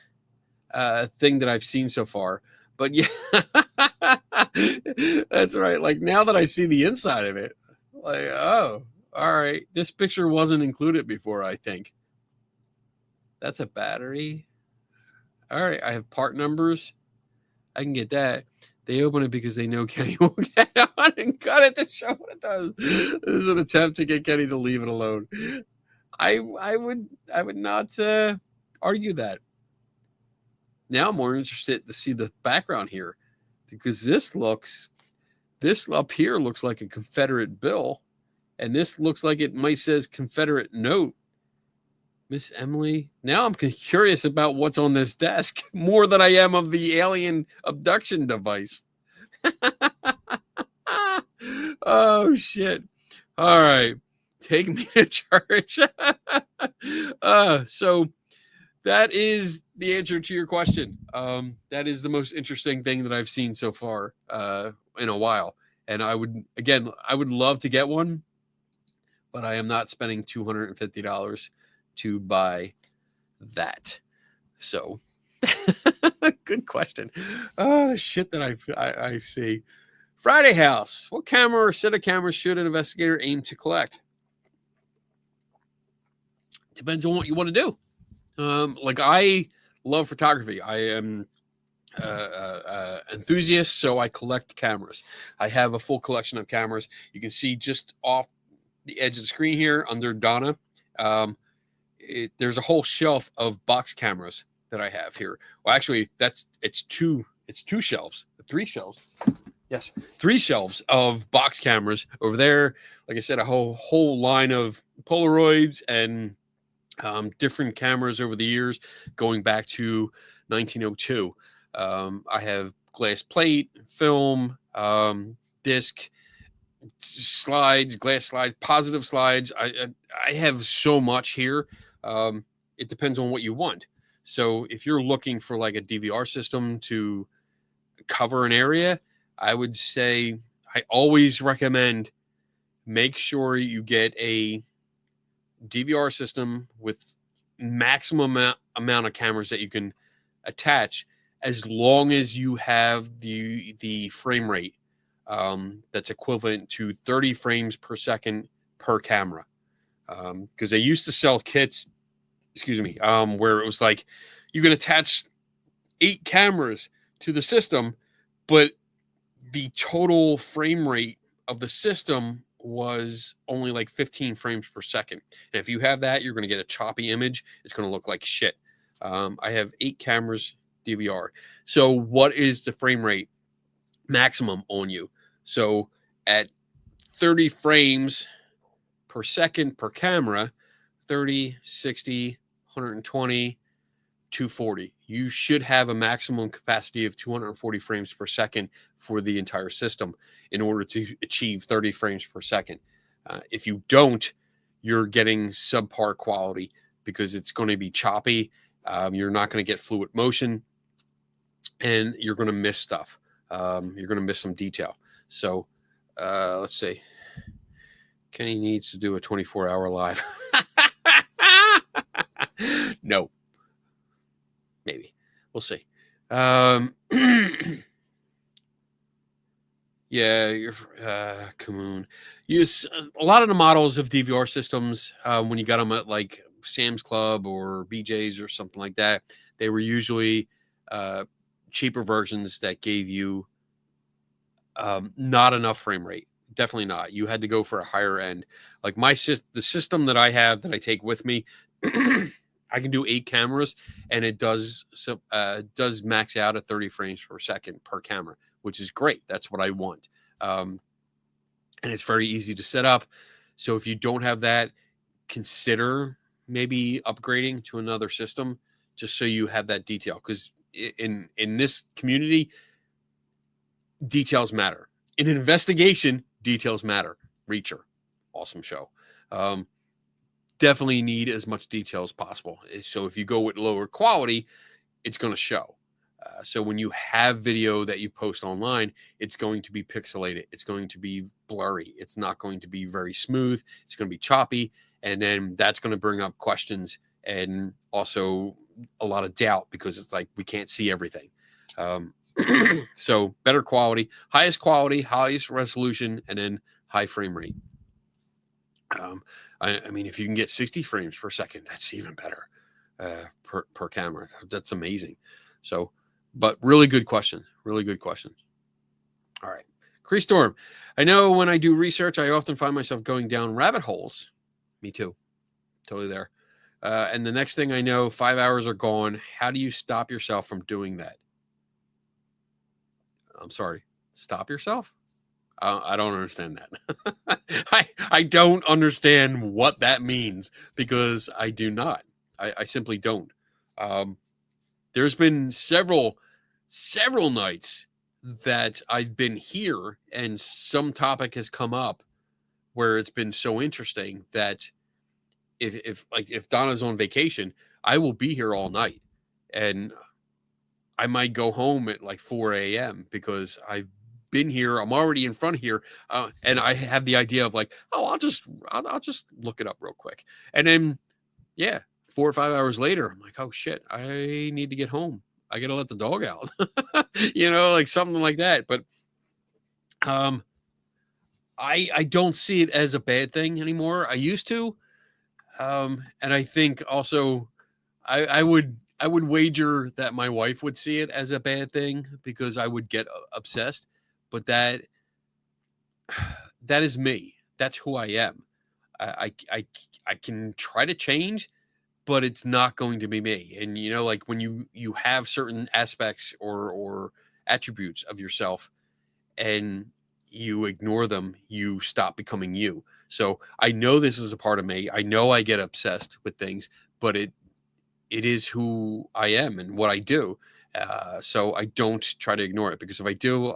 thing that I've seen so far. But yeah, that's right. Like, now that I see the inside of it, like, oh, all right. This picture wasn't included before, I think. That's a battery. All right. I have part numbers. I can get that. They open it because they know Kenny will get on and cut it to show what it does. This is an attempt to get Kenny to leave it alone. I would not argue that. Now I'm more interested to see the background here, because this up here looks like a Confederate bill, and this looks like it might says Confederate note. Miss Emily. Now I'm curious about what's on this desk more than I am of the alien abduction device. Oh shit. All right. Take me to church. So that is the answer to your question. That is the most interesting thing that I've seen so far in a while. And I would love to get one, but I am not spending $250 to buy that. So good question. Oh, the shit that I see. Friday House. What camera or set of cameras should an investigator aim to collect? Depends on what you want to do. Like I love photography. I am enthusiast, so I collect cameras. I have a full collection of cameras. You can see just off the edge of the screen here under Donna. There's a whole shelf of box cameras that I have here. Well, actually, it's two shelves, 3 shelves. Yes, 3 shelves of box cameras over there. Like I said, a whole line of Polaroids and different cameras over the years, going back to 1902. I have glass plate, film, disc, slides, glass slides, positive slides. I have so much here. It depends on what you want. So if you're looking for like a DVR system to cover an area, I would say I always recommend make sure you get a DVR system with maximum amount of cameras that you can attach, as long as you have the frame rate that's equivalent to 30 frames per second per camera. Because they used to sell kits, where it was like you can attach 8 cameras to the system, but the total frame rate of the system was only like 15 frames per second. And if you have that, you're going to get a choppy image. It's going to look like shit. I have 8 cameras DVR. So what is the frame rate maximum on you? So at 30 frames per second per camera, 30, 60, 120, 240. You should have a maximum capacity of 240 frames per second for the entire system in order to achieve 30 frames per second. If you don't, you're getting subpar quality because it's going to be choppy. You're not going to get fluid motion, and you're going to miss stuff. You're going to miss some detail. So let's see. Kenny needs to do a 24-hour live. No. Maybe. We'll see. Yeah, you're Kamoon. A lot of the models of DVR systems, when you got them at like Sam's Club or BJ's or something like that, they were usually cheaper versions that gave you not enough frame rate. Definitely not. You had to go for a higher end. Like the system that I have that I take with me, I can do 8 cameras, and it does max out at 30 frames per second per camera, which is great. That's what I want. And it's very easy to set up. So if you don't have that, consider maybe upgrading to another system just so you have that detail. Because in this community, details matter. In an investigation, details matter. Reacher, awesome show. Definitely need as much detail as possible. So if you go with lower quality, it's going to show. So when you have video that you post online, it's going to be pixelated. It's going to be blurry. It's not going to be very smooth. It's going to be choppy. And then that's going to bring up questions and also a lot of doubt because it's like we can't see everything. So better quality, highest resolution, and then high frame rate. I mean, if you can get 60 frames per second, that's even better per camera. That's amazing. So, but really good question. Really good question. All right. Cree Storm. I know when I do research, I often find myself going down rabbit holes. Me too. Totally there. And the next thing I know, 5 hours are gone. How do you stop yourself from doing that? I'm sorry. Stop yourself? I don't understand that. I don't understand what that means because I do not. I simply don't. There's been several nights that I've been here and some topic has come up where it's been so interesting that if Donna's on vacation, I will be here all night, and I might go home at like 4 a.m. because I've been here. I'm already in front of here, and I have the idea of like, oh, I'll just look it up real quick, and then 4 or 5 hours later, I'm like, oh shit, I need to get home. I gotta let the dog out, like something like that. But I don't see it as a bad thing anymore. I used to. And I think also I would wager that my wife would see it as a bad thing because I would get obsessed, but that is me. That's who I am. I can try to change, but it's not going to be me. And like when you have certain aspects or attributes of yourself and you ignore them, you stop becoming you. So I know this is a part of me. I know I get obsessed with things, but it is who I am and what I do. So I don't try to ignore it, because if I do,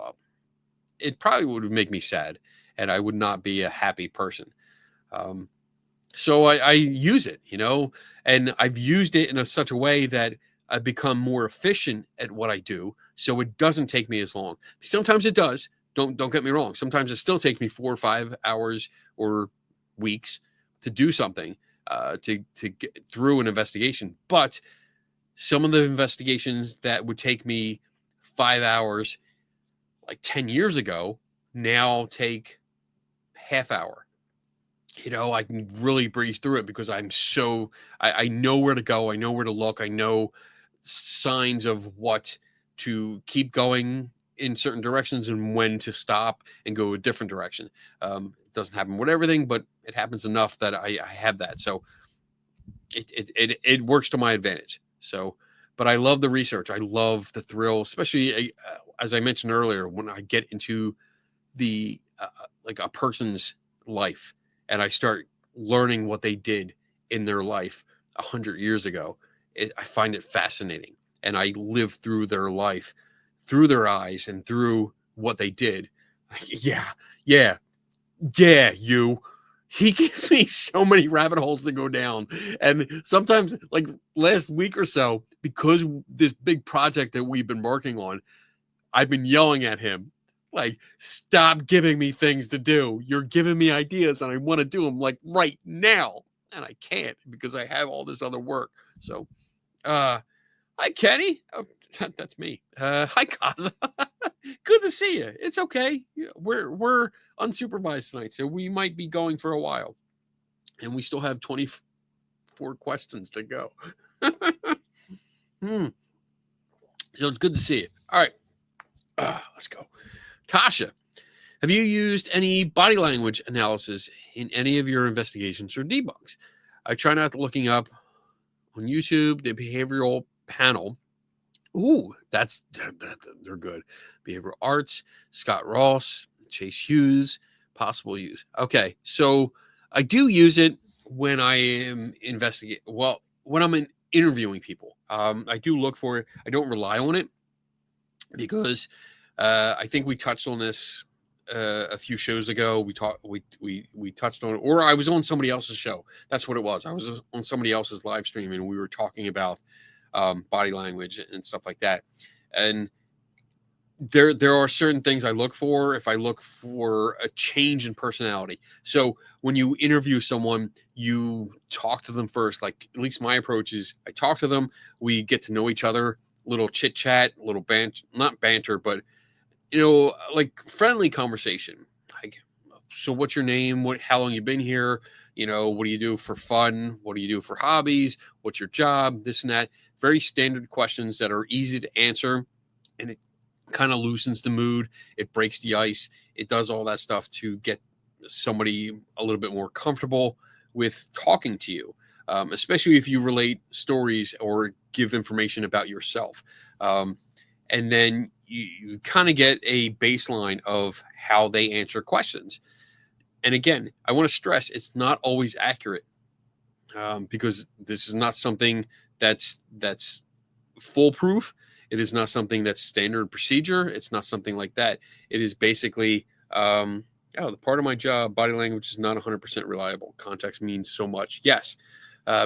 it probably would make me sad and I would not be a happy person. Um, so I use it, and I've used it in such a way that I've become more efficient at what I do. So it doesn't take me as long. Sometimes it does. Don't get me wrong. Sometimes it still takes me 4 or 5 hours or weeks to do something, to get through an investigation. But some of the investigations that would take me 5 hours like 10 years ago now take half hour. I can really breeze through it because I know where to go. I know where to look. I know signs of what to keep going in certain directions and when to stop and go a different direction. It doesn't happen with everything, but it happens enough that I have that. So it works to my advantage. So, but I love the research. I love the thrill, especially as I mentioned earlier, when I get into the like a person's life and I start learning what they did in their life 100 years ago. I find it fascinating, and I live through their life, through their eyes, and through what they did. Yeah. You. He gives me so many rabbit holes to go down. And sometimes, like last week or so, because this big project that we've been working on, I've been yelling at him, like, stop giving me things to do. You're giving me ideas and I want to do them like right now. And I can't because I have all this other work. So, hi, Kenny. Oh, that's me. Hi, Kaza. Good to see you. It's okay. We're unsupervised tonight, so we might be going for a while. And we still have 24 questions to go. So it's good to see you. All right. Let's go. Tasha, have you used any body language analysis in any of your investigations or debunks? I try not to looking up on YouTube the behavioral panel. Ooh, they're good. Behavioral arts, Scott Ross, Chase Hughes, possible use. Okay, so I do use it when I am investigating. Well, when I'm interviewing people, I do look for it. I don't rely on it because I think we touched on this a few shows ago. We touched on it, or I was on somebody else's show. That's what it was. I was on somebody else's live stream, and we were talking about body language and stuff like that. And there are certain things I look for if I look for a change in personality. So when you interview someone, you talk to them first. Like, at least my approach is I talk to them, we get to know each other, little chit chat, little not banter, but like friendly conversation. Like, so what's your name? How long you been here? What do you do for fun? What do you do for hobbies? What's your job? This and that. Very standard questions that are easy to answer, and it kind of loosens the mood. It breaks the ice. It does all that stuff to get somebody a little bit more comfortable with talking to you, especially if you relate stories or give information about yourself. And then you kind of get a baseline of how they answer questions. And again, I want to stress it's not always accurate, because this is not something that's foolproof. It is not something that's standard procedure. It's not something like that. It is basically, the part of my job, body language is not 100% reliable. Context means so much. Yes,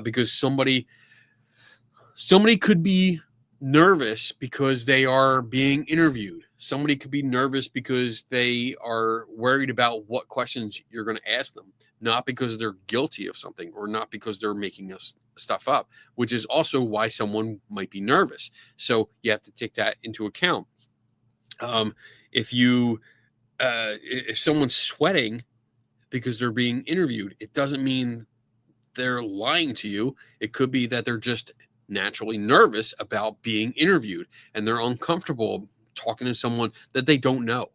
because somebody could be nervous because they are being interviewed. Somebody could be nervous because they are worried about what questions you're going to ask them, not because they're guilty of something or not because they're making stuff up, which is also why someone might be nervous. So you have to take that into account. If someone's sweating because they're being interviewed, it doesn't mean they're lying to you. It could be that they're just naturally nervous about being interviewed and they're uncomfortable talking to someone that they don't know.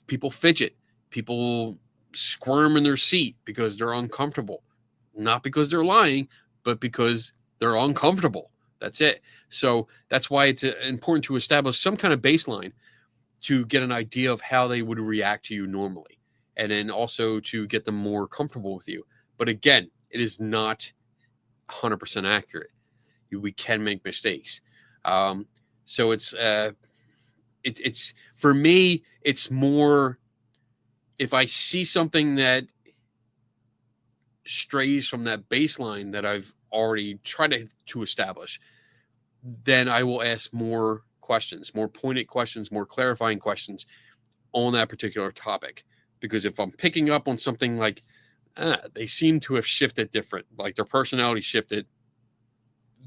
People fidget, people squirm in their seat because they're uncomfortable, not because they're lying, but because they're uncomfortable. That's it. So that's why it's important to establish some kind of baseline to get an idea of how they would react to you normally, and then also to get them more comfortable with you. But again, it is not 100% accurate. We can make mistakes. So it's for me, it's more if I see something that strays from that baseline that I've already tried to establish, then I will ask more questions, more pointed questions, more clarifying questions on that particular topic. Because if I'm picking up on something like, they seem to have shifted different, like their personality shifted,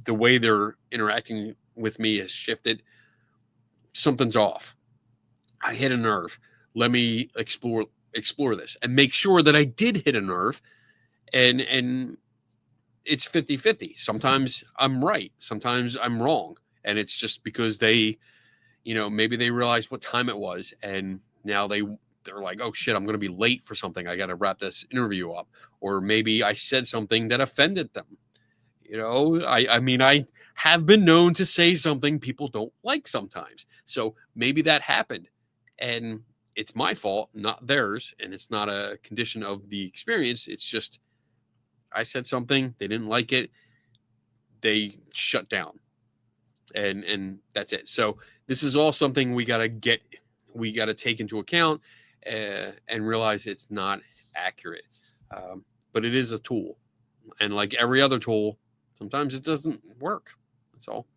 the way they're interacting with me has shifted, something's off. I hit a nerve. Let me explore this and make sure that I did hit a nerve, and it's 50-50. Sometimes I'm right, sometimes I'm wrong, and it's just because they, maybe they realized what time it was, and now they're like, oh shit, I'm going to be late for something. I got to wrap this interview up. Or maybe I said something that offended them. I mean, I have been known to say something people don't like sometimes. So maybe that happened and it's my fault, not theirs. And it's not a condition of the experience. It's just, I said something, they didn't like it. They shut down and that's it. So this is all something we got to take into account and realize it's not accurate. But it is a tool. And like every other tool, sometimes it doesn't work. That's all.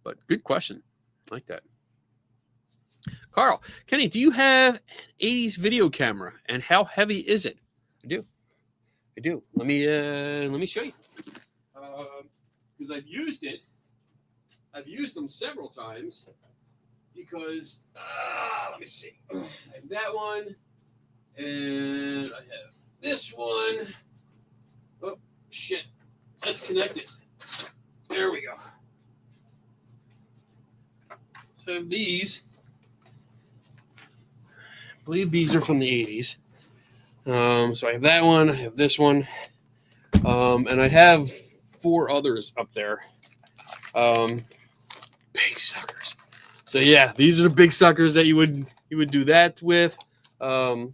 But good question. I like that. Carl, Kenny, do you have an 80s video camera? And how heavy is it? I do. Let me show you. Because I've used it. I've used them several times. Because, let me see. I have that one. And I have this one. Oh, shit. That's connected. There we go. So I have these. I believe these are from the 80s. So I have that one. I have this one. And I have 4 others up there. Big suckers. So yeah, these are the big suckers that you would do that with. I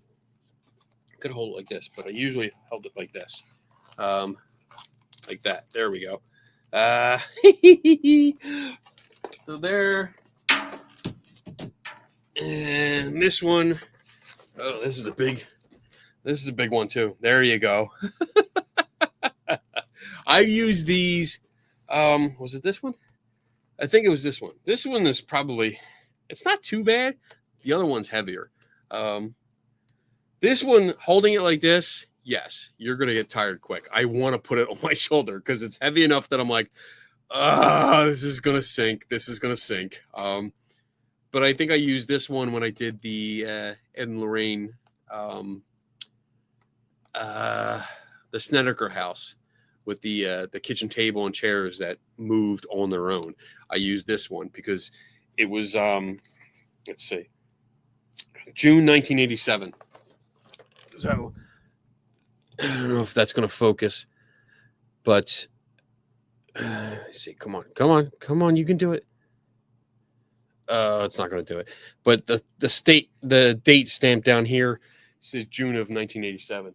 could hold it like this, but I usually held it like this. Like that. There we go. So there. And this one. Oh, this is the big one too. There you go. I used these. Was it this one? I think it was this one. This one is probably, it's not too bad. The other one's heavier. This one, holding it like this, yes, you're going to get tired quick. I want to put it on my shoulder because it's heavy enough that I'm like, this is going to sink. This is going to sink. But I think I used this one when I did the Ed and Lorraine, the Snedeker house with the kitchen table and chairs that moved on their own. I used this one because it was, let's see, June 1987. So I don't know if that's going to focus, but let's see, come on, you can do it. It's not going to do it, but the date stamped down here says June of 1987.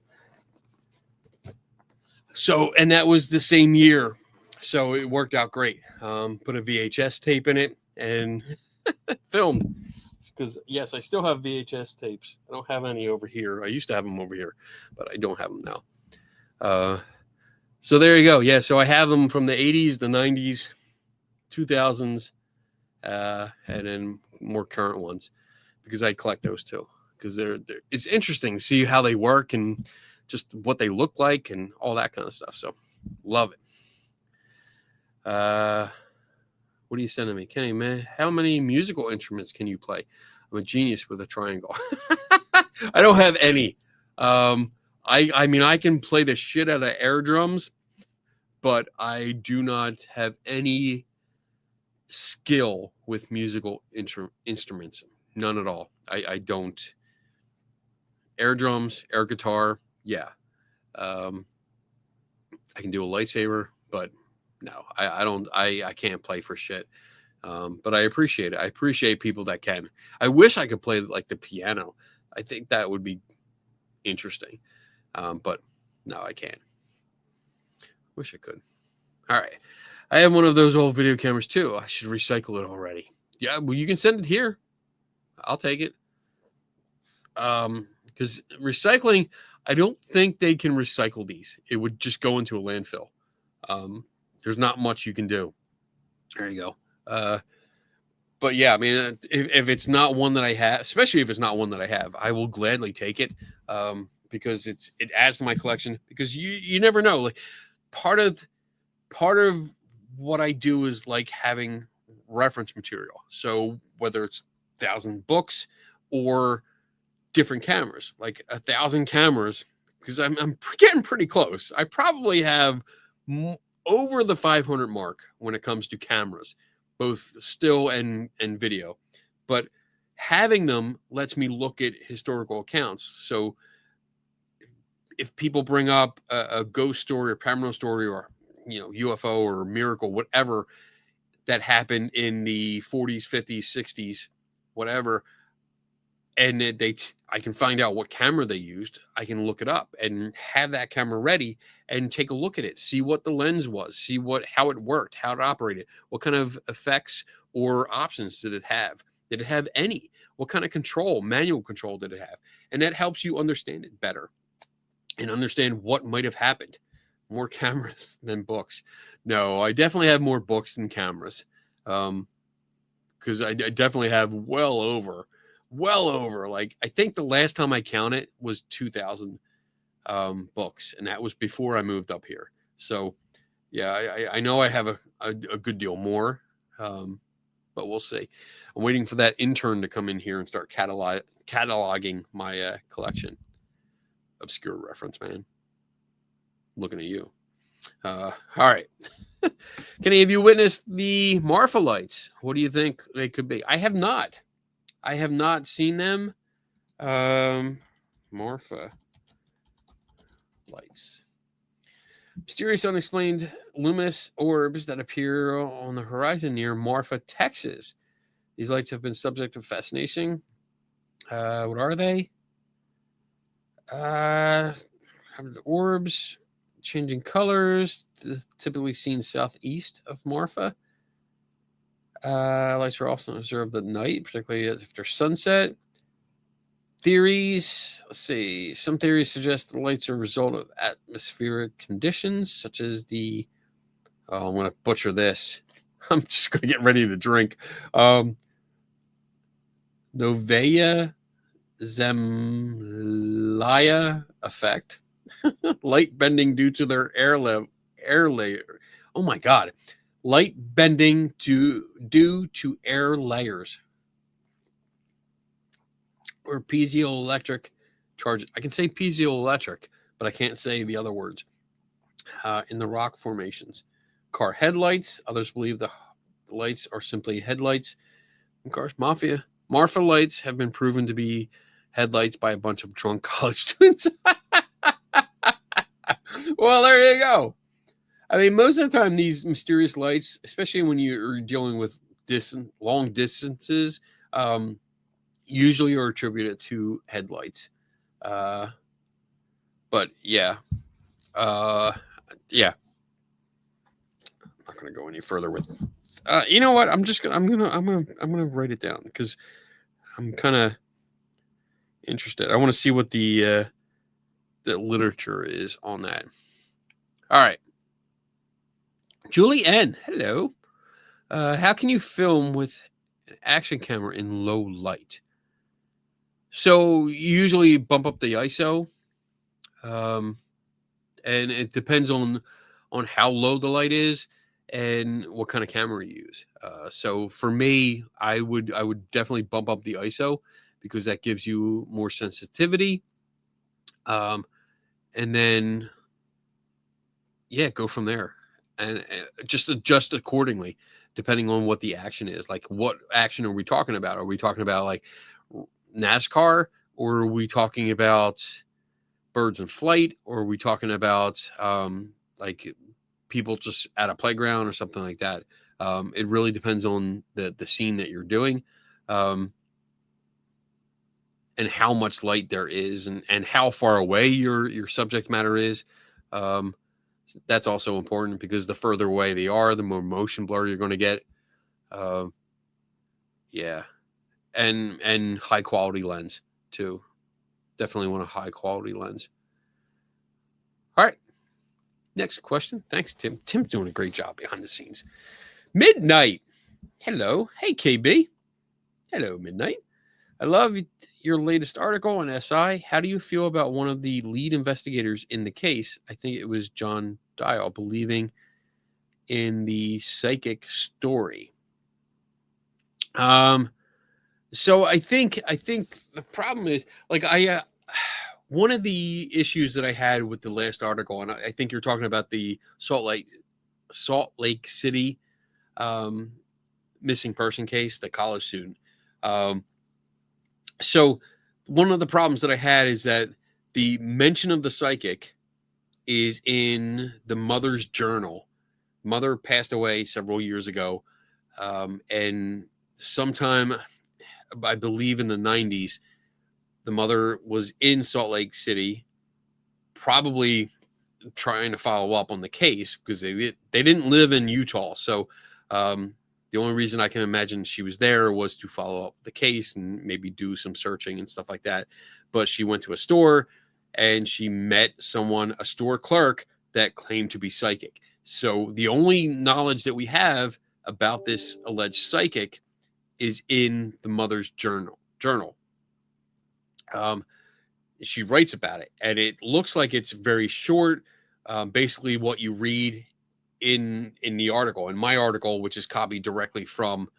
So, and that was the same year. So it worked out great. Put a VHS tape in it and filmed. Because, yes, I still have VHS tapes. I don't have any over here. I used to have them over here, but I don't have them now. So there you go. Yeah, so I have them from the 80s, the 90s, 2000s, and then more current ones. Because I collect those too. Because it's interesting to see how they work and just what they look like and all that kind of stuff. So, love it. What are you sending me? Kenny, man, how many musical instruments can you play? I'm a genius with a triangle. I don't have any. I I mean, I can play the shit out of air drums, but I do not have any skill with musical instruments. None at all. I don't. Air drums, air guitar, yeah. I can do a lightsaber, but no, I don't. I can't play for shit. But I appreciate it. I appreciate people that can. I wish I could play like the piano. I think that would be interesting. But no, I can't. Wish I could. All right. I have one of those old video cameras too. I should recycle it already. Yeah, well, you can send it here. I'll take it. Because recycling, I don't think they can recycle these. It would just go into a landfill. There's not much you can do. There you go. But yeah, I mean, if it's not one that I have, especially if it's not one that I have, I will gladly take it. Because it adds to my collection. Because you never know. Like part of what I do is like having reference material. So whether it's 1,000 books or different cameras, like 1,000 cameras, because I'm getting pretty close. I probably have over the 500 mark when it comes to cameras, both still and video. But having them lets me look at historical accounts. So if people bring up a ghost story or paranormal story or UFO or miracle, whatever that happened in the 40s, 50s, 60s, whatever, and I can find out what camera they used. I can look it up and have that camera ready and take a look at it, see what the lens was, see how it worked, how it operated, what kind of effects or options did it have? Did it have any? What kind of manual control did it have? And that helps you understand it better and understand what might have happened. More cameras than books. No, I definitely have more books than cameras. Because I definitely have well over, like, I think the last time I counted was 2,000 books. And that was before I moved up here. So yeah, I know I have a good deal more. But we'll see. I'm waiting for that intern to come in here and start cataloging my collection. Obscure reference, man. Looking at you. All right. Can any of you witness the Marfa lights? What do you think they could be? I have not seen them. Marfa lights. Mysterious, unexplained, luminous orbs that appear on the horizon near Marfa, Texas. These lights have been subject of fascination. What are they? Orbs changing colors, typically seen southeast of Marfa. Lights are often observed at night, particularly after sunset. Theories. Let's see. Some theories suggest the lights are a result of atmospheric conditions, such as I'm going to butcher this. I'm just going to get ready to drink. Novaya Zemlya effect. Light bending due to their air layer. Oh my God. Light bending due to air layers. Or piezoelectric charges. I can say piezoelectric, but I can't say the other words. In the rock formations. Car headlights. Others believe the lights are simply headlights. Of course, Marfa lights have been proven to be headlights by a bunch of drunk college students. Well, there you go. I mean, most of the time, these mysterious lights, especially when you're dealing with long distances, usually are attributed to headlights. But yeah, yeah. I'm not gonna go any further with. You know what? I'm gonna write it down because I'm kind of interested. I want to see what the literature is on that. All right. Julie N. Hello. How can you film with an action camera in low light? So you usually bump up the ISO. And it depends on how low the light is and what kind of camera you use. So for me, I would definitely bump up the ISO because that gives you more sensitivity. and then, yeah, go from there, and just adjust accordingly, depending on what the action is. Like, what action are we talking about? Are we talking about like NASCAR, or are we talking about birds in flight, or are we talking about like people just at a playground or something like that? It really depends on the scene that you're doing, and how much light there is, and how far away your subject matter is. That's also important, because the further away they are, the more motion blur you're going to get. Yeah, and high quality lens too. Definitely want a high quality lens. All right. Next question. Thanks, Tim. Tim's doing a great job behind the scenes. Midnight. Hello. Hey, KB. Hello, Midnight. I love your latest article on SI. How do you feel about one of the lead investigators in the case? I think it was John Dial, believing in the psychic story. So I think the problem is, like, one of the issues that I had with the last article, and I think you're talking about the Salt Lake City missing person case, the college student. So one of the problems that I had is that the mention of the psychic is in the mother's journal. Mother passed away several years ago, and sometime, I believe in the 90s, the mother was in Salt Lake City, probably trying to follow up on the case, because they didn't live in Utah. So the only reason I can imagine she was there was to follow up the case and maybe do some searching and stuff like that. But she went to a store and she met someone, a store clerk, that claimed to be psychic. So the only knowledge that we have about this alleged psychic is in the mother's journal. She writes about it, and it looks like it's very short. Basically what you read in the article, in my article, which is copied directly from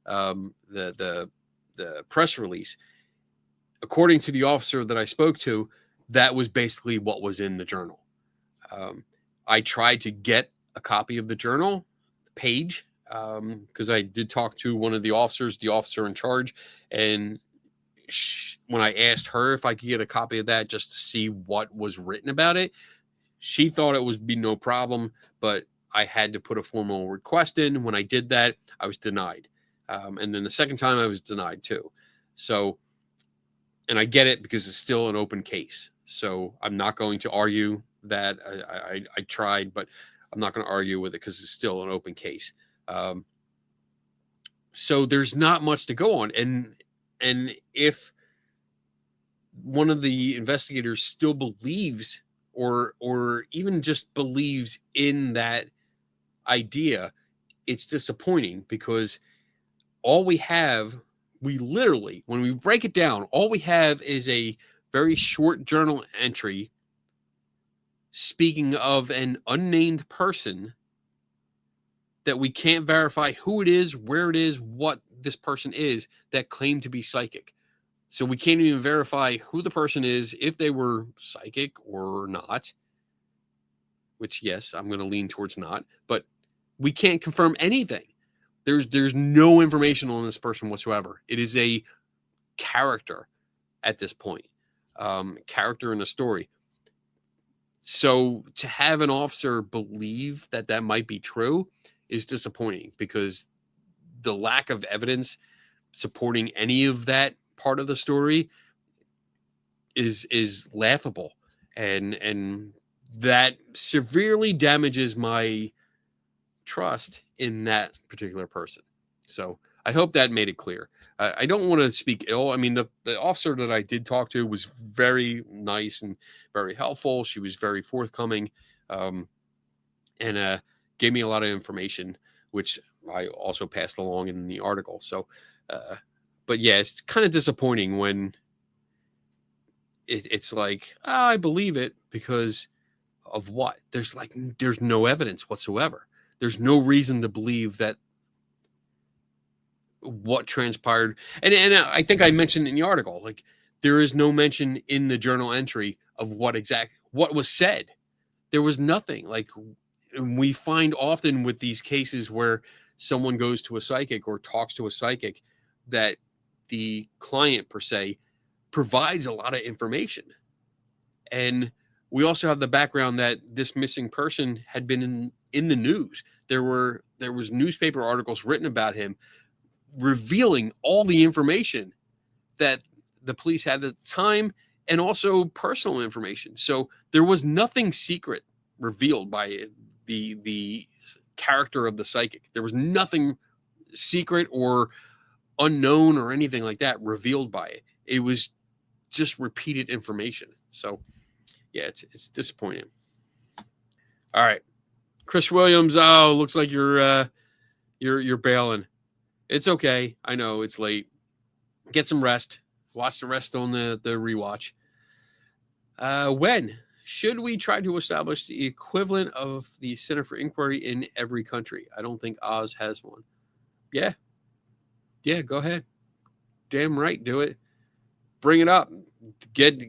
the press release. According to the officer that I spoke to, that was basically what was in the journal. I tried to get a copy of the journal page, because I did talk to one of the officers, the officer in charge, and when I asked her if I could get a copy of that just to see what was written about it, she thought it would be no problem, but I had to put a formal request in. When I did that, I was denied. And then the second time I was denied too. So, and I get it, because it's still an open case. So I'm not going to argue that. I tried, but I'm not going to argue with it, because it's still an open case. So there's not much to go on. And if one of the investigators still believes, or even just believes in that idea, it's disappointing, because we literally, when we break it down, all we have is a very short journal entry speaking of an unnamed person that we can't verify who it is, where it is, what this person is, that claimed to be psychic. So we can't even verify who the person is, if they were psychic or not, which, yes, I'm going to lean towards not, but we can't confirm anything. There's no information on this person whatsoever. It is a character at this point, character in a story. So to have an officer believe that that might be true is disappointing, because the lack of evidence supporting any of that part of the story is laughable, and that severely damages my trust in that particular person. So I hope that made it clear. I don't want to speak ill. I mean, the officer that I did talk to was very nice and very helpful. She was very forthcoming, and gave me a lot of information, which I also passed along in the article. So, but yeah, it's kind of disappointing when it's like, oh, I believe it because of what? There's no evidence whatsoever. There's no reason to believe that what transpired. And I think I mentioned in the article, like, there is no mention in the journal entry of what what was said. There was nothing. Like, we find often with these cases where someone goes to a psychic or talks to a psychic that the client per se provides a lot of information. And we also have the background that this missing person had been in the news. There was newspaper articles written about him revealing all the information that the police had at the time, and also personal information. So there was nothing secret revealed by the character of the psychic. There was nothing secret or unknown or anything like that revealed by it. It was just repeated information. So yeah, it's disappointing. All right, Chris Williams. Oh, looks like you're bailing. It's okay. I know it's late. Get some rest. Watch the rest on the rewatch. When should we try to establish the equivalent of the Center for Inquiry in every country? I don't think Oz has one. Yeah, go ahead. Damn right, do it. Bring it up. Get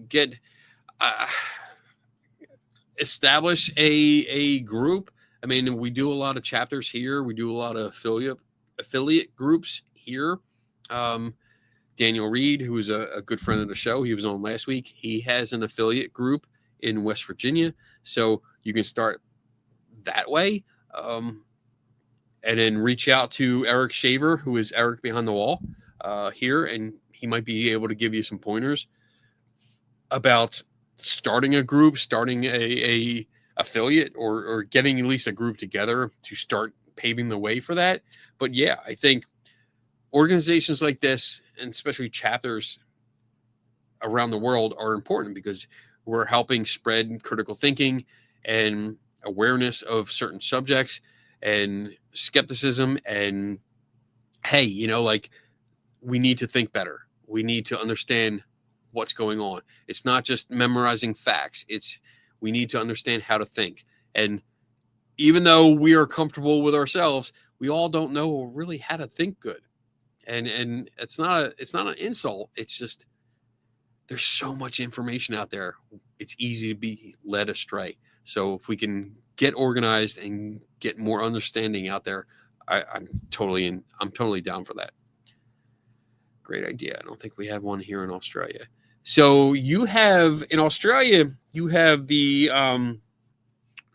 establish a group. I mean, we do a lot of chapters here. We do a lot of affiliate groups here. Daniel Reed, who is a good friend of the show, he was on last week. He has an affiliate group in West Virginia, so you can start that way, and then reach out to Eric Shaver, who is Eric Behind the Wall here, and he might be able to give you some pointers about starting a group, starting a affiliate, or getting at least a group together to start paving the way for that. But yeah, I think organizations like this, and especially chapters around the world, are important because we're helping spread critical thinking and awareness of certain subjects and skepticism. And hey, like, we need to think better. We need to understand what's going on. It's not just memorizing facts. We need to understand how to think. And even though we are comfortable with ourselves, we all don't know really how to think good. And it's not an insult. It's just, there's so much information out there. It's easy to be led astray. So if we can get organized and get more understanding out there, I'm totally down for that. Great idea. I don't think we have one here in Australia. So in Australia, you have the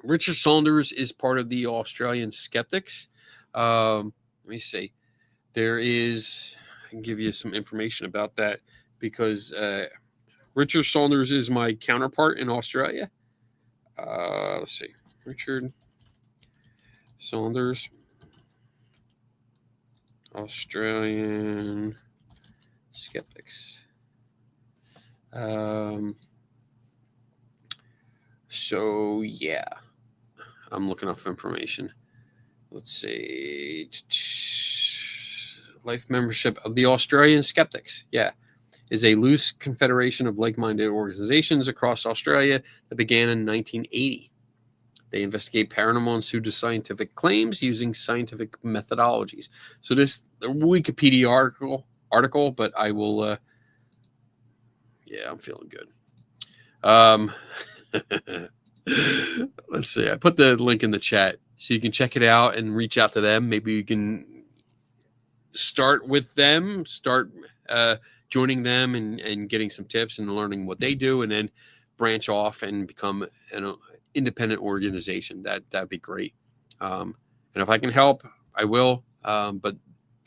Richard Saunders is part of the Australian Skeptics. Let me see. I can give you some information about that, because Richard Saunders is my counterpart in Australia. Let's see. Richard Saunders, Australian Skeptics. So yeah, I'm looking up information. Let's see. Life membership of the Australian Skeptics. Yeah. Is a loose confederation of like-minded organizations across Australia that began in 1980. They investigate paranormal and pseudoscientific claims using scientific methodologies. So this the Wikipedia article, but I will. I'm feeling good. Let's see. I put the link in the chat so you can check it out and reach out to them. Maybe you can start with them. Start joining them and getting some tips and learning what they do, and then branch off and become an independent organization. That'd be great. And if I can help, I will. But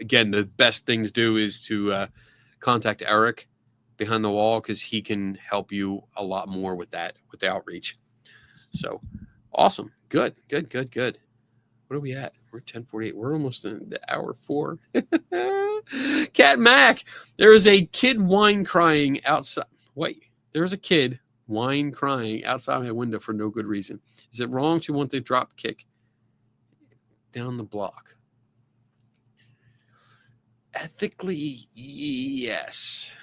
again, the best thing to do is to contact Eric Behind the Wall, because he can help you a lot more with that, with the outreach. So awesome. Good. What are we at? We're 10:48. We're almost in the hour 4. Cat Mac. There is a kid whine crying outside. Wait, there's a kid whine crying outside my window for no good reason. Is it wrong to want to drop kick down the block? Ethically, yes.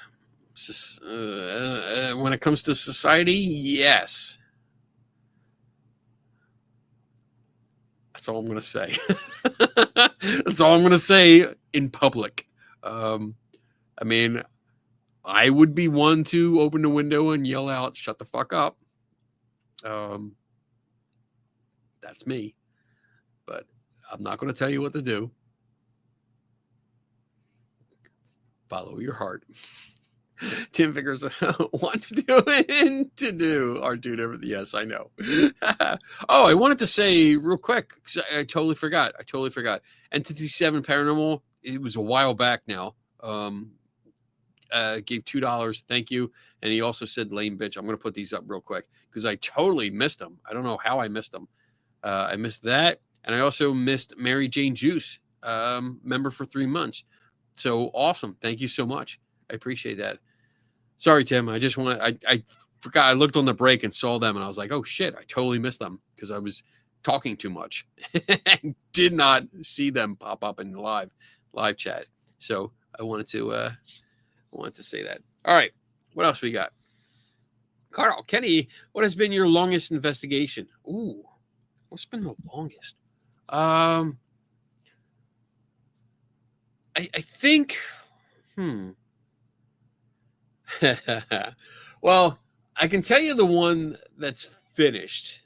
When it comes to society, yes. That's all I'm going to say. That's all I'm going to say in public. I mean, I would be one to open the window and yell out, "Shut the fuck up." That's me, but I'm not going to tell you what to do. Follow your heart. Tim figures what to do and to do. Our dude over the yes, I know. Oh, I wanted to say real quick, because I totally forgot. Entity 7 Paranormal, it was a while back now. Gave $2. Thank you. And he also said lame bitch. I'm going to put these up real quick because I totally missed them. I don't know how I missed them. I missed that. And I also missed Mary Jane Juice, member for 3 months. So awesome. Thank you so much. I appreciate that. Sorry, Tim. I just want to, I forgot. I looked on the break and saw them and I was like, oh shit, I totally missed them because I was talking too much and did not see them pop up in the live chat. So I wanted to say that. All right. What else we got? Carl, Kenny, what has been your longest investigation? Ooh, what's been the longest? I think, well, I can tell you the one that's finished.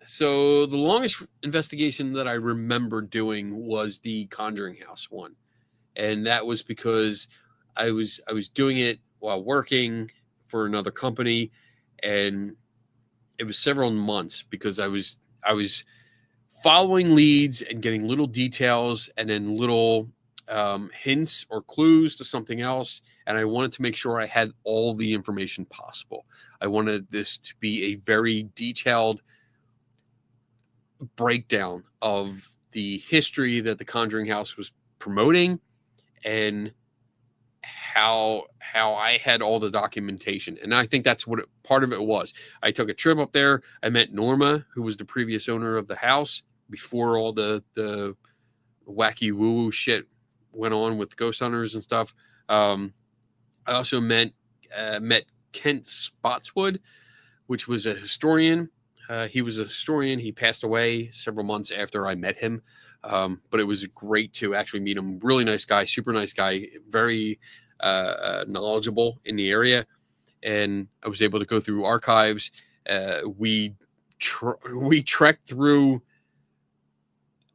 So the longest investigation that I remember doing was the Conjuring House one. And that was because I was doing it while working for another company, and it was several months because I was following leads and getting little details and then little hints or clues to something else. And I wanted to make sure I had all the information possible. I wanted this to be a very detailed breakdown of the history that the Conjuring House was promoting and how I had all the documentation. And I think that's what part of it was. I took a trip up there. I met Norma, who was the previous owner of the house before all the wacky woo-woo shit went on with ghost hunters and stuff. I also met Kent Spotswood, which was a historian. He was a historian. He passed away several months after I met him. But it was great to actually meet him. Really nice guy, super nice guy, very knowledgeable in the area. And I was able to go through archives. We trekked through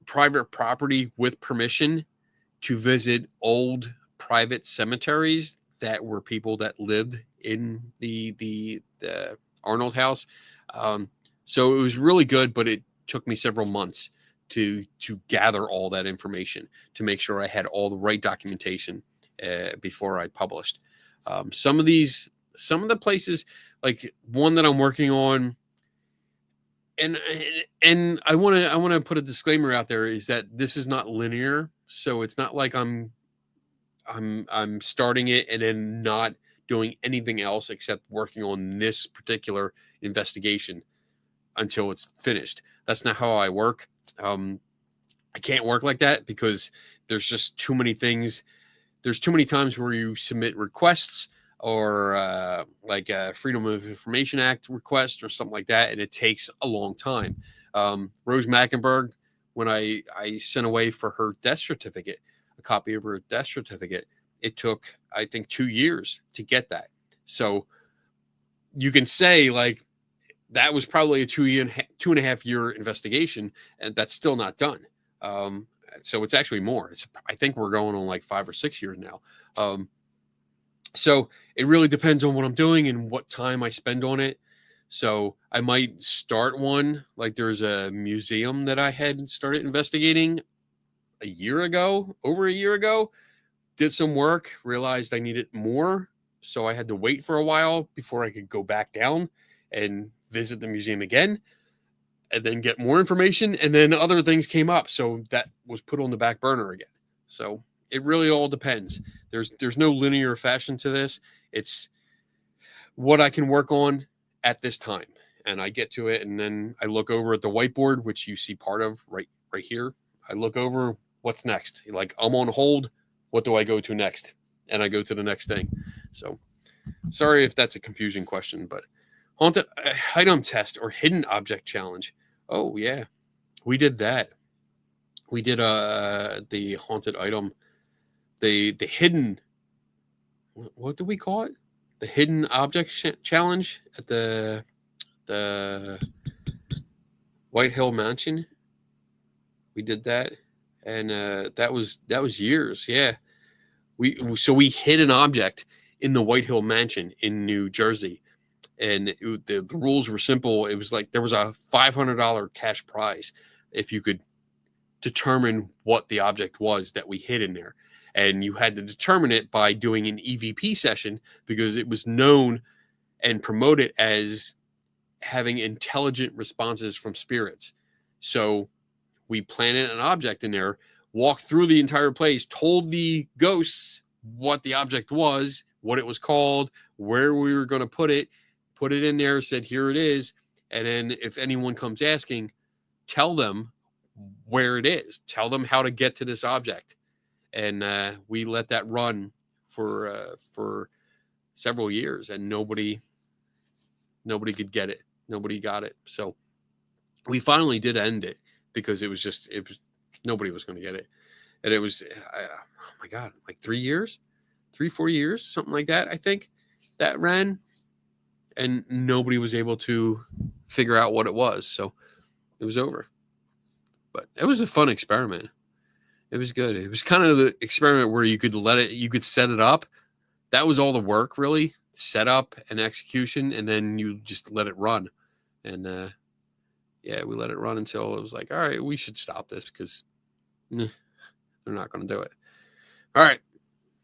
private property with permission to visit old private cemeteries that were people that lived in the Arnold house. So it was really good, but it took me several months to gather all that information to make sure I had all the right documentation before I published. Some of the places, like one that I'm working on, and I want to put a disclaimer out there, is that this is not linear. So it's not like I'm starting it and then not doing anything else except working on this particular investigation until it's finished. That's not how I work. I can't work like that because there's just too many things. There's too many times where you submit requests or like a Freedom of Information Act request or something like that, and it takes a long time. Rose Mackenberg, when I sent away for her death certificate, a copy of her death certificate, it took, I think, 2 years to get that. So you can say, like, that was probably a 2.5 year investigation, and that's still not done. So it's actually more. I think we're going on like 5 or 6 years now. So it really depends on what I'm doing and what time I spend on it. So I might start one, like there's a museum that I had started investigating over a year ago, did some work, realized I needed more. So I had to wait for a while before I could go back down and visit the museum again and then get more information. And then other things came up. So that was put on the back burner again. So it really all depends. There's no linear fashion to this. It's what I can work on at this time. And I get to it. And then I look over at the whiteboard, which you see part of right here. I look over what's next. Like, I'm on hold. What do I go to next? And I go to the next thing. So sorry if that's a confusing question, but haunted item test or hidden object challenge. Oh yeah, we did that. We did the haunted item, the hidden. What do we call it? The hidden object challenge at the the White Hill Mansion. We did that, and that was years. Yeah, we hid an object in the White Hill Mansion in New Jersey, and the rules were simple. It was like there was a $500 cash prize if you could determine what the object was that we hid in there, and you had to determine it by doing an EVP session because it was known and promoted as having intelligent responses from spirits. So we planted an object in there, walked through the entire place, told the ghosts what the object was, what it was called, where we were going to put it in there, said, here it is. And then if anyone comes asking, tell them where it is, tell them how to get to this object. And we let that run for several years, and nobody could get it. Nobody got it. So we finally did end it because it was nobody was going to get it. And it was, oh my God, like 4 years, something like that. I think that ran, and nobody was able to figure out what it was. So it was over, but it was a fun experiment. It was good. It was kind of the experiment where you could set it up. That was all the work, really, set up and execution. And then you just let it run. And yeah, we let it run until it was like, all right, we should stop this because they're not going to do it. All right.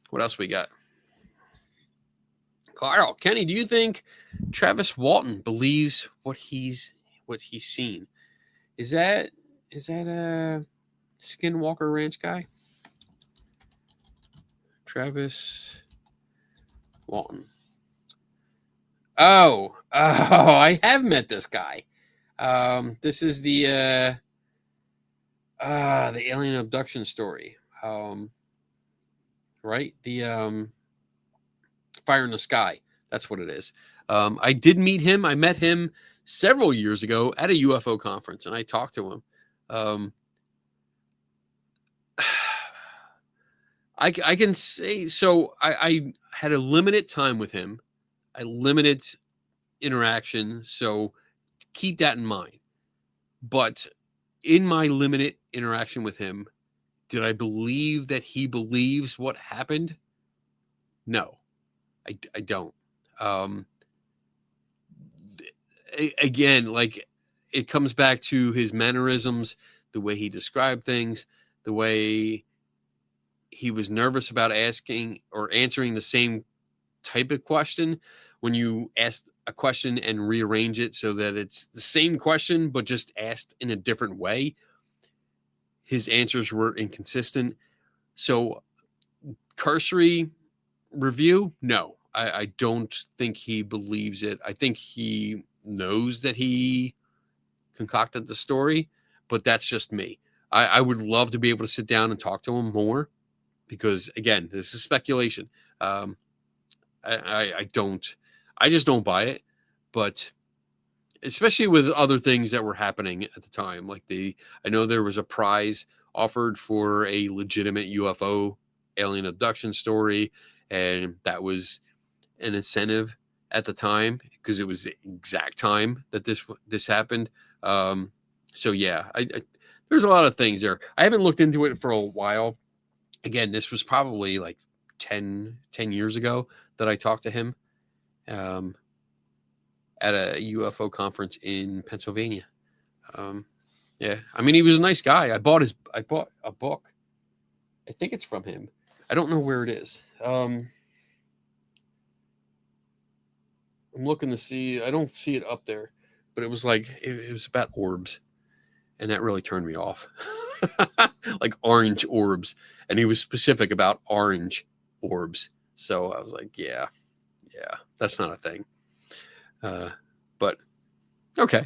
What else we got? Carl, Kenny, do you think Travis Walton believes what he's seen? Is that a Skinwalker Ranch guy? Travis Walton. Oh, I have met this guy. This is the alien abduction story. Right? The Fire in the Sky. That's what it is. I did meet him. I met him several years ago at a UFO conference, and I talked to him. I can say, so I had a limited time with him, a limited interaction. So keep that in mind. But in my limited interaction with him, did I believe that he believes what happened? No, I don't. Again, like, it comes back to his mannerisms, the way he described things, the way he was nervous about asking or answering the same type of question. When you ask a question and rearrange it so that it's the same question, but just asked in a different way, his answers were inconsistent. So cursory review, no, I don't think he believes it. I think he knows that he concocted the story, but that's just me. I would love to be able to sit down and talk to him more, because again, this is speculation. I just don't buy it. But especially with other things that were happening at the time, like I know there was a prize offered for a legitimate UFO alien abduction story, and that was an incentive at the time because it was the exact time that this happened. So yeah, there's a lot of things there. I haven't looked into it for a while. Again, this was probably like 10 years ago that I talked to him at a UFO conference in Pennsylvania. Yeah, I mean, he was a nice guy. I bought a book. I think it's from him. I don't know where it is. I'm looking to see. I don't see it up there, but it was like, it was about orbs, and that really turned me off. Like orange orbs, and he was specific about orange orbs. So I was like, yeah, that's not a thing. But okay.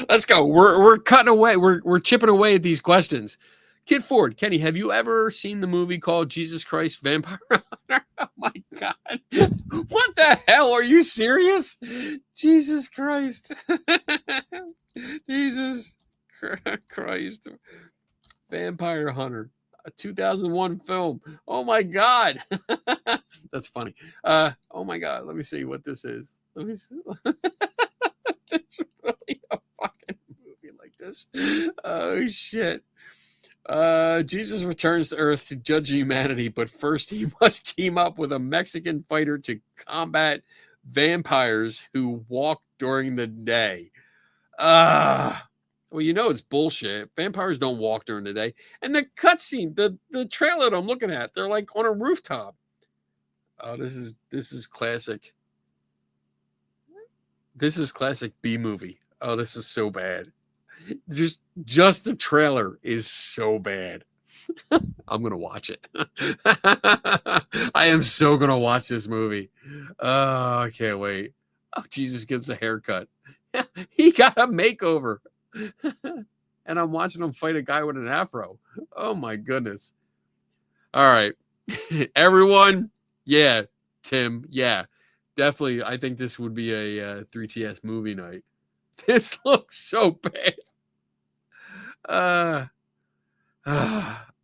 Let's go. We're cutting away. We're chipping away at these questions. Kid Ford, Kenny, have you ever seen the movie called Jesus Christ Vampire Hunter? Oh my God. What the hell? Are you serious? Jesus Christ. Jesus Christ. Vampire Hunter. A 2001 film. Oh my God. That's funny. Oh my God. Let me see what this is. Let me see. There's really a fucking movie like this. Oh shit. Jesus returns to Earth to judge humanity, but first he must team up with a Mexican fighter to combat vampires who walk during the day. Well, you know it's bullshit. Vampires don't walk during the day. And the cutscene, the trailer that I'm looking at, they're like on a rooftop. Oh, this is classic. This is classic B movie. Oh, this is so bad. Just the trailer is so bad. I'm gonna watch it. I am so gonna watch this movie. Oh, I can't wait. Oh, Jesus gets a haircut. He got a makeover. And I'm watching him fight a guy with an afro. Oh my goodness. All right. Everyone. Yeah. Tim. Yeah. Definitely. I think this would be a 3TS movie night. This looks so bad.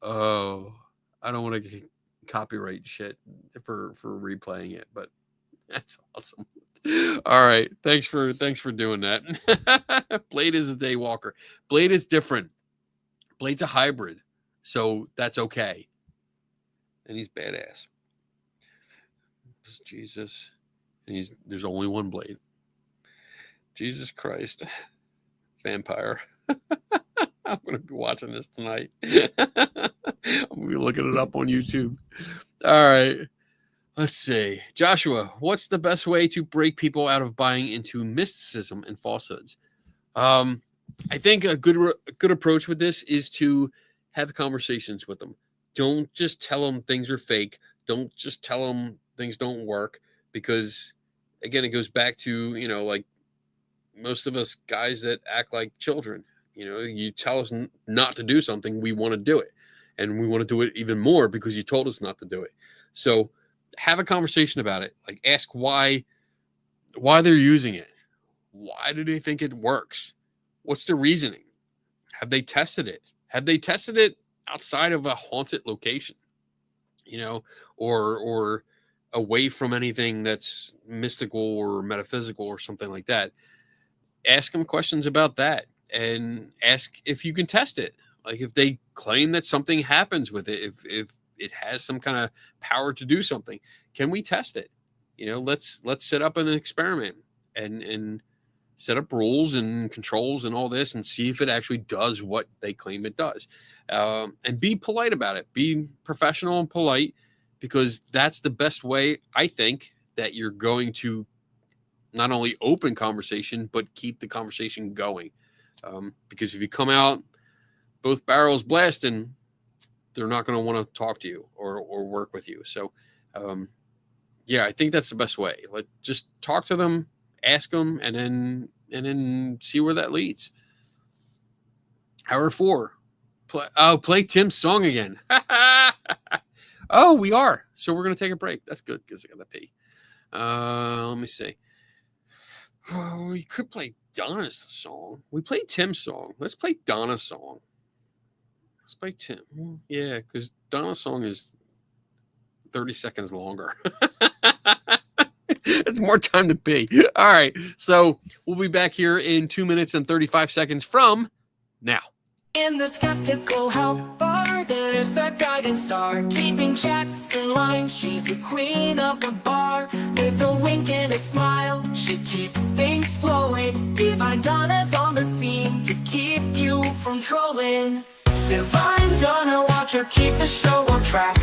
Oh, I don't want to get copyright shit for replaying it, but that's awesome. All right, thanks for doing that. Blade is a daywalker. Blade is different. Blade's a hybrid, so that's okay. And he's badass. Jesus, and there's only one Blade. Jesus Christ, vampire. I'm going to be watching this tonight. I'm going to be looking it up on YouTube. All right. Let's see. Joshua, what's the best way to break people out of buying into mysticism and falsehoods? I think a good approach with this is to have conversations with them. Don't just tell them things are fake. Don't just tell them things don't work, because, again, it goes back to, like most of us guys that act like children. You tell us not to do something, we want to do it. And we want to do it even more because you told us not to do it. So have a conversation about it. Like, ask why they're using it. Why do they think it works? What's the reasoning? Have they tested it? Have they tested it outside of a haunted location? Or away from anything that's mystical or metaphysical or something like that. Ask them questions about that. And ask if you can test it. Like, if they claim that something happens with it, if it has some kind of power to do something, can we test it? Let's set up an experiment and set up rules and controls and all this and see if it actually does what they claim it does. And be polite about it. Be professional and polite, because that's the best way, I think, that you're going to not only open conversation, but keep the conversation going. Because if you come out both barrels blasting, they're not going to want to talk to you or work with you. So, I think that's the best way. Just talk to them, ask them, and then see where that leads. Hour 4. Play Tim's song again. Oh, we are. So we're going to take a break. That's good, because I got to pee. Let me see. We could play Donna's song. We played Tim's song. Let's play Donna's song. Let's play Tim. Yeah, because Donna's song is 30 seconds longer. It's more time to pee. All right. So we'll be back here in 2 minutes and 35 seconds from now. In the skeptical help bar, there's a guiding star, keeping chats in line. She's the queen of the bar, with a wink and a smile. She keeps things flowing. Divine Donna's on the scene to keep you from trolling. Divine Donna, watch her keep the show on track.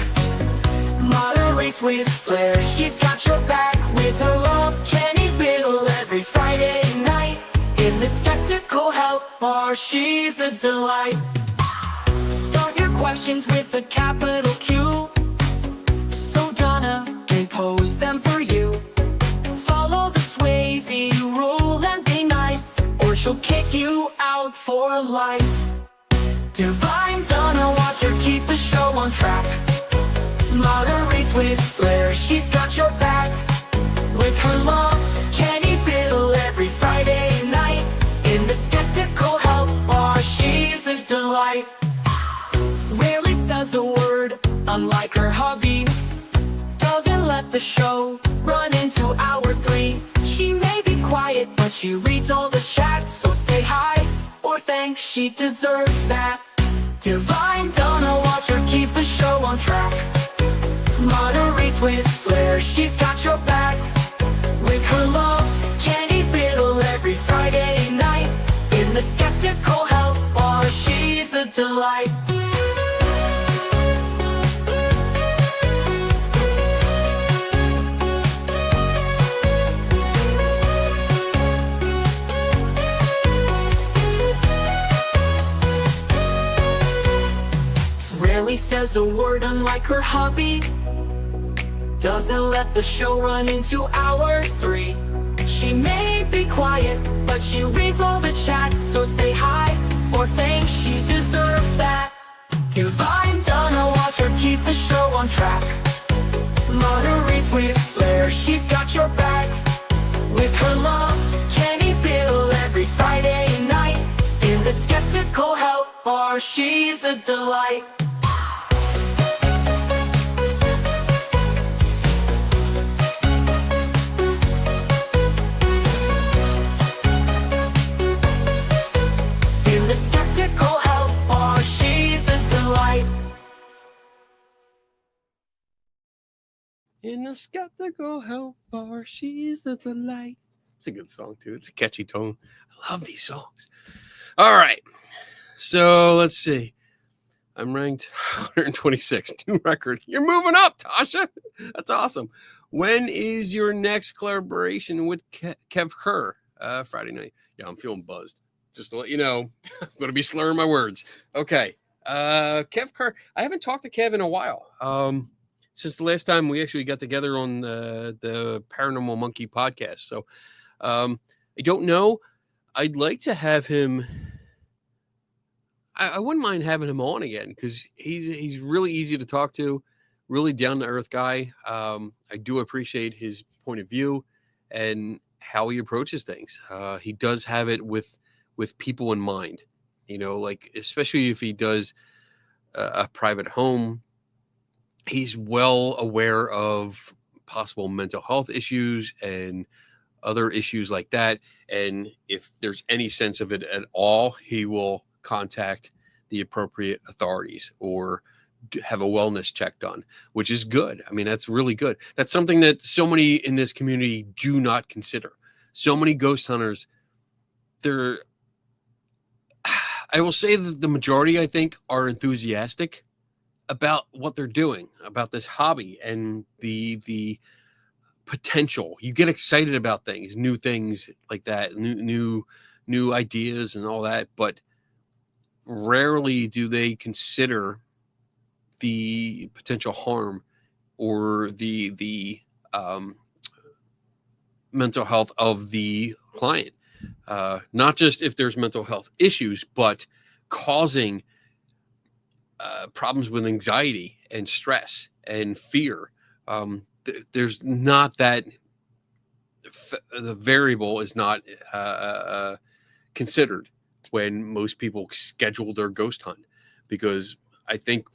Moderates with flair, she's got your back. With her love, Kenny Biddle every Friday night. In the skeptical help bar, she's a delight. Start your questions with a capital Q, so Donna can pose them for you. Follow the Swayze rule and be nice, or she'll kick you out for life. Divine Donna, watch her keep the show on track. Moderates with flair, she's got your back. With her love, Kenny Biddle every Friday night. In the skeptical help bar, she's a delight. Rarely says a word, unlike her hubby. Doesn't let the show run into hour 3. She may be quiet, but she reads all the chats. So say hi or thanks, she deserves that. Divine, Donna, watch her keep the show on track. Moderates with flair, she's got your back. With her love, Candy Biddle every Friday night. In the Skeptical Health Bar, she's a delight. Rarely says a word, unlike her hubby. Doesn't let the show run into hour 3. She may be quiet, but she reads all the chats. So say hi or thanks, she deserves that. Divine, Donna, watch her keep the show on track. Moderates with flair, she's got your back. With her love, Kenny Biddle every Friday night. In the Skeptical Health Bar, she's a delight. In the Skeptical Health Bar, she's a delight. In the Skeptical Health Bar, she's a delight. It's a good song, too. It's a catchy tone. I love these songs. All right. So, let's see. I'm ranked 126. New record. You're moving up, Tasha. That's awesome. When is your next collaboration with Kev Kerr? Friday night. Yeah, I'm feeling buzzed. Just to let you know, I'm going to be slurring my words. Okay. Kev Kerr. I haven't talked to Kev in a while. Since the last time we actually got together on the Paranormal Monkey podcast. So I don't know. I'd like to have him. I wouldn't mind having him on again because he's really easy to talk to, really down to earth guy. I do appreciate his point of view and how he approaches things. He does have it with people in mind, you know, like especially if he does a private home. He's well aware of possible mental health issues and other issues like that. And if there's any sense of it at all, he will contact the appropriate authorities or have a wellness check done, which is good. I mean, that's really good. That's something that so many in this community do not consider. So many ghost hunters, I will say that the majority, I think, are enthusiastic about what they're doing, about this hobby and the potential. You get excited about things like that, new ideas and all that, but rarely do they consider the potential harm or the mental health of the client. Not just if there's mental health issues, but causing problems with anxiety and stress and fear. There's not that the variable is not considered when most people schedule their ghost hunt, because I think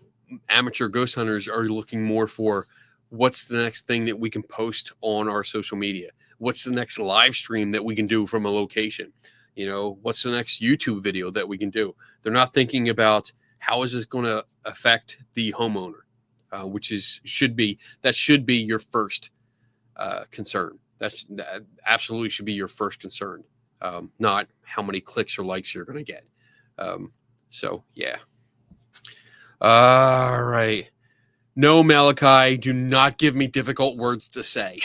amateur ghost hunters are looking more for what's the next thing that we can post on our social media. What's the next live stream that we can do from a location? You know, what's the next YouTube video that we can do? They're not thinking about how is this going to affect the homeowner, which should be your first concern. That absolutely should be your first concern, not how many clicks or likes you're going to get. So, yeah. All right. No, Malachi, do not give me difficult words to say.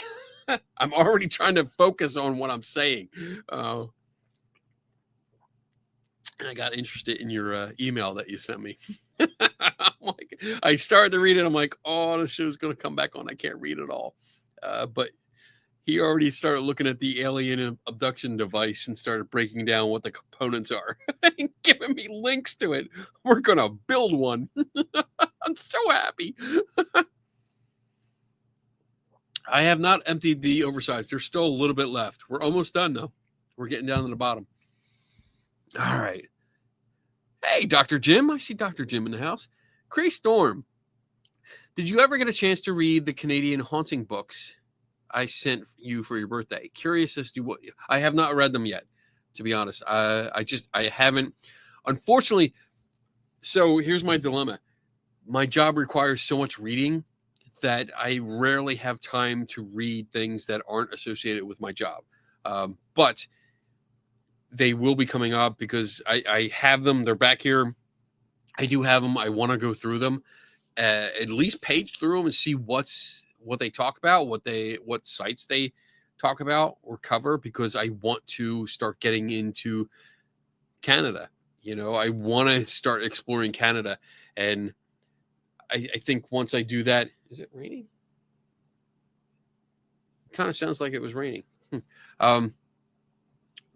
I'm already trying to focus on what I'm saying. And I got interested in your email that you sent me. I started to read it. I'm like, oh, the show's going to come back on. I can't read it all. But he already started looking at the alien abduction device and started breaking down what the components are and giving me links to it. We're going to build one. I'm so happy. I have not emptied the oversized. There's still a little bit left. We're almost done, though. We're getting down to the bottom. All right. Hey, Dr. Jim. I see Dr. Jim in the house. Cree Storm. Did you ever get a chance to read the Canadian haunting books? I sent you for your birthday. Curious as to what I have not read them yet, to be honest. I haven't, unfortunately. So here's my dilemma. My job requires so much reading that I rarely have time to read things that aren't associated with my job. But they will be coming up because I have them. They're back here. I do have them. I want to go through them, at least page through them and see what they talk about, what sites they talk about or cover, because I want to start getting into Canada. I want to start exploring Canada, and I think once I do that, is it raining? Kind of sounds like it was raining.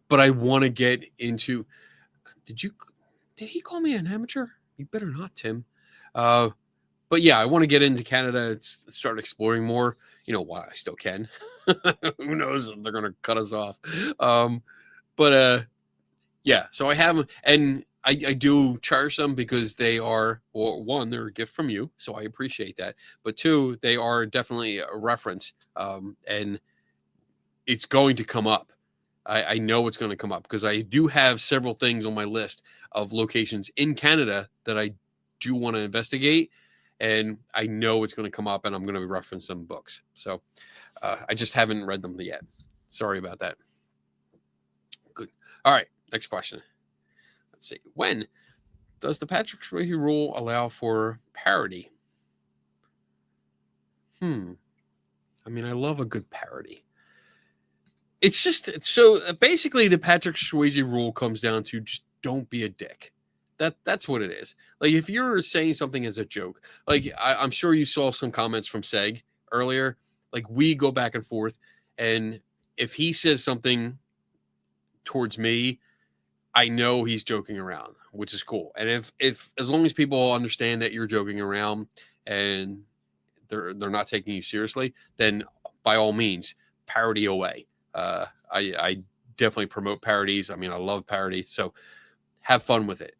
But I want to get into. Did he call me an amateur? You better not, Tim. But yeah, I want to get into Canada and start exploring more. Why I still can. Who knows if they're going to cut us off. Yeah, so I have them, and I do cherish them because they are, well, one, they're a gift from you, so I appreciate that. But two, they are definitely a reference, and it's going to come up. I know it's going to come up because I do have several things on my list of locations in Canada that I do want to investigate, and I know it's going to come up, and I'm going to reference some books. So I just haven't read them yet. Sorry about that. Good. All right, next question. Let's see. When does the Patrick Swayze rule allow for parody? I mean, I love a good parody. It's just, so basically the Patrick Swayze rule comes down to just don't be a dick. That's what it is. Like, if you're saying something as a joke, like I'm sure you saw some comments from Seg earlier, like we go back and forth, and if he says something towards me, I know he's joking around, which is cool. And if as long as people understand that you're joking around and they're not taking you seriously, then by all means, parody away. I definitely promote parodies. I mean, I love parody, so have fun with it.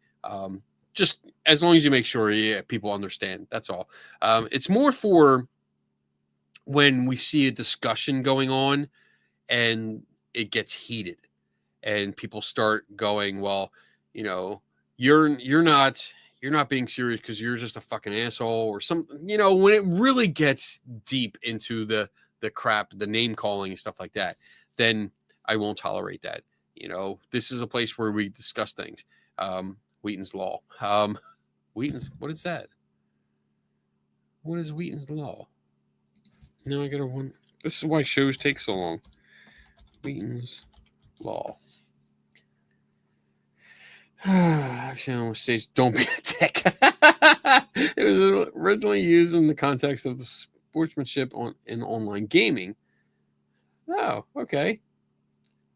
Just as long as you make sure people understand, that's all. It's more for when we see a discussion going on and it gets heated and people start going, well, you're not being serious because you're just a fucking asshole or something, when it really gets deep into the crap, the name calling and stuff like that, then I won't tolerate that. This is a place where we discuss things. Wheaton's Law. Wheaton's, what is that? What is Wheaton's Law? Now I gotta one. This is why shows take so long. Wheaton's Law. Actually, I almost say don't be a dick. It was originally used in the context of sportsmanship in online gaming. Oh, okay.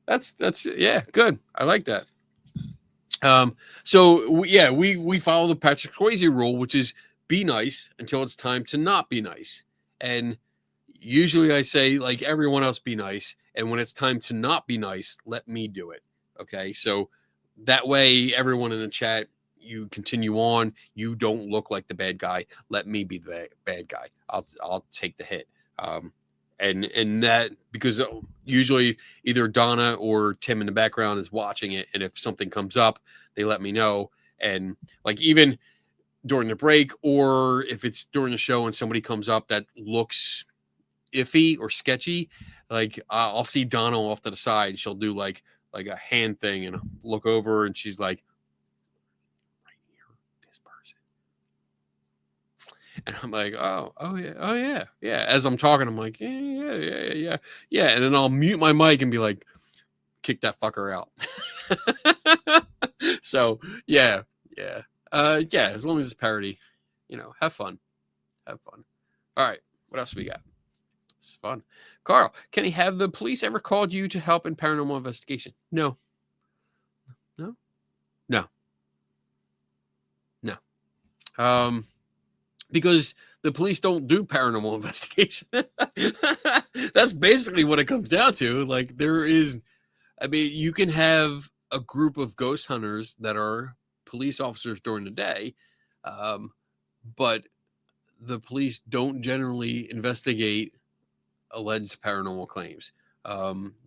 That's yeah, good. I like that. So we follow the Patrick Swayze rule, which is be nice until it's time to not be nice. And usually I say, like everyone else, be nice. And when it's time to not be nice, let me do it. Okay. So that way, everyone in the chat, you continue on. You don't look like the bad guy. Let me be the bad guy. I'll take the hit. And that, because usually either Donna or Tim in the background is watching it, and if something comes up, they let me know. And like even during the break, or if it's during the show and somebody comes up that looks iffy or sketchy, like I'll see Donna off to the side. She'll do like a hand thing and look over, and she's like, right here, this person. And I'm like, oh yeah. As I'm talking, I'm like, yeah. And then I'll mute my mic and be like, kick that fucker out. So yeah. As long as it's parody, have fun. All right, what else we got? It's fun. Carl, can he have the police ever called you to help in paranormal investigation? No. Because the police don't do paranormal investigation. That's basically what it comes down to. Like you can have a group of ghost hunters that are police officers during the day, but the police don't generally investigate alleged paranormal claims.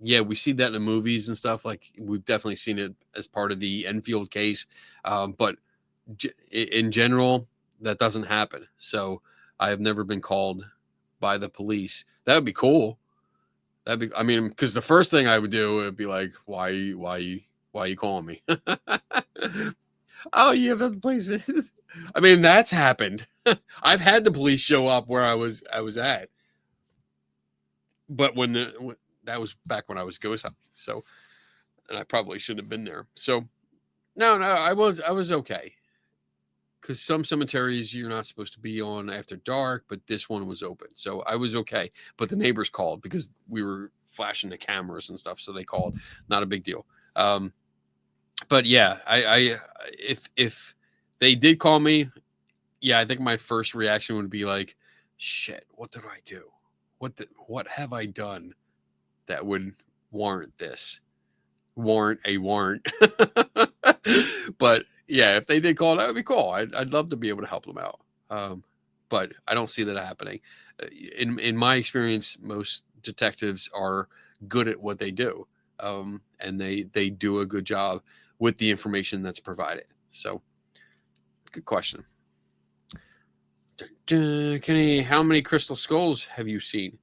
Yeah, we see that in the movies and stuff. Like, we've definitely seen it as part of the Enfield case. But in general, that doesn't happen. So I have never been called by the police. That would be cool. I mean, because the first thing I would do would be like, why are you calling me? Oh, you have the police. I mean, that's happened. I've had the police show up where I was at, but when that was back when I was ghost hunting. So, and I probably shouldn't have been there. So, no, I was okay. Because some cemeteries you're not supposed to be on after dark, but this one was open, so I was okay. But the neighbors called because we were flashing the cameras and stuff, so they called. Not a big deal. But yeah, if they did call me, yeah, I think my first reaction would be like, shit, what did I do? What have I done that would warrant this? Warrant a warrant. But yeah, if they did call, that would be cool. I'd love to be able to help them out. But I don't see that happening. In my experience, most detectives are good at what they do. And they do a good job with the information that's provided. So, good question. Kenny, how many crystal skulls have you seen?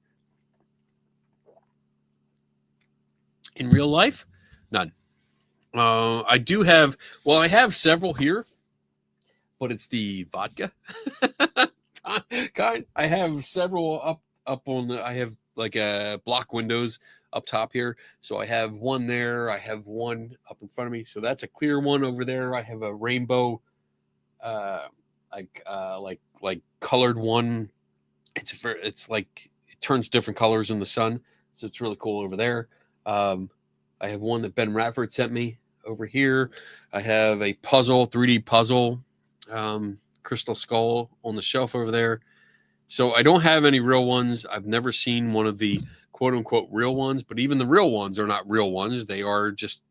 In real life? None. I do have, well, I have several here, but it's the vodka kind. I have several up on the, I have like block windows up top here. So I have one there. I have one up in front of me. So that's a clear one over there. I have a rainbow, like colored one. It's like, it turns different colors in the sun. So it's really cool over there. I have one that Ben Radford sent me over here. I have a puzzle, 3D puzzle, crystal skull on the shelf over there. So I don't have any real ones. I've never seen one of the quote unquote real ones, but even the real ones are not real ones. They are just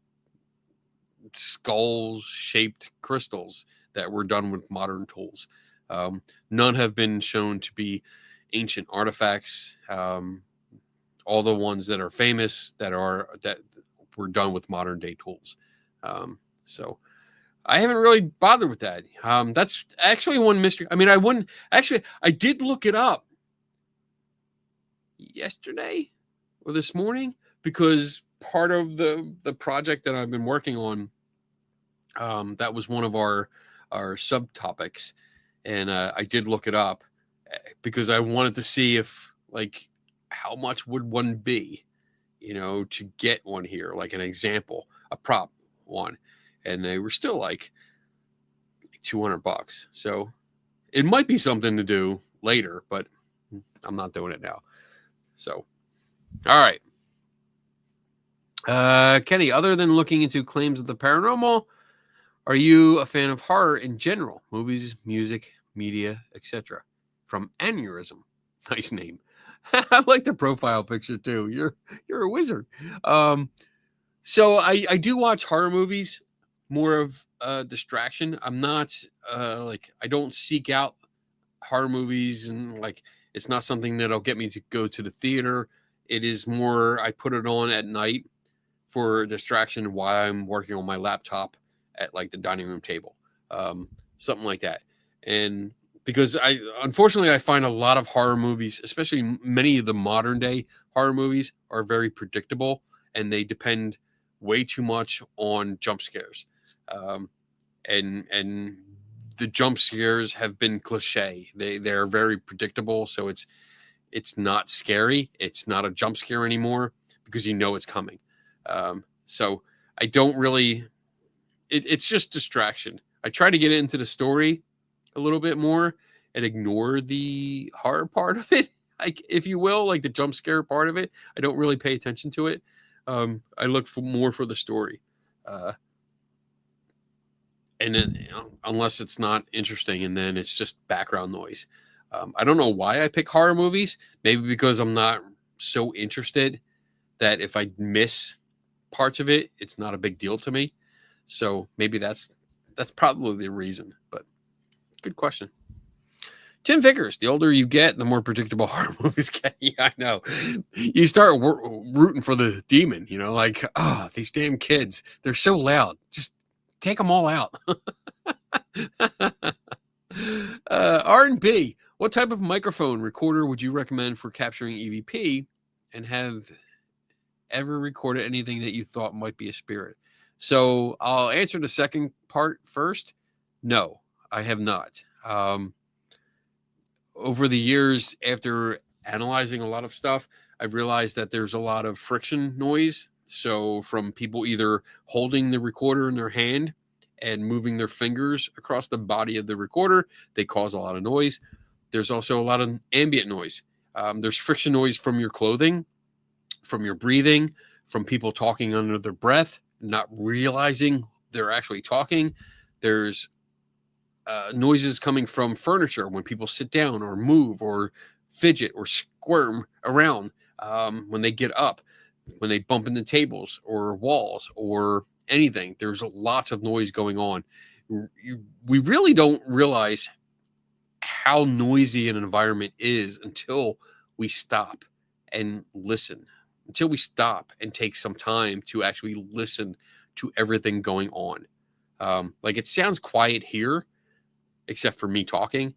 skull shaped crystals that were done with modern tools. None have been shown to be ancient artifacts. All the ones that are famous that were done with modern day tools. So I haven't really bothered with that. That's actually one mystery. I mean, I did look it up yesterday or this morning because part of the project that I've been working on, that was one of our subtopics. And I did look it up because I wanted to see if, like, how much would one be, to get one here, like an example, a prop one. And they were still like $200. So it might be something to do later, but I'm not doing it now. So, all right. Kenny, other than looking into claims of the paranormal, are you a fan of horror in general? Movies, music, media, etc. From Aneurysm. Nice name. I like the profile picture too. You're a wizard. So I do watch horror movies, more of a distraction. I'm not I don't seek out horror movies, and like it's not something that'll get me to go to the theater. It is more I put it on at night for distraction while I'm working on my laptop at like the dining room table, something like that. And because unfortunately I find a lot of horror movies, especially many of the modern day horror movies, are very predictable and they depend way too much on jump scares. And the jump scares have been cliche. They're very predictable. So it's not scary. It's not a jump scare anymore because it's coming. So I don't really, it's just distraction. I try to get into the story a little bit more and ignore the horror part of it, like, if you will, like the jump scare part of it. I don't really pay attention to it. I look more for the story. And then, unless it's not interesting, and then it's just background noise. I don't know why I pick horror movies. Maybe because I'm not so interested that if I miss parts of it, it's not a big deal to me. So maybe that's probably the reason. But good question. Tim Vickers, the older you get, the more predictable horror movies get. Yeah, I know. You start rooting for the demon, you know, like, oh, these damn kids, they're so loud. Just take them all out. R&B, what type of microphone recorder would you recommend for capturing EVP, and have ever recorded anything that you thought might be a spirit? So I'll answer the second part first. No, I have not. Over the years, after analyzing a lot of stuff, I've realized that there's a lot of friction noise. So from people either holding the recorder in their hand and moving their fingers across the body of the recorder, they cause a lot of noise. There's also a lot of ambient noise. There's friction noise from your clothing, from your breathing, from people talking under their breath, not realizing they're actually talking. There's noises coming from furniture when people sit down or move or fidget or squirm around when they get up, when they bump into tables or walls or anything. There's lots of noise going on. We really don't realize how noisy an environment is until we stop and listen, until we stop and take some time to actually listen to everything going on. Like, it sounds quiet here, except for me talking,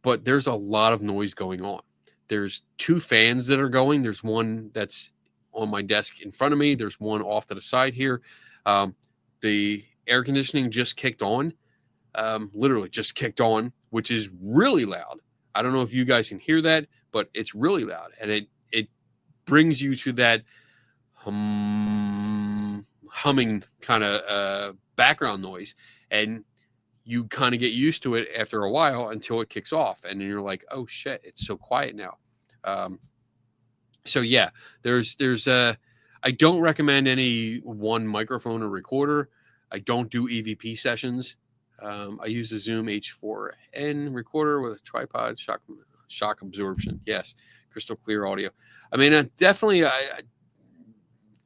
but there's a lot of noise going on. There's 2 fans that are going. There's one that's on my desk in front of me. There's one off to the side here. The air conditioning just kicked on, literally just kicked on, which is really loud. I don't know if you guys can hear that, but it's really loud. And it brings you to that humming kind of background noise. And you kind of get used to it after a while until it kicks off. And then you're like, oh shit, it's so quiet now. So yeah, there's I don't recommend any one microphone or recorder. I don't do EVP sessions. I use the Zoom H4n recorder with a tripod, shock absorption. Yes, crystal clear audio. I mean, definitely,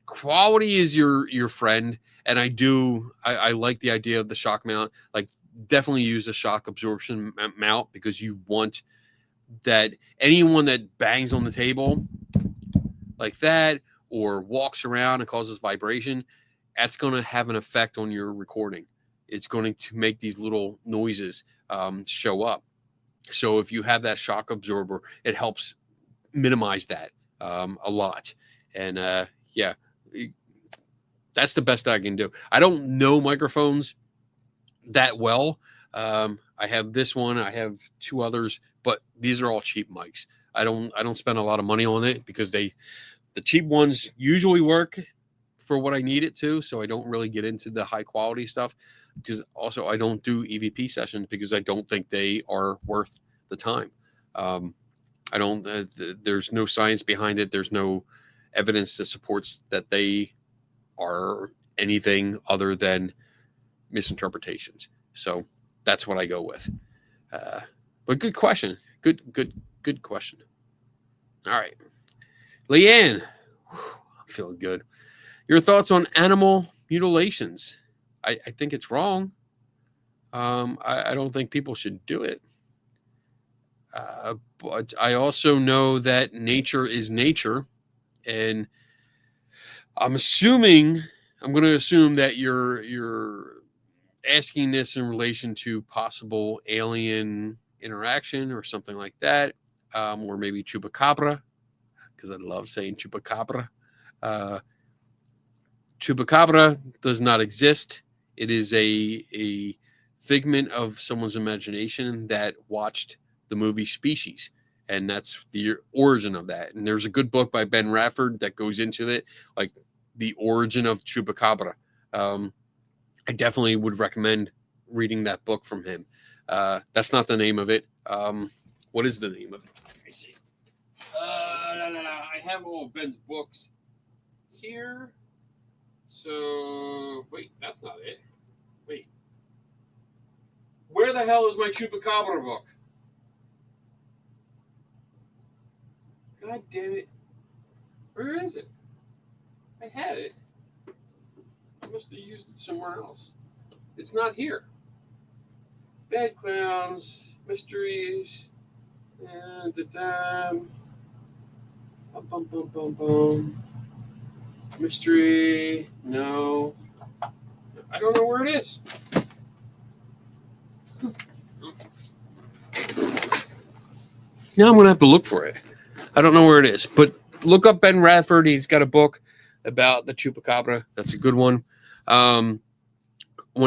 quality is your friend, and I like the idea of the shock mount. Like, definitely use a shock absorption mount, because you want that anyone that bangs on the table like that or walks around and causes vibration, that's going to have an effect on your recording. It's going to make these little noises show up. So if you have that shock absorber, it helps minimize that a lot. And yeah, that's the best I can do. I don't know microphones that well. I have this one, I have 2 others, but these are all cheap mics. I don't spend a lot of money on it, because the cheap ones usually work for what I need it to. So I don't really get into the high quality stuff, because also I don't do EVP sessions because I don't think they are worth the time. I don't, there's no science behind it. There's no evidence that supports that they are anything other than misinterpretations. So that's what I go with. But good question. Good question. All right. Leanne, I'm feeling good. Your thoughts on animal mutilations? I think it's wrong. I don't think people should do it. But I also know that nature is nature. And I'm going to assume that you're asking this in relation to possible alien interaction or something like that. Or maybe Chupacabra, because I love saying Chupacabra. Chupacabra does not exist. It is a figment of someone's imagination that watched the movie Species, and that's the origin of that. And there's a good book by Ben Radford that goes into it, like the origin of Chupacabra. I definitely would recommend reading that book from him. That's not the name of it. What is the name of it? Let me see. I have all of Ben's books here. So, wait, that's not it. Wait. Where the hell is my Chupacabra book? God damn it. Where is it? I had it. I must have used it somewhere else. It's not here. Bad Clowns, Mysteries. Bum, bum, bum, bum. Mystery. No. I don't know where it is. Now I'm going to have to look for it. I don't know where it is, but look up Ben Radford. He's got a book about the Chupacabra. That's a good one. When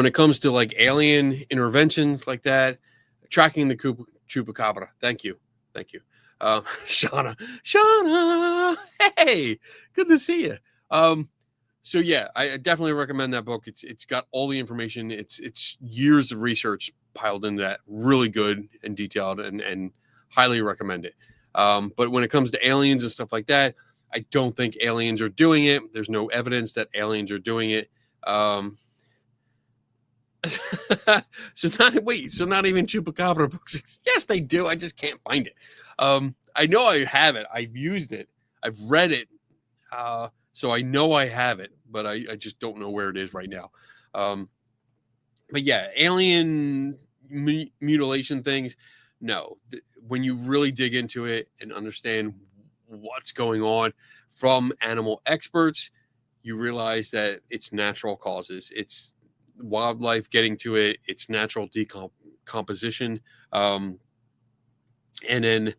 it comes to like alien interventions like that, tracking the Chupacabra. Thank you. Shauna, hey, good to see you. So yeah, I definitely recommend that book. It's got all the information. It's years of research piled into that. Really good and detailed, and highly recommend it. But when it comes to aliens and stuff like that, I don't think aliens are doing it. There's no evidence that aliens are doing it. So not even Chupacabra books. Yes, they do. I just can't find it. I know I have it. I've used it. I've read it. So I know I have it, but I just don't know where it is right now. But yeah, alien mutilation things. No, when you really dig into it and understand what's going on from animal experts, you realize that it's natural causes. It's wildlife getting to it. It's natural decomposition. And then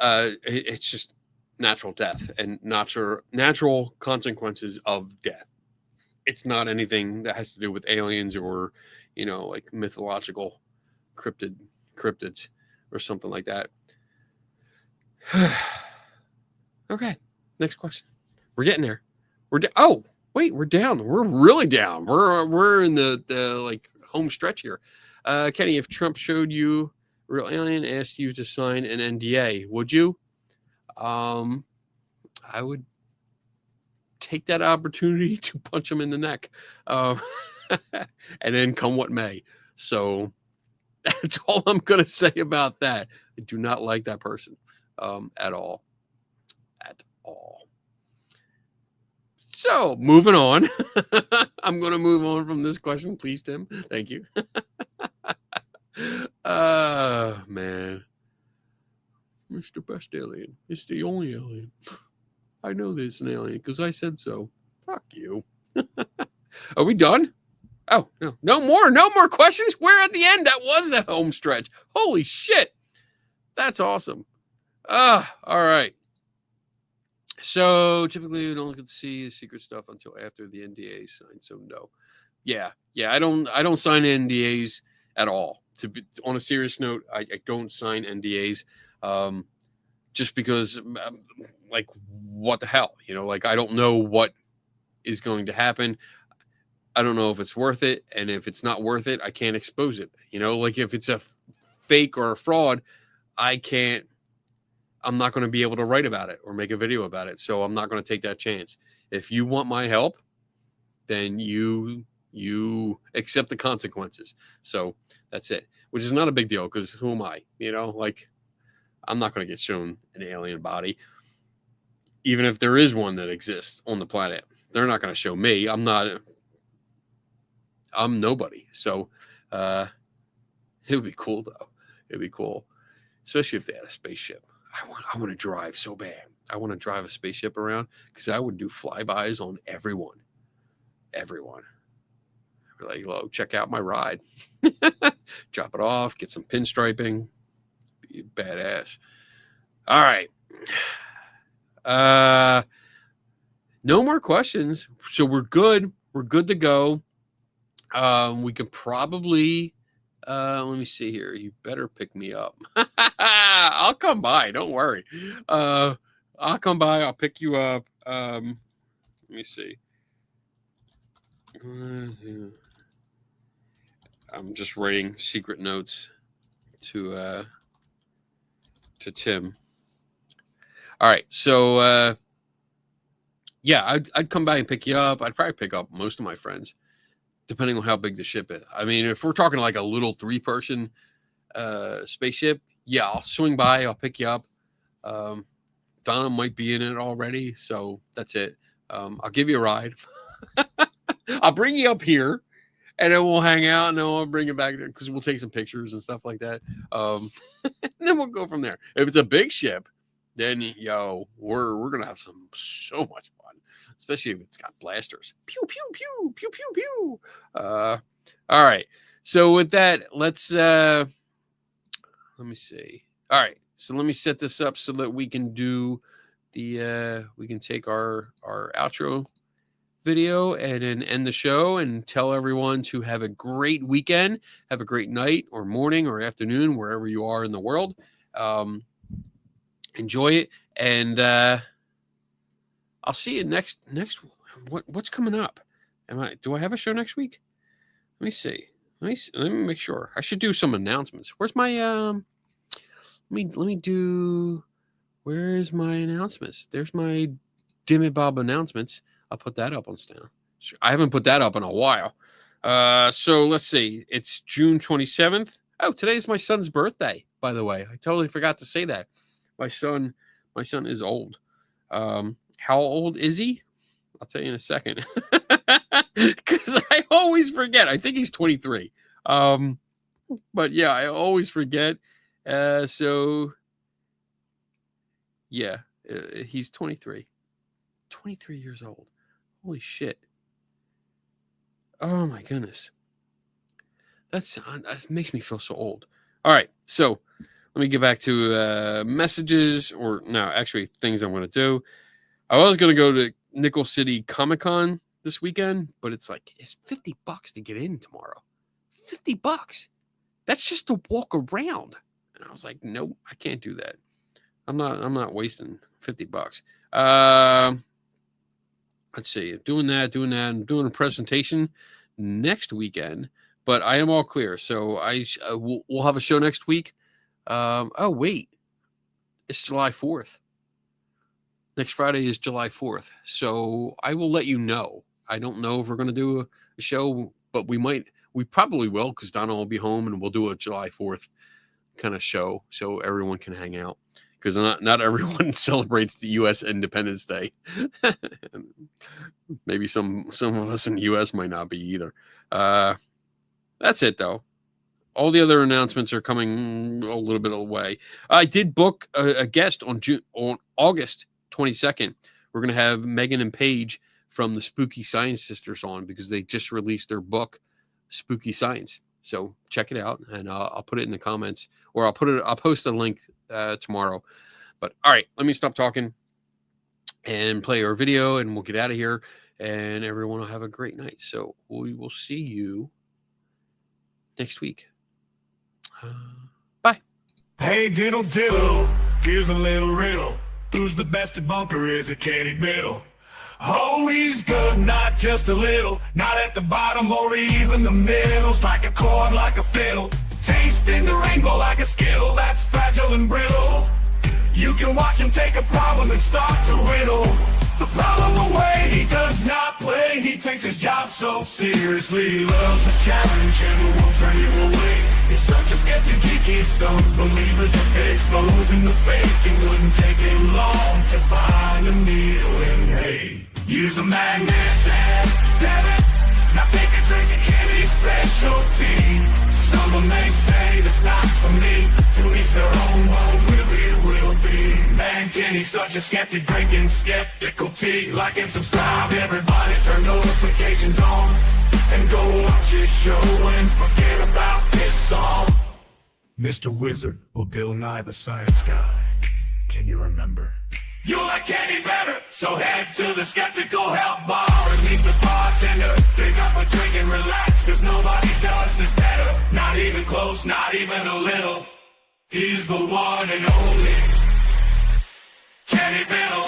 it's just natural death and natural consequences of death. It's not anything that has to do with aliens or, like mythological cryptids or something like that. Okay, next question. We're getting there. Oh, wait, we're down. We're really down. We're in the like home stretch here. Kenny, if Trump showed you a real alien, asked you to sign an NDA, would you? I would take that opportunity to punch him in the neck, and then come what may. So that's all I'm going to say about that. I do not like that person at all. So moving on. I'm going to move on from this question, please, Tim. Thank you. Man. Mr. Best Alien. It's the only alien. I know there's an alien because I said so. Fuck you. Are we done? Oh, no more questions. We're at the end. That was the home stretch. Holy shit. That's awesome. All right. So typically you don't get to see the secret stuff until after the NDA is signed. So no. Yeah. I don't sign NDAs at all. To be on a serious note, I don't sign NDAs. Just because like what the hell, like I don't know what is going to happen. I don't know if it's worth it, and if it's not worth it, I can't expose it. Like if it's a fake or a fraud, I'm not going to be able to write about it or make a video about it. So I'm not going to take that chance. If you want my help, then you accept the consequences. So that's it, which is not a big deal because who am I? Like I'm not going to get shown an alien body. Even if there is one that exists on the planet, they're not going to show me. I'm nobody. So it would be cool though. It'd be cool. Especially if they had a spaceship. I want to drive so bad. I want to drive a spaceship around because I would do flybys on everyone. Like, check out my ride. Drop it off, get some pinstriping. Be badass. All right. No more questions. So we're good. We're good to go. We could probably let me see here. You better pick me up. I'll come by. Don't worry. I'll come by. I'll pick you up. Let me see. I'm just writing secret notes to Tim. All right. So yeah, I'd come by and pick you up. I'd probably pick up most of my friends, depending on how big the ship is. I mean, if we're talking like a little 3-person spaceship, yeah, I'll swing by. I'll pick you up. Donna might be in it already, so that's it. I'll give you a ride. I'll bring you up here, and then we'll hang out, and then we'll bring it back there because we'll take some pictures and stuff like that. And then we'll go from there. If it's a big ship, then we're gonna have so much fun, especially if it's got blasters. Pew pew pew pew pew pew. All right. So with that, let's let me see. All right. So let me set this up so that we can do we can take our outro video and then end the show and tell everyone to have a great weekend, have a great night or morning or afternoon, wherever you are in the world. Enjoy it. And I'll see you next. What's coming up? Do I have a show next week? Let me see. Let me make sure. I should do some announcements. Where's my let me do. Where's my announcements? There's my Dimmy Bob announcements. I'll put that up on stand. I haven't put that up in a while. So let's see. It's June 27th. Oh, today is my son's birthday, by the way. I totally forgot to say that. My son is old. How old is he? I'll tell you in a second. Because I always forget. I think he's 23. But yeah, I always forget. So yeah, he's 23. 23 years old. Holy shit. Oh my goodness. That makes me feel so old. All right, so let me get back to messages, or no, actually things I want to do. I was going to go to Nickel City Comic-Con this weekend, but it's $50 to get in tomorrow. $50. That's just to walk around. And I was like, nope, I can't do that. I'm not wasting $50. Let's see, doing that. I'm doing a presentation next weekend, but I am all clear. So we'll have a show next week. Oh wait, it's July 4th. Next Friday is July 4th. So I will let you know. I don't know if we're going to do a show, but we probably will, because Donna will be home and we'll do a July 4th kind of show so everyone can hang out. Because not everyone celebrates the U.S. Independence Day. Maybe some of us in the U.S. might not be either. That's it, though. All the other announcements are coming a little bit away. I did book a guest on August 22nd. We're going to have Megan and Paige from the Spooky Science Sisters on, because they just released their book, Spooky Science. So check it out, and I'll put it in the comments, or I'll post a link tomorrow. But all right, let me stop talking and play our video, and we'll get out of here, and everyone will have a great night. So we will see you next week. Bye. Hey, diddle diddle, here's a little riddle. Who's the best at bunker? Is it Kenny Biddle? Oh, he's good, not just a little. Not at the bottom or even the middle. Strike a chord like a fiddle. Tasting the rainbow like a skittle. That's fragile and brittle. You can watch him take a problem and start to riddle the problem away. He does not play. He takes his job so seriously. He loves a challenge and won't turn you away. He's such a skeptic, he keeps stones. Believers just exposing the fake. It wouldn't take him long to find a needle in hay. Use a magnet, damn it. Now take a drink of Kenny's specialty. Someone may say that's not for me. To each their own, what really will be. Man, Kenny's such a skeptic, drinking skeptical tea. Like and subscribe, everybody, turn notifications on. And go watch his show and forget about this song. Mr. Wizard or Bill Nye the Science Guy, can you remember? You like Kenny better, so head to the Skeptical Help Bar and meet the bartender. Pick up a drink and relax, cause nobody does this better. Not even close, not even a little. He's the one and only Kenny Biddle.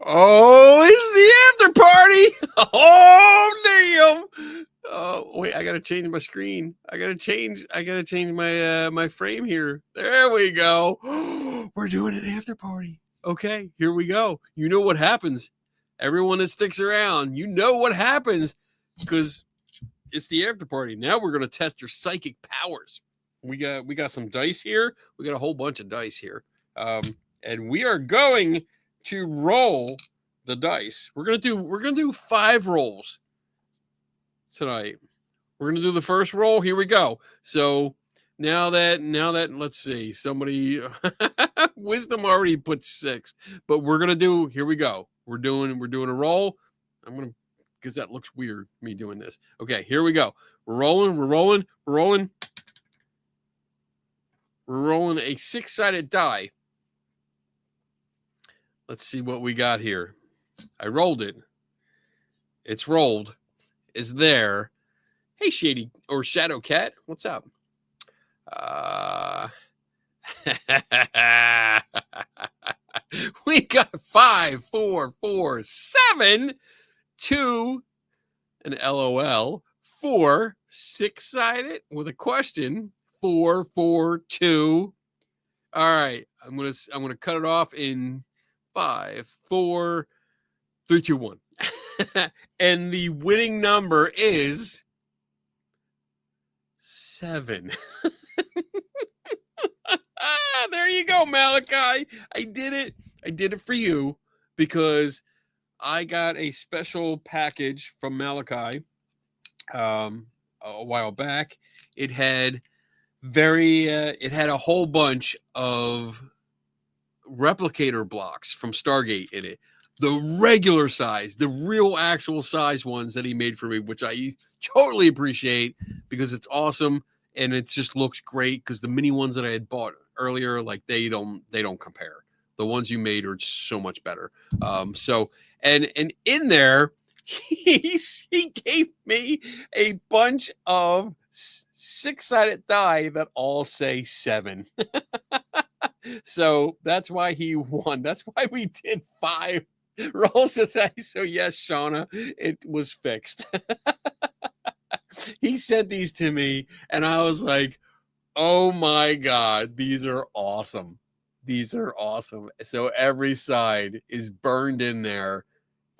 Oh, it's the after party. Oh, damn. Oh, wait, I gotta change my screen. I gotta change my my frame here. There we go. We're doing an after party. Okay, here we go. You know what happens. Everyone that sticks around, you know what happens because it's the after party. Now we're gonna test your psychic powers. We got some dice here. We got a whole bunch of dice here. And we are going to roll the dice. We're gonna do 5 rolls tonight. We're gonna do the first roll. Here we go. So now that let's see, somebody wisdom already put 6, but we're gonna do. Here we go. We're doing a roll. I'm gonna because that looks weird me doing this. Okay, here we go. We're rolling. We're rolling a 6-sided die. Let's see what we got here. I rolled it. It's rolled. It's there. Hey, Shady or Shadow Cat. What's up? We got 5, 4, 4, 7, 2, an LOL, 4, 6-sided with a question, 4, 4, 2. All right. I'm gonna cut it off in 5, 4, 3, 2, 1. And the winning number is 7. There you go, Malachi. I did it. I did it for you because I got a special package from Malachi a while back. It had a whole bunch of replicator blocks from Stargate in it. The regular size, the real actual size ones that he made for me, which I totally appreciate because it's awesome and it just looks great because the mini ones that I had bought earlier, like they don't compare. The ones you made are so much better. So and in there, he gave me a bunch of 6-sided die that all say 7. So that's why he won. That's why we did 5 rolls today. So yes, Shauna, it was fixed. He sent these to me and I was like, oh my God, these are awesome. These are awesome. So every side is burned in there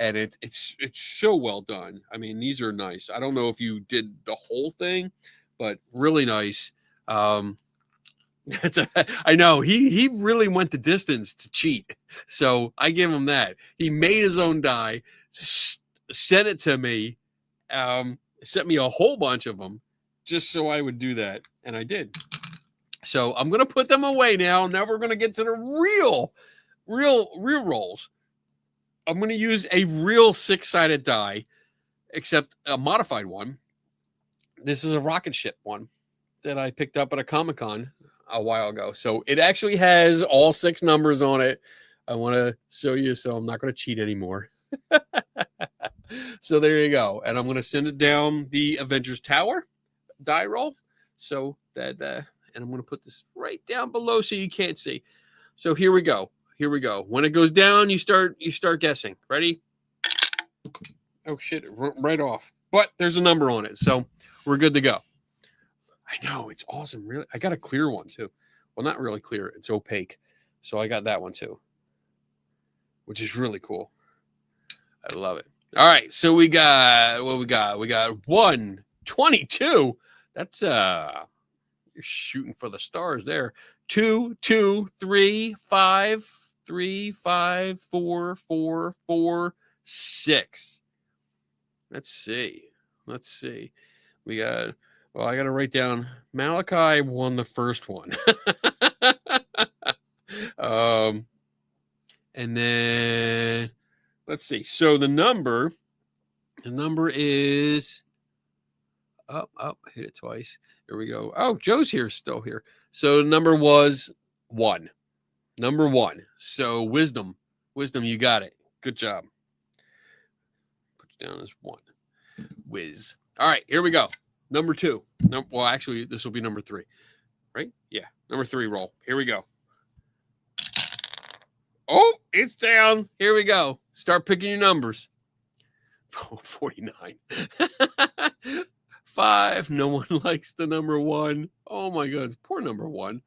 and it's so well done. I mean, these are nice. I don't know if you did the whole thing, but really nice. I know he really went the distance to cheat. So I give him that. He made his own die, sent it to me, sent me a whole bunch of them just so I would do that. And I did. So I'm going to put them away now. Now we're going to get to the real rolls. I'm going to use a real 6-sided die, except a modified one. This is a rocket ship one that I picked up at a Comic-Con a while ago. So it actually has all 6 numbers on it. I want to show you, so I'm not going to cheat anymore. So there you go. And I'm going to send it down the Avengers Tower die roll. So that, and I'm going to put this right down below so you can't see. So here we go. Here we go. When it goes down, you start guessing. Ready? Oh shit, right off. But there's a number on it. So we're good to go. I know, it's awesome. Really, I got a clear one too. Well, not really clear. It's opaque. So I got that one too, which is really cool. I love it. All right. So we got what we got. We got 122. That's you're shooting for the stars there. 2, 2, 3, 5, 3, 5, 4, 4, 4, 6. Let's see. We got. Well, I got to write down. Malachi won the first one. And then let's see. So the number is up, hit it twice. Here we go. Oh, Joe's here, still here. So the number was 1. Number 1. So wisdom, you got it. Good job. Put you down as 1. Whiz. All right, here we go. Number 2. Well, actually, this will be number 3, right? Yeah, number 3 roll. Here we go. Oh, it's down. Here we go. Start picking your numbers. 49. 5. No one likes the number 1. Oh my goodness. Poor number 1.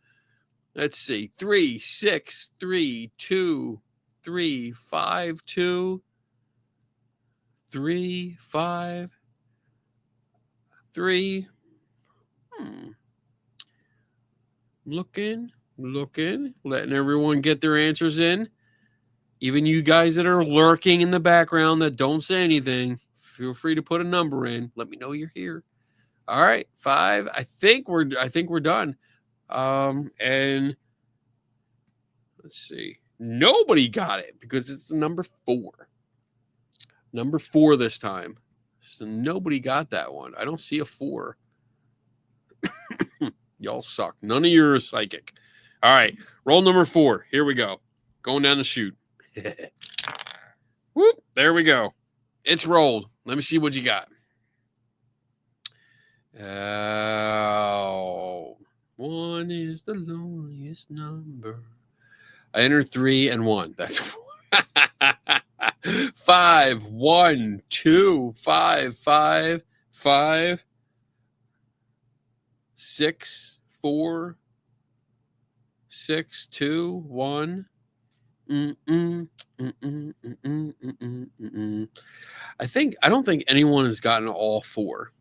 Let's see. 3, 6, 3, 2, 3, 5, 2, 3, 5, 3. Looking, letting everyone get their answers in. Even you guys that are lurking in the background that don't say anything, feel free to put a number in. Let me know you're here. All right, 5. I think we're done. And let's see. Nobody got it because it's the number 4. Number 4 this time. So nobody got that one. I don't see a 4. Y'all suck. None of you are psychic. All right, roll number 4. Here we go. Going down the chute. Whoop, there we go. It's rolled. Let me see what you got. 1 is the loneliest number. I entered 3 and 1. That's 4. 5, 1, 2, 5, 5, 5, 6, 4, 6, 2, 1. I don't think anyone has gotten all 4.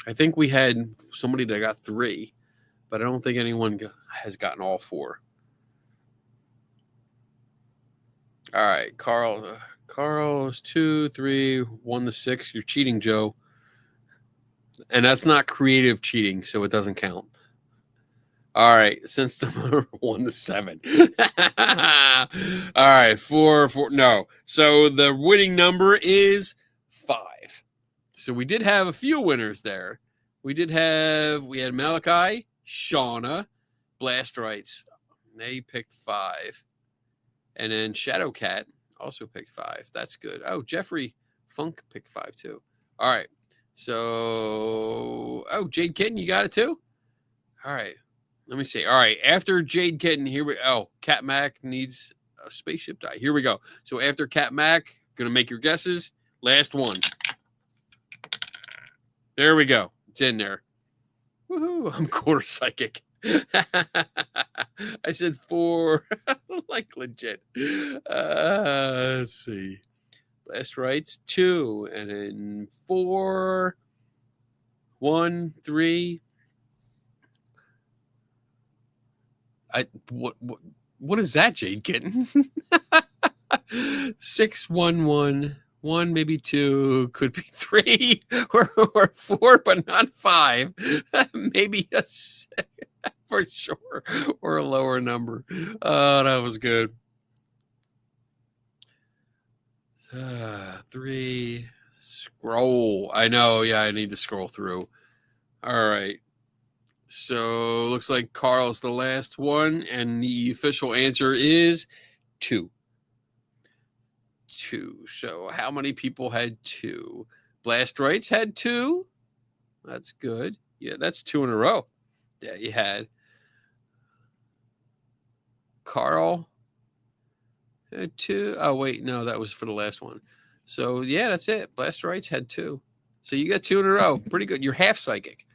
I think we had somebody that got 3, but I don't think anyone has gotten all 4. All right, Carl's 2, 3, 1 to 6. You're cheating, Joe. And that's not creative cheating, so it doesn't count. All right, since the number 1 to 7. All right, 4. No. So the winning number is 5. So we did have a few winners there. We had Malachi, Shauna, Blasterites. They picked 5. And then Shadowcat also picked 5. That's good. Oh, Jeffrey Funk picked 5 too. All right. So, Jade Kitten, you got it too? All right. Let me see. All right. After Jade Kitten, Cat Mac needs a spaceship die. Here we go. So after Cat Mac, going to make your guesses. Last one. There we go. It's in there. Woohoo. I'm quarter psychic. I said 4. Like legit. Let's see. Last rights 2, and then 4, 1, 3. What is that, Jade Kitten? 6, 1, 1, 1, maybe 2, could be 3 or 4, but not 5. Maybe a 6 for sure, or a lower number. Oh, that was good. 3, scroll. I know. Yeah, I need to scroll through. All right. So looks like Carl's the last one, and the official answer is 2. 2. So how many people had 2? Blasterites had 2. That's good. Yeah, that's 2 in a row. Yeah, you had. Carl had 2. Oh, wait. No, that was for the last one. So, yeah, that's it. Blasterites had 2. So you got 2 in a row. Pretty good. You're half psychic.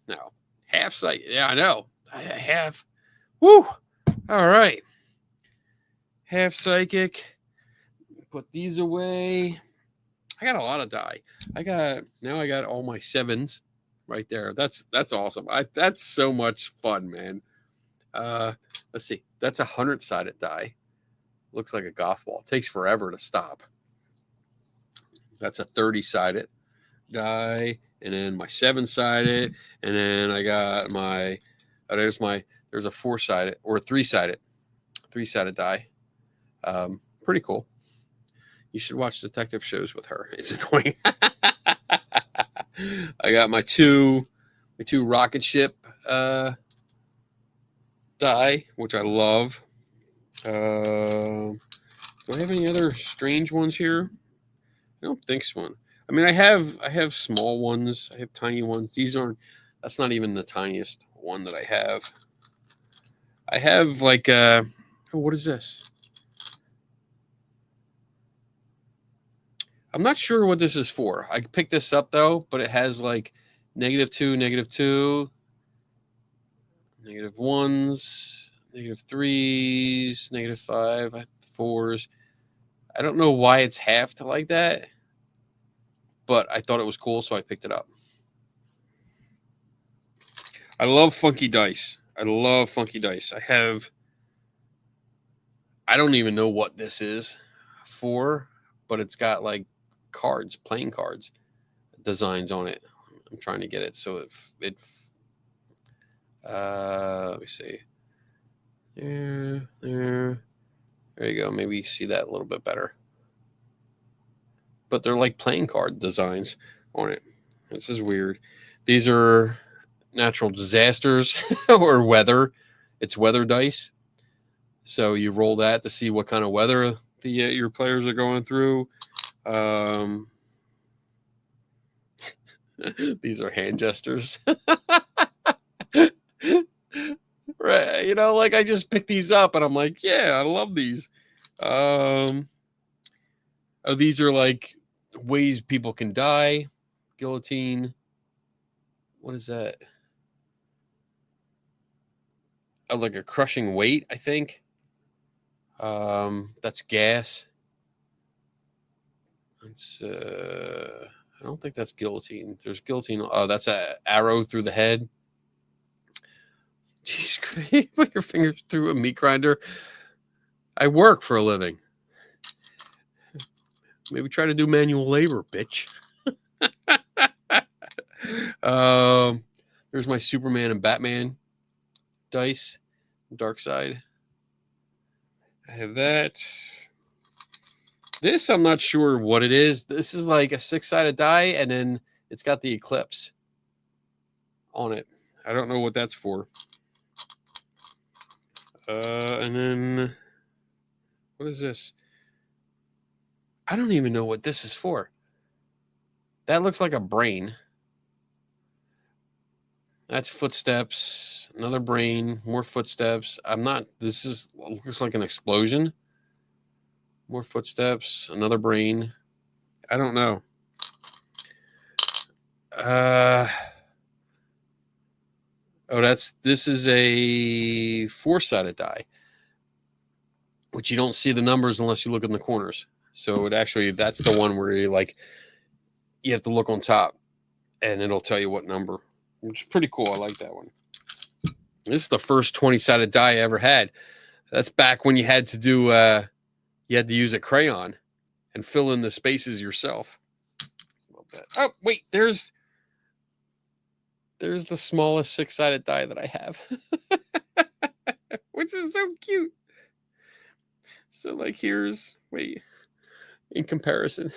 No. Half psychic. Yeah, I know. I have. Woo. All right. Half psychic. Put these away. I got a lot of die. I got all my 7s right there. That's awesome. That's so much fun, man. Let's see. That's a 100-sided die. Looks like a golf ball. It takes forever to stop. That's a 30-sided die, and then my 7-sided, and then I got my there's a 4-sided or a 3-sided die. Pretty cool. You should watch detective shows with her. It's annoying. I got my two rocket ship die, which I love. Do I have any other strange ones here? I don't think so. I mean, I have small ones. I have tiny ones. That's not even the tiniest one that I have. I have like what is this? I'm not sure what this is for. I picked this up though, but it has like -2, -2, -1s, -3s, -5, 4s. I don't know why it's halved like that, but I thought it was cool, so I picked it up. I love funky dice. I love funky dice. I don't even know what this is for, but it's got like cards, playing cards, designs on it. I'm trying to get it so let me see. There you go. Maybe you see that a little bit better. But they're like playing card designs on it. This is weird. These are natural disasters or weather. It's weather dice. So you roll that to see what kind of weather your players are going through. These are hand gestures. Right, you know, like I just picked these up and I'm like, yeah, I love these. Oh, these are like ways people can die. Guillotine. What is that? Oh, like a crushing weight, I think. That's gas. It's I don't think that's guillotine. There's guillotine. Oh, that's an arrow through the head. Jeez, put your fingers through a meat grinder. I work for a living. Maybe try to do manual labor, bitch. There's my Superman and Batman dice. Dark side. I have that. This, I'm not sure what it is. This is like a 6-sided die, and then it's got the eclipse on it. I don't know what that's for. And then, what is this? I don't even know what this is for. That looks like a brain. That's footsteps. Another brain. More footsteps. This looks like an explosion. More footsteps. Another brain. I don't know. This is a 4-sided die, which you don't see the numbers unless you look in the corners. So that's the one where you have to look on top and it'll tell you what number, which is pretty cool. I like that one. This is the first 20-sided die I ever had. That's back when you had to use a crayon and fill in the spaces yourself. Oh, wait, there's the smallest 6-sided die that I have, which is so cute. So in comparison.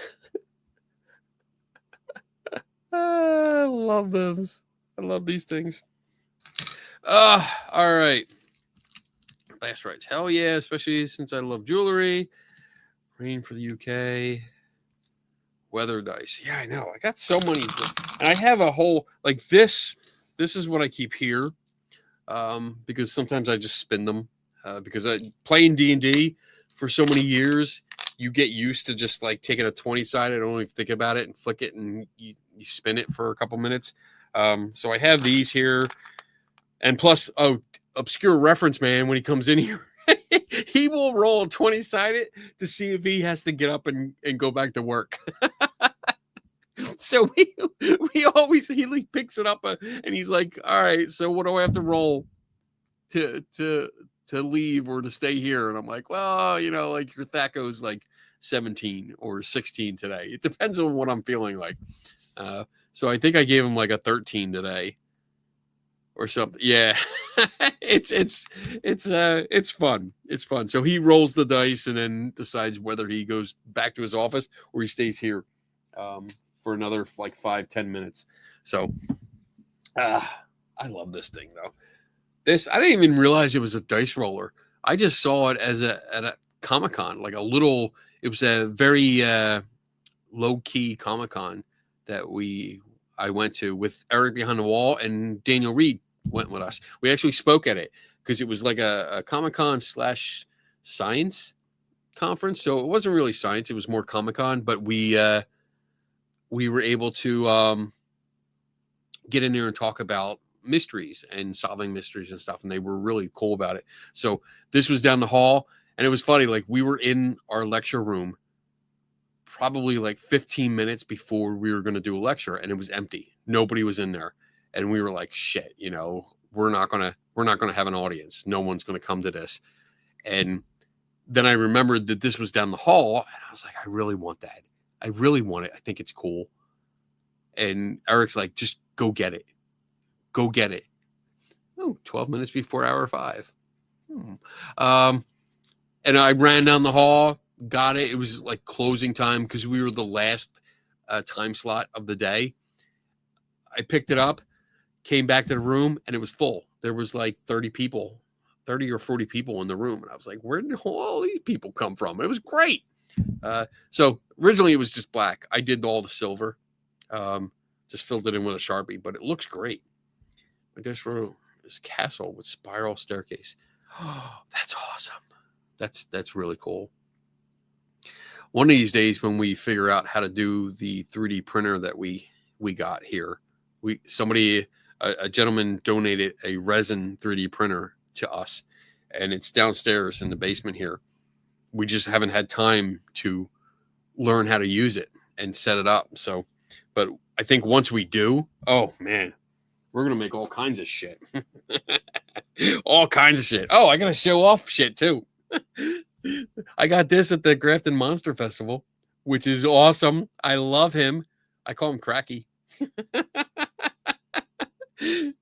I love those. I love these things. All right. Last rights. Hell yeah, especially since I love jewelry. Rain for the UK. Weather dice. Yeah, I know. I got so many. And I have a whole, this. This is what I keep here. Because sometimes I just spin them. Because playing D&D for so many years, you get used to just taking a 20-sided and only think about it and flick it and you spin it for a couple minutes. So I have these here. And plus, obscure reference man, when he comes in here, he will roll 20-sided to see if he has to get up and go back to work. So he picks it up and he's like, all right, so what do I have to roll to leave or to stay here? And I'm like, well, your THACO's 17 or 16 today. It depends on what I'm feeling like. So I think I gave him a 13 today or something. Yeah. It's fun. It's fun. So he rolls the dice and then decides whether he goes back to his office or he stays here for another 5-10 minutes. So I love this thing though. I didn't even realize it was a dice roller. I just saw it at a Comic-Con, it was a very low-key Comic-Con that I went to with Eric Behind the Wall, and Daniel Reed went with us. We actually spoke at it because it was like a Comic-Con / science conference, so it wasn't really science. It was more Comic-Con, but we were able to get in there and talk about mysteries and solving mysteries and stuff, and they were really cool about it. So this was down the hall, and it was funny. Like, we were in our lecture room probably like 15 minutes before we were going to do a lecture, and it was empty. Nobody was in there, and we were like, shit, you know, we're not gonna have an audience. No one's gonna come to this. And then I remembered that this was down the hall, and I was like, I really want that. I really want it. I think it's cool. And Eric's like, just go get it. Go get it. Oh, 12 minutes before hour 5. And I ran down the hall, got it. It was like closing time because we were the last time slot of the day. I picked it up, came back to the room, and it was full. There was like 30 or 40 people in the room. And I was like, where did all these people come from? It was great. So originally it was just black. I did all the silver. Just filled it in with a Sharpie, but it looks great. I guess for this castle with spiral staircase. Oh, that's awesome. That's really cool. One of these days when we figure out how to do the 3D printer that we got here, a gentleman donated a resin 3D printer to us, and it's downstairs in the basement here. We just haven't had time to learn how to use it and set it up. So, but I think once we do, oh man, we're going to make all kinds of shit. All kinds of shit. Oh, I got to show off shit too. I got this at the Grafton Monster Festival, which is awesome. I love him. I call him Cracky.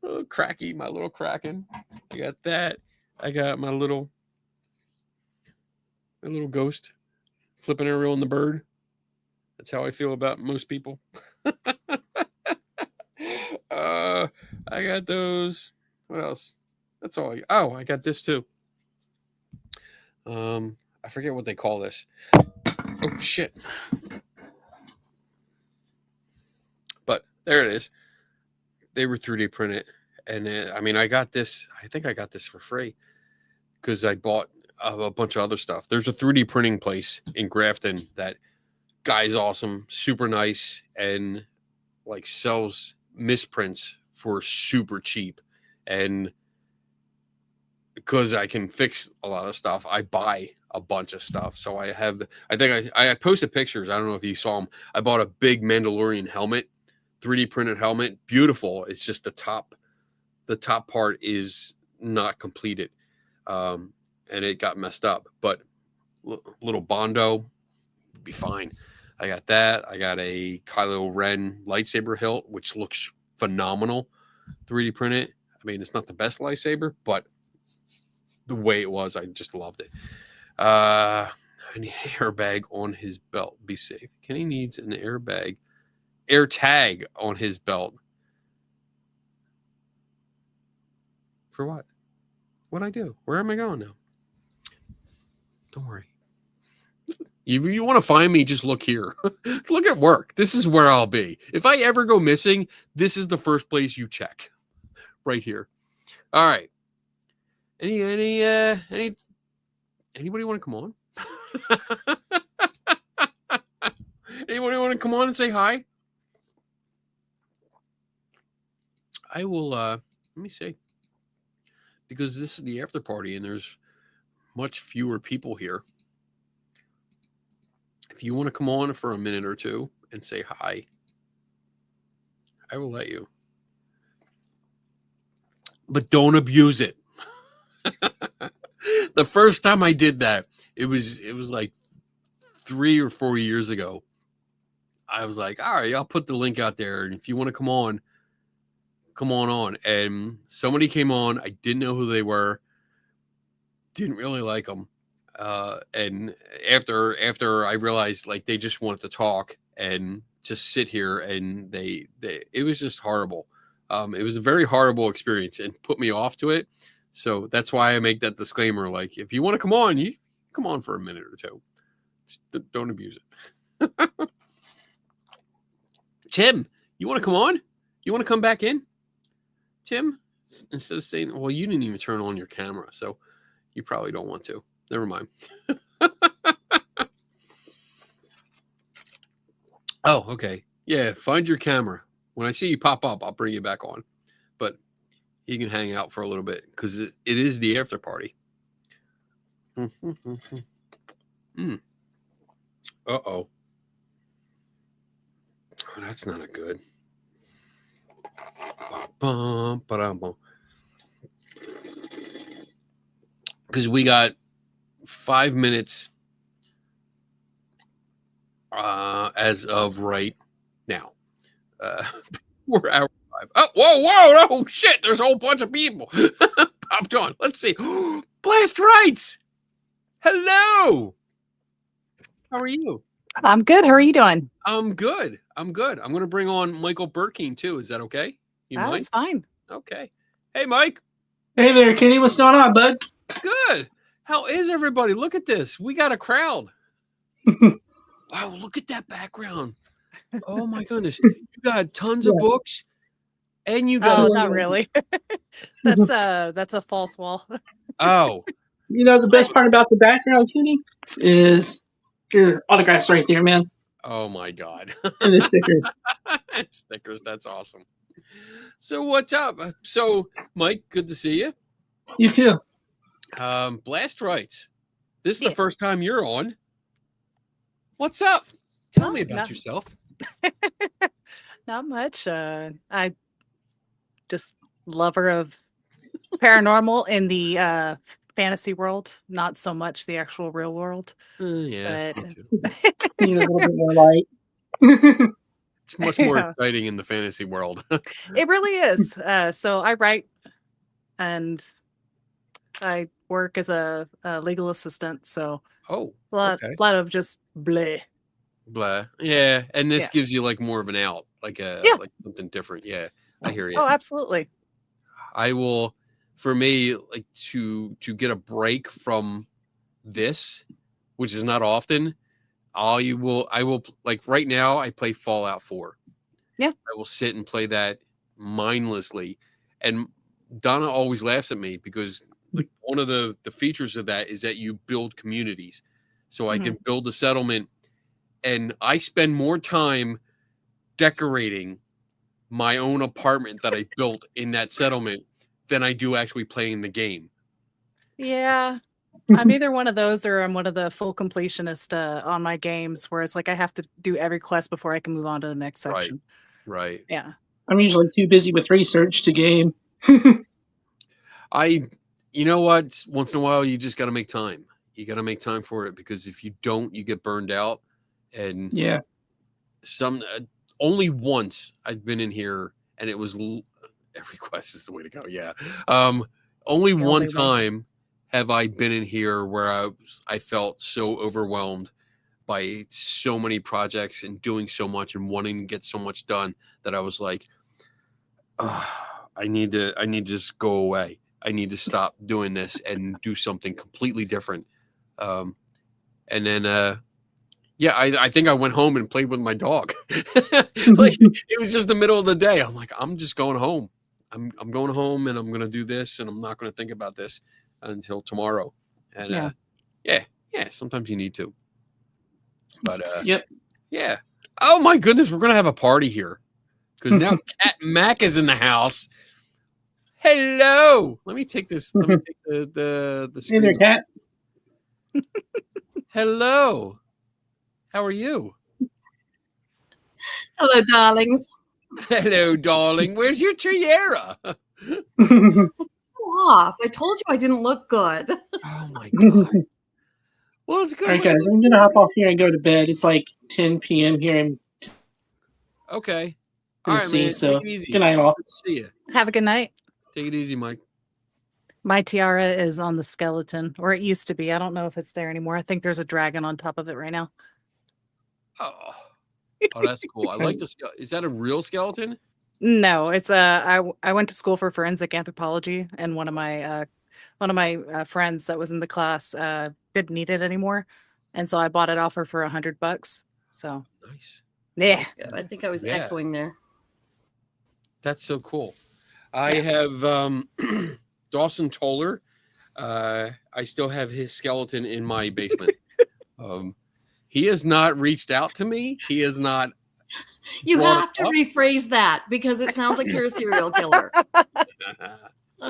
Oh, Cracky, my little Kraken. I got that. I got my little ghost flipping around on the bird. That's how I feel about most people. I got those. What else? That's all. I got this too. I forget what they call this. Oh shit. But there it is. They were 3D printed, and I got this. I think I got this for free because I bought a bunch of other stuff. There's a 3D printing place in Grafton that guy's awesome, super nice, and like sells misprints for super cheap. And because I can fix a lot of stuff, I buy a bunch of stuff. So I think I posted pictures. I don't know if you saw them. I bought a big Mandalorian helmet, 3D printed helmet, beautiful. It's just the top part is not completed, and it got messed up. But little Bondo would be fine. I got that. I got a Kylo Ren lightsaber hilt, which looks phenomenal, 3D printed. I mean, it's not the best lightsaber, but the way it was, I just loved it. I need an airbag on his belt. Be safe. Kenny needs an airbag. Air tag on his belt. For what? What'd I do? Where am I going now? Don't worry. You want to find me, just look here. Look at work. This is where I'll be. If I ever go missing, this is the first place you check. Right here. All right. Anybody want to come on? Anybody want to come on and say hi? I will, let me see. Because this is the after party and there's much fewer people here. If you want to come on for a minute or two and say hi, I will let you. But don't abuse it. The first time I did that, it was like 3 or 4 years ago. I was like, all right, I'll put the link out there. And if you want to come on. And somebody came on. I didn't know who they were. Didn't really like them. And after I realized like they just wanted to talk and just sit here, and it was just horrible. It was a very horrible experience and put me off to it. So that's why I make that disclaimer. Like, if you want to come on, you come on for a minute or two. Just don't abuse it. Tim, you want to come on? You want to come back in? Tim, instead of saying, well, you didn't even turn on your camera, so you probably don't want to. Never mind. Oh, okay. Yeah, find your camera. When I see you pop up, I'll bring you back on. But you can hang out for a little bit because it is the after party. Mm. Uh-oh. Oh, that's not a good. Because we got 5 minutes as of right now. We're hour 5. Oh, whoa, oh shit! There's a whole bunch of people popped on. Let's see. Blast Rights. Hello. How are you? I'm good. How are you doing? I'm good. I'm going to bring on Michael Burkeen too. Is that okay? You mind? That's fine. Okay. Hey, Mike. Hey there, Kenny. What's going on, bud? Good. How is everybody? Look at this. We got a crowd. Wow, look at that background. Oh my goodness. You got tons of books and you got not really. That's a false wall. Oh. You know, the best part about the background, Kenny, is your autographs right there, man. Oh my God. And the stickers. Stickers, that's awesome. So what's up? So Mike, good to see you. You too. Blast Rights. This is the Yes. first time you're on. What's up? Tell me about yourself. Not much. I just lover of paranormal in the fantasy world, not so much the actual real world. Yeah. But Me too. Need a little bit more light. It's much more Yeah. exciting in the fantasy world. It really is. So I write and I work as a legal assistant. So Oh, a lot, okay. lot of just bleh. Blah. Yeah. And this Yeah. gives you like more of an out, like Yeah. like something different. Yeah. I hear you. Oh, absolutely. I will, for me, like to get a break from this, which is not often. I will like right now I play Fallout 4. Yeah. I will sit and play that mindlessly. And Donna always laughs at me because like one of the features of that is that you build communities. So I can build a settlement, and I spend more time decorating my own apartment that I built in that settlement than I do actually playing the game. Yeah. I'm either one of those or I'm one of the full completionist on my games where it's like I have to do every quest before I can move on to the next Right. section. Right. Yeah. I'm usually too busy with research to game. You know what? Once in a while, you just got to make time. You got to make time for it because if you don't, you get burned out. And Yeah. Only once I've been in here, and it was every quest is the way to go. Yeah. Only The one only way. time have I been in here where I felt so overwhelmed by so many projects and doing so much and wanting to get so much done that I was like, I need to just go away. I need to stop doing this and do something completely different. And then, I think I went home and played with my dog. Like it was just the middle of the day. I'm like, I'm just going home. I'm going home and I'm going to do this and I'm not going to think about this until tomorrow. And yeah, sometimes you need to. But Yep. yeah. Oh my goodness, we're going to have a party here because now Cat Mac is in the house. Hello. Let me take this. Let me take the Hey screen. there, Cat. Hello. How are you? Hello, darlings. Hello, darling. Where's your tiara? Go off. I told you I didn't look good. Oh my god. Well, it's good. All right, guys. I'm going to hop off here and go to bed. It's like 10 p.m. here in Okay. All right, Tennessee. man. So Take it easy. good night, all. Good to see you. Have a good night. Take it easy, Mike. My tiara is on the skeleton, or it used to be. I don't know if it's there anymore. I think there's a dragon on top of it right now. Oh, that's cool. I like the skeleton. Is that a real skeleton? No, it's I went to school for forensic anthropology, and one of my friends that was in the class didn't need it anymore, and so I bought it off her for $100. So Nice. yeah, I think I was Yeah. echoing there. That's so cool. I have Dawson Toller. I still have his skeleton in my basement. He has not reached out to me. He has not You brought have to it up. rephrase that because it sounds like you're a serial killer. Well,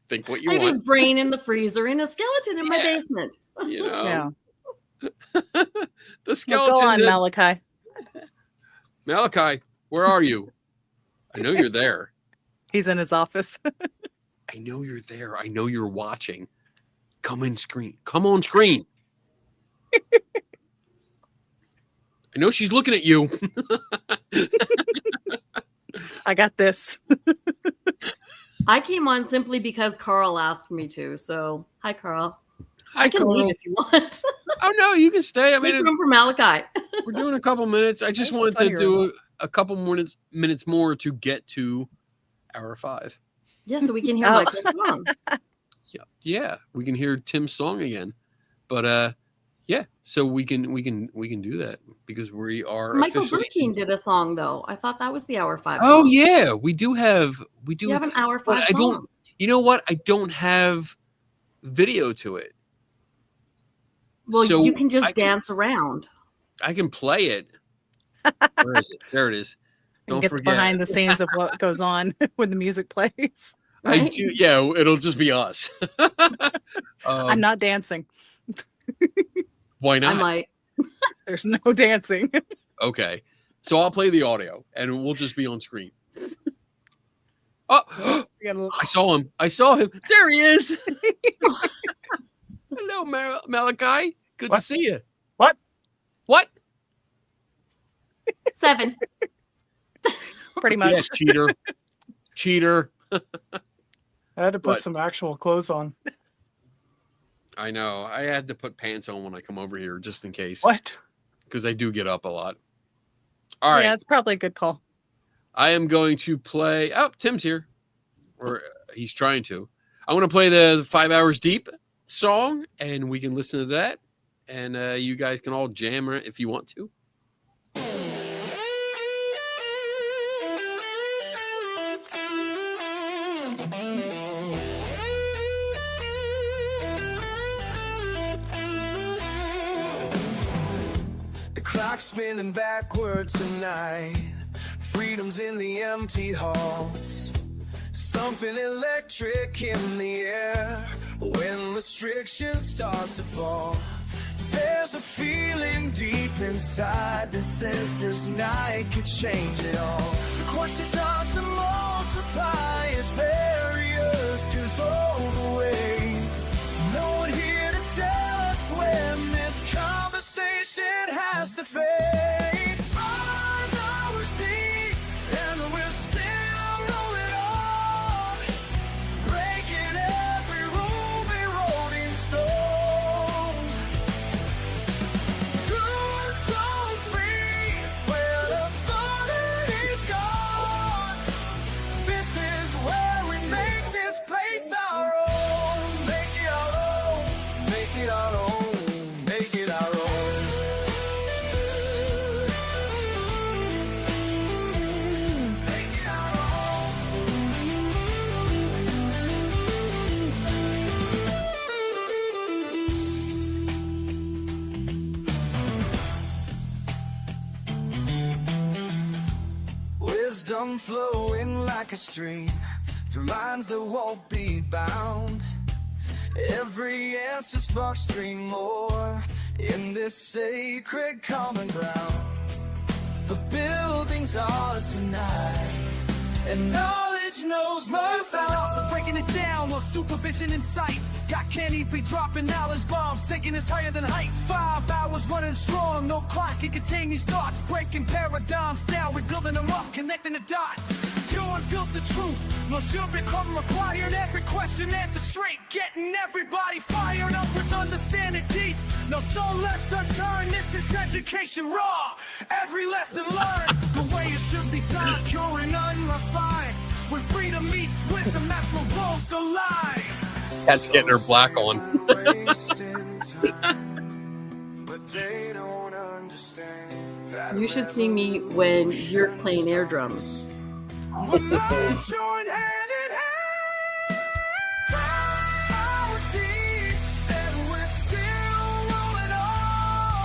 think what you I have his want. brain in the freezer and a skeleton in my basement. Yeah. The Well, skeleton. go on, that- Malachi. Malachi, where are you? I know you're there. He's in his office. I know you're there. I know you're watching. Come on screen. Come on screen. I know she's looking at you. I got this. I came on simply because Carl asked me to. So, hi, Carl. Hi, I can Carl. leave if you want. Oh no, you can stay. I Make mean, room for Malachi. we're doing a couple minutes. I just There's wanted plenty to of do a couple more minutes more to get to hour 5. Yeah, so we can hear Oh. Michael's song. Yeah, we can hear Tim's song again. But yeah, so we can do that because we are Michael officially- Burkeen did a song though. I thought that was the hour 5 Oh song. yeah, we do have You have an hour 5 But I song. don't. You know what? I don't have video to it. Well, So you can just I can- dance around. I can play it. Where is it? There it is. And Don't get forget. behind the scenes of what goes on when the music plays. I Right? do. Yeah, it'll just be us. I'm not dancing. Why I not? might. There's no dancing. Okay, so I'll play the audio, and we'll just be on screen. Oh, We got a little- I saw him. I saw him. There he is. Hello, Malachi. Good to What? see you. What? What? 7. Pretty much. Yes, cheater. Cheater. I had to put What? some actual clothes on. I know. I had to put pants on when I come over here just in case. What? Because I do get up a lot. All right. Yeah, it's probably a good call. I am going to play. Oh, Tim's here. Or he's trying to. I want to play the 5 Hours Deep song, and we can listen to that. And you guys can all jam it if you want to. The clock's spinning backwards tonight. Freedom's in the empty halls. Something electric in the air when restrictions start to fall. There's a feeling deep inside that says this night could change it all. The questions start to multiply as barriers dissolve away. No one here to tell us when this conversation has to fade. 5 hours deep and we're still rolling on, breaking every rule, be rolling stone. Truth goes free where the body is gone. This is where we make this place our own. Make it our own. Make it our own. Make it our own. Make it our own. Wisdom flowing like a stream through minds that won't be bound. Every answer sparks three more in this sacred common ground. The building's ours tonight, and knowledge knows no bounds. Breaking it down, no supervision in sight. I can't even be dropping knowledge bombs, taking us higher than height. 5 hours running strong, no clock can contain these thoughts. Breaking paradigms down, we're building them up, connecting the dots. Pure unfiltered truth, no sugar become required. Every question answered straight, getting everybody fired up with understanding deep. No soul left unturned, this is education raw. Every lesson learned, the way it should be taught, pure and unrefined. When freedom meets wisdom, that's where both align. Cat's getting her black on. But they don't understand that You should see me when you're playing air drums. we're minds joined hand in hand. 5 hours deep, and we're still rolling on,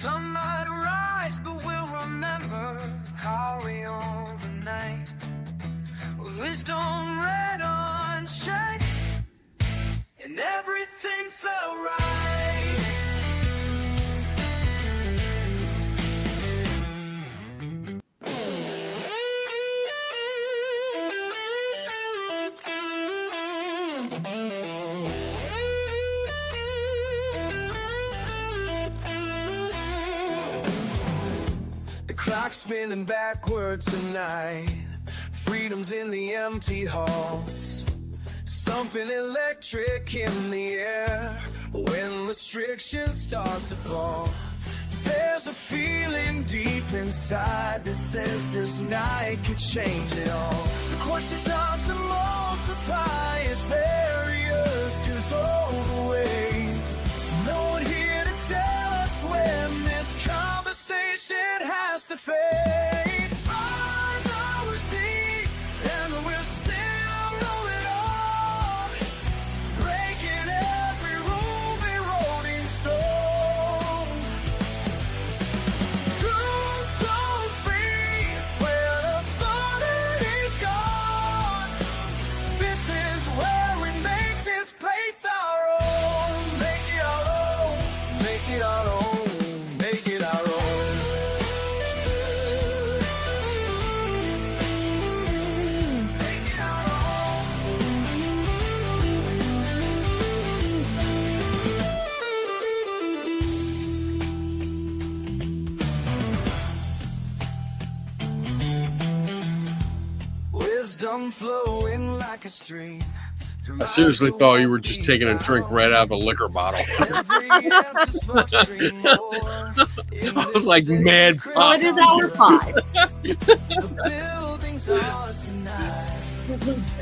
sun might rise, but we'll remember how we own the night. Wisdom red on shine, and everything felt right. The clock's spinning backwards tonight. Freedom's in the empty halls. Something electric in the air when restrictions start to fall. There's a feeling deep inside that says this night could change it all. The questions start to multiply as barriers dissolve away. No one here to tell us when this conversation has to fade. 5 hours deep and we're still rolling on, breaking every rule, be rolling stone. Truth goes free where the body is gone. This is where we make this place our own. Make it our own. Make it our own. Make it our own. Make it our own. Wisdom flowing like a stream. I seriously thought you were just taking a drink right out of a liquor bottle. I was like mad. Well, it is hour 5.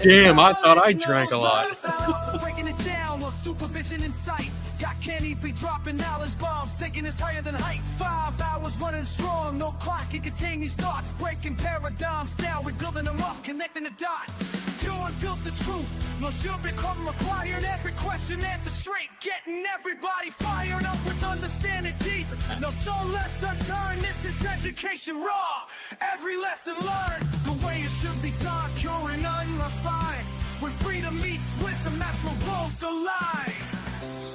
Damn, I thought I drank a lot. Breaking it down, no supervision in sight. Got Kenny be dropping knowledge bombs, taking us higher than height. 5 hours running strong, no clock can contain these thoughts. Breaking paradigms down, we're building them up, connecting the dots. Pure unfiltered truth, no should become required. Every question answered straight, getting everybody fired up with understanding deep. No soul left unturned, this is education raw. Every lesson learned, the way it should be taught, pure and unrefined. Where freedom meets wisdom, that's where both align.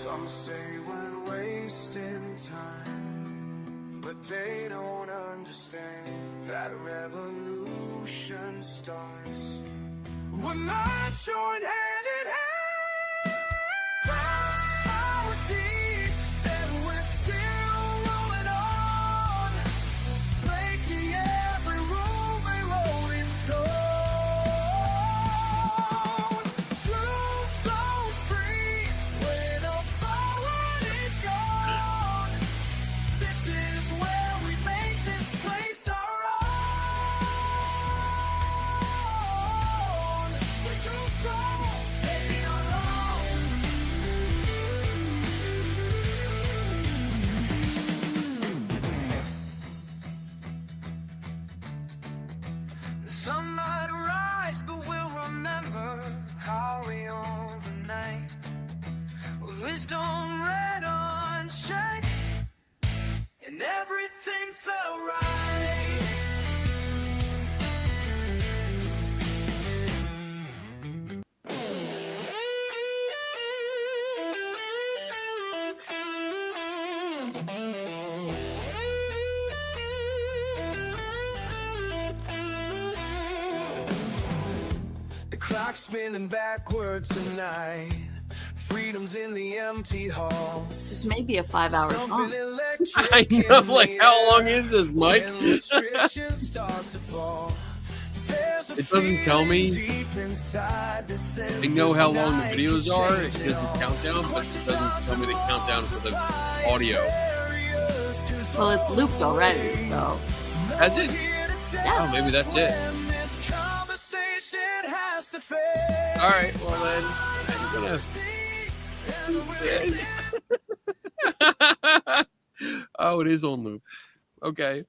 Some say we're wasting time, but they don't understand that revolution starts when minds join hand in hand. 5 hours deep, and we're still rolling on, breaking every rule, we rolling stone. Truth flows free where the forward is gone. This is where we make this place our own. We truth flow, baby, our own. The sun might rise, but we'll remember how we own the night. Wisdom red on shine, and everything felt right. The clock's spinning backwards tonight. Freedom's in the empty hall. This may be a 5-hour song. I know, like, how long is this, Mike? It doesn't tell me. I know how long the videos are. It gives the countdown, but it doesn't tell me the countdown for the audio. Well, it's looped already, so. Has it? Yeah. Oh, maybe that's it. All right, well then, I'm gonna. Oh, it is on loop. Okay.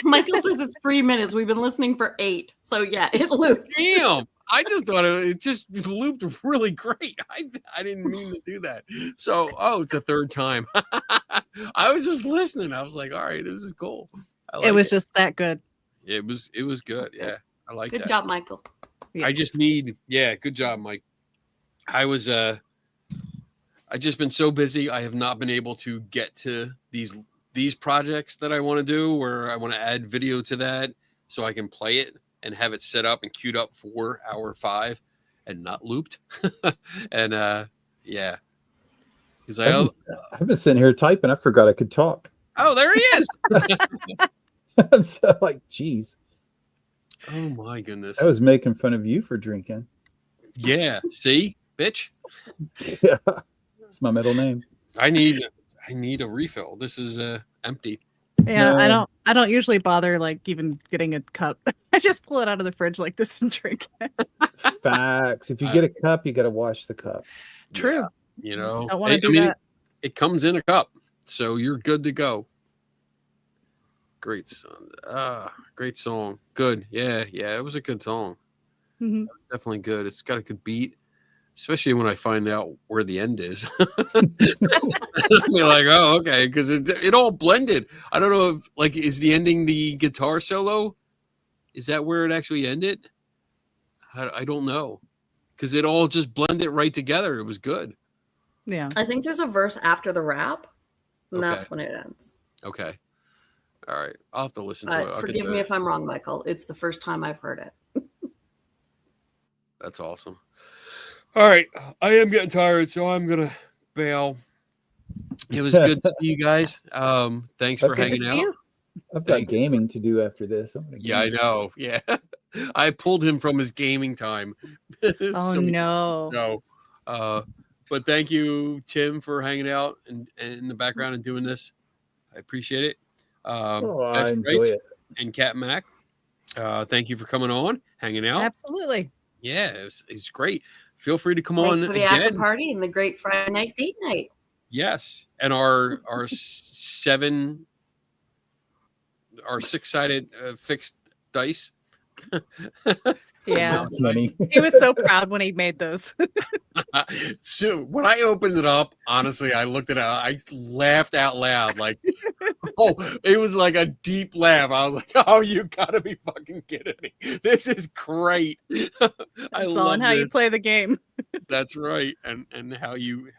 Michael says it's 3 minutes. We've been listening for 8. So yeah, it looped. Damn. I just thought it just looped really great. I didn't mean to do that. So, it's a third time. I was just listening. I was like, all right, this is cool. It was just that good. It was good. Yeah. I like Good that. job, Michael. I just need, good job, Mike. I just been so busy. I have not been able to get to these projects that I want to do, where I want to add video to that so I can play it and have it set up and queued up for hour 5 and not looped. And yeah. Because I've been sitting here typing. I forgot I could talk. Oh, there he is. I'm so like, geez. Oh my goodness. I was making fun of you for drinking. Yeah. See, bitch. Yeah. That's my middle name. I need a refill. This is empty. Yeah, No. I don't usually bother like even getting a cup. I just pull it out of the fridge like this and drink it. Facts. If you get a cup, you got to wash the cup. True. You know, I want to do that. It comes in a cup, so you're good to go. Great song. Great song. Good. Yeah. It was a good song. Mhm. Definitely good. It's got a good beat, especially when I find out where the end is. You're like, oh, okay, because it all blended. I don't know if like is the ending the guitar solo? Is that where it actually ended? I don't know, because it all just blended right together. It was good. Yeah. I think there's a verse after the rap, and Okay. that's when it ends. Okay. All right. I'll have to listen to it. I'll get Forgive to me it. if I'm wrong, Michael. It's the first time I've heard it. That's awesome. All right. I am getting tired, so I'm going to bail. It was good to see you guys. Thanks for hanging out. I've got gaming to do after this. I'm gonna Yeah, I game. know. Yeah. I pulled him from his gaming time. Oh no. No. But thank you, Tim, for hanging out and in the background and doing this. I appreciate it. I Best enjoy Rights it. and Cat Mac. Thank you for coming on, hanging out. Absolutely. Yeah, it's great. Feel free to come Thanks on for the again. after party and the great Friday night date night. Yes, and our 6-sided fixed dice. Yeah. Money. He was so proud when he made those. So when I opened it up, honestly, I looked at it. I laughed out loud, like, oh, it was like a deep laugh. I was like, oh, you gotta be fucking kidding me! This is great. I It's love all in how you this. play the game. That's right, and how you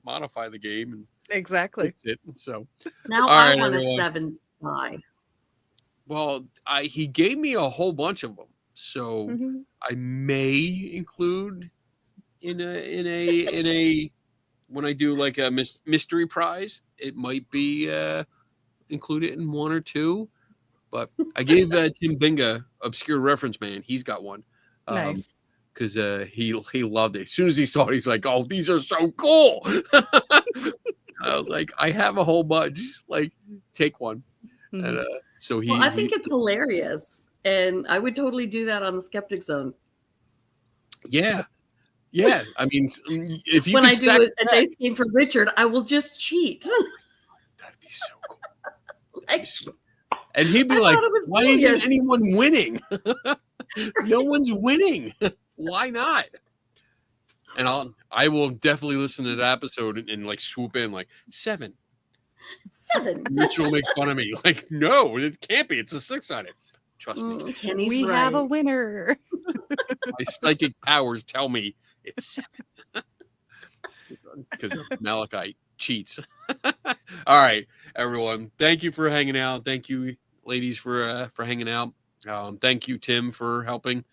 modify the game and Exactly. fix it. So Now All I right, want everyone. a 7 die. well, he gave me a whole bunch of them, so Mhm. I may include in a when I do like a mystery prize, it might be included in 1 or 2. But I gave Tim Binga Obscure Reference Man. He's got one. Nice. Because he loved it. As soon as he saw it, he's like, "Oh, these are so cool!" I was like, "I have a whole bunch. Like, take one." Mhm. And so he. Well, I think it's hilarious. And I would totally do that on the Skeptic Zone. Yeah. I mean, if you When could I stack do a dice game for Richard, I will just cheat. that'd be so cool. Like, And he'd be I like, thought it was "Why brilliant." isn't anyone winning? No one's winning. Why not?" And I will definitely listen to that episode and like swoop in like 7. 7. Mitchell will make fun of me. Like, no, it can't be. It's a 6-sided. Trust me. Kenny's We right. have a winner. My psychic powers tell me it's 7. Because Malachi cheats. All right, everyone. Thank you for hanging out. Thank you, ladies, for hanging out. Thank you, Tim, for helping.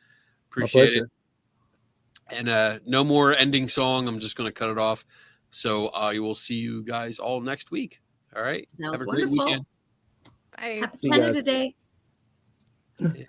Appreciate it. And no more ending song. I'm just going to cut it off. So I will see you guys all next week. All right. Sounds Have a wonderful. great weekend. Bye. Happy See you guys. Canada Day. Happy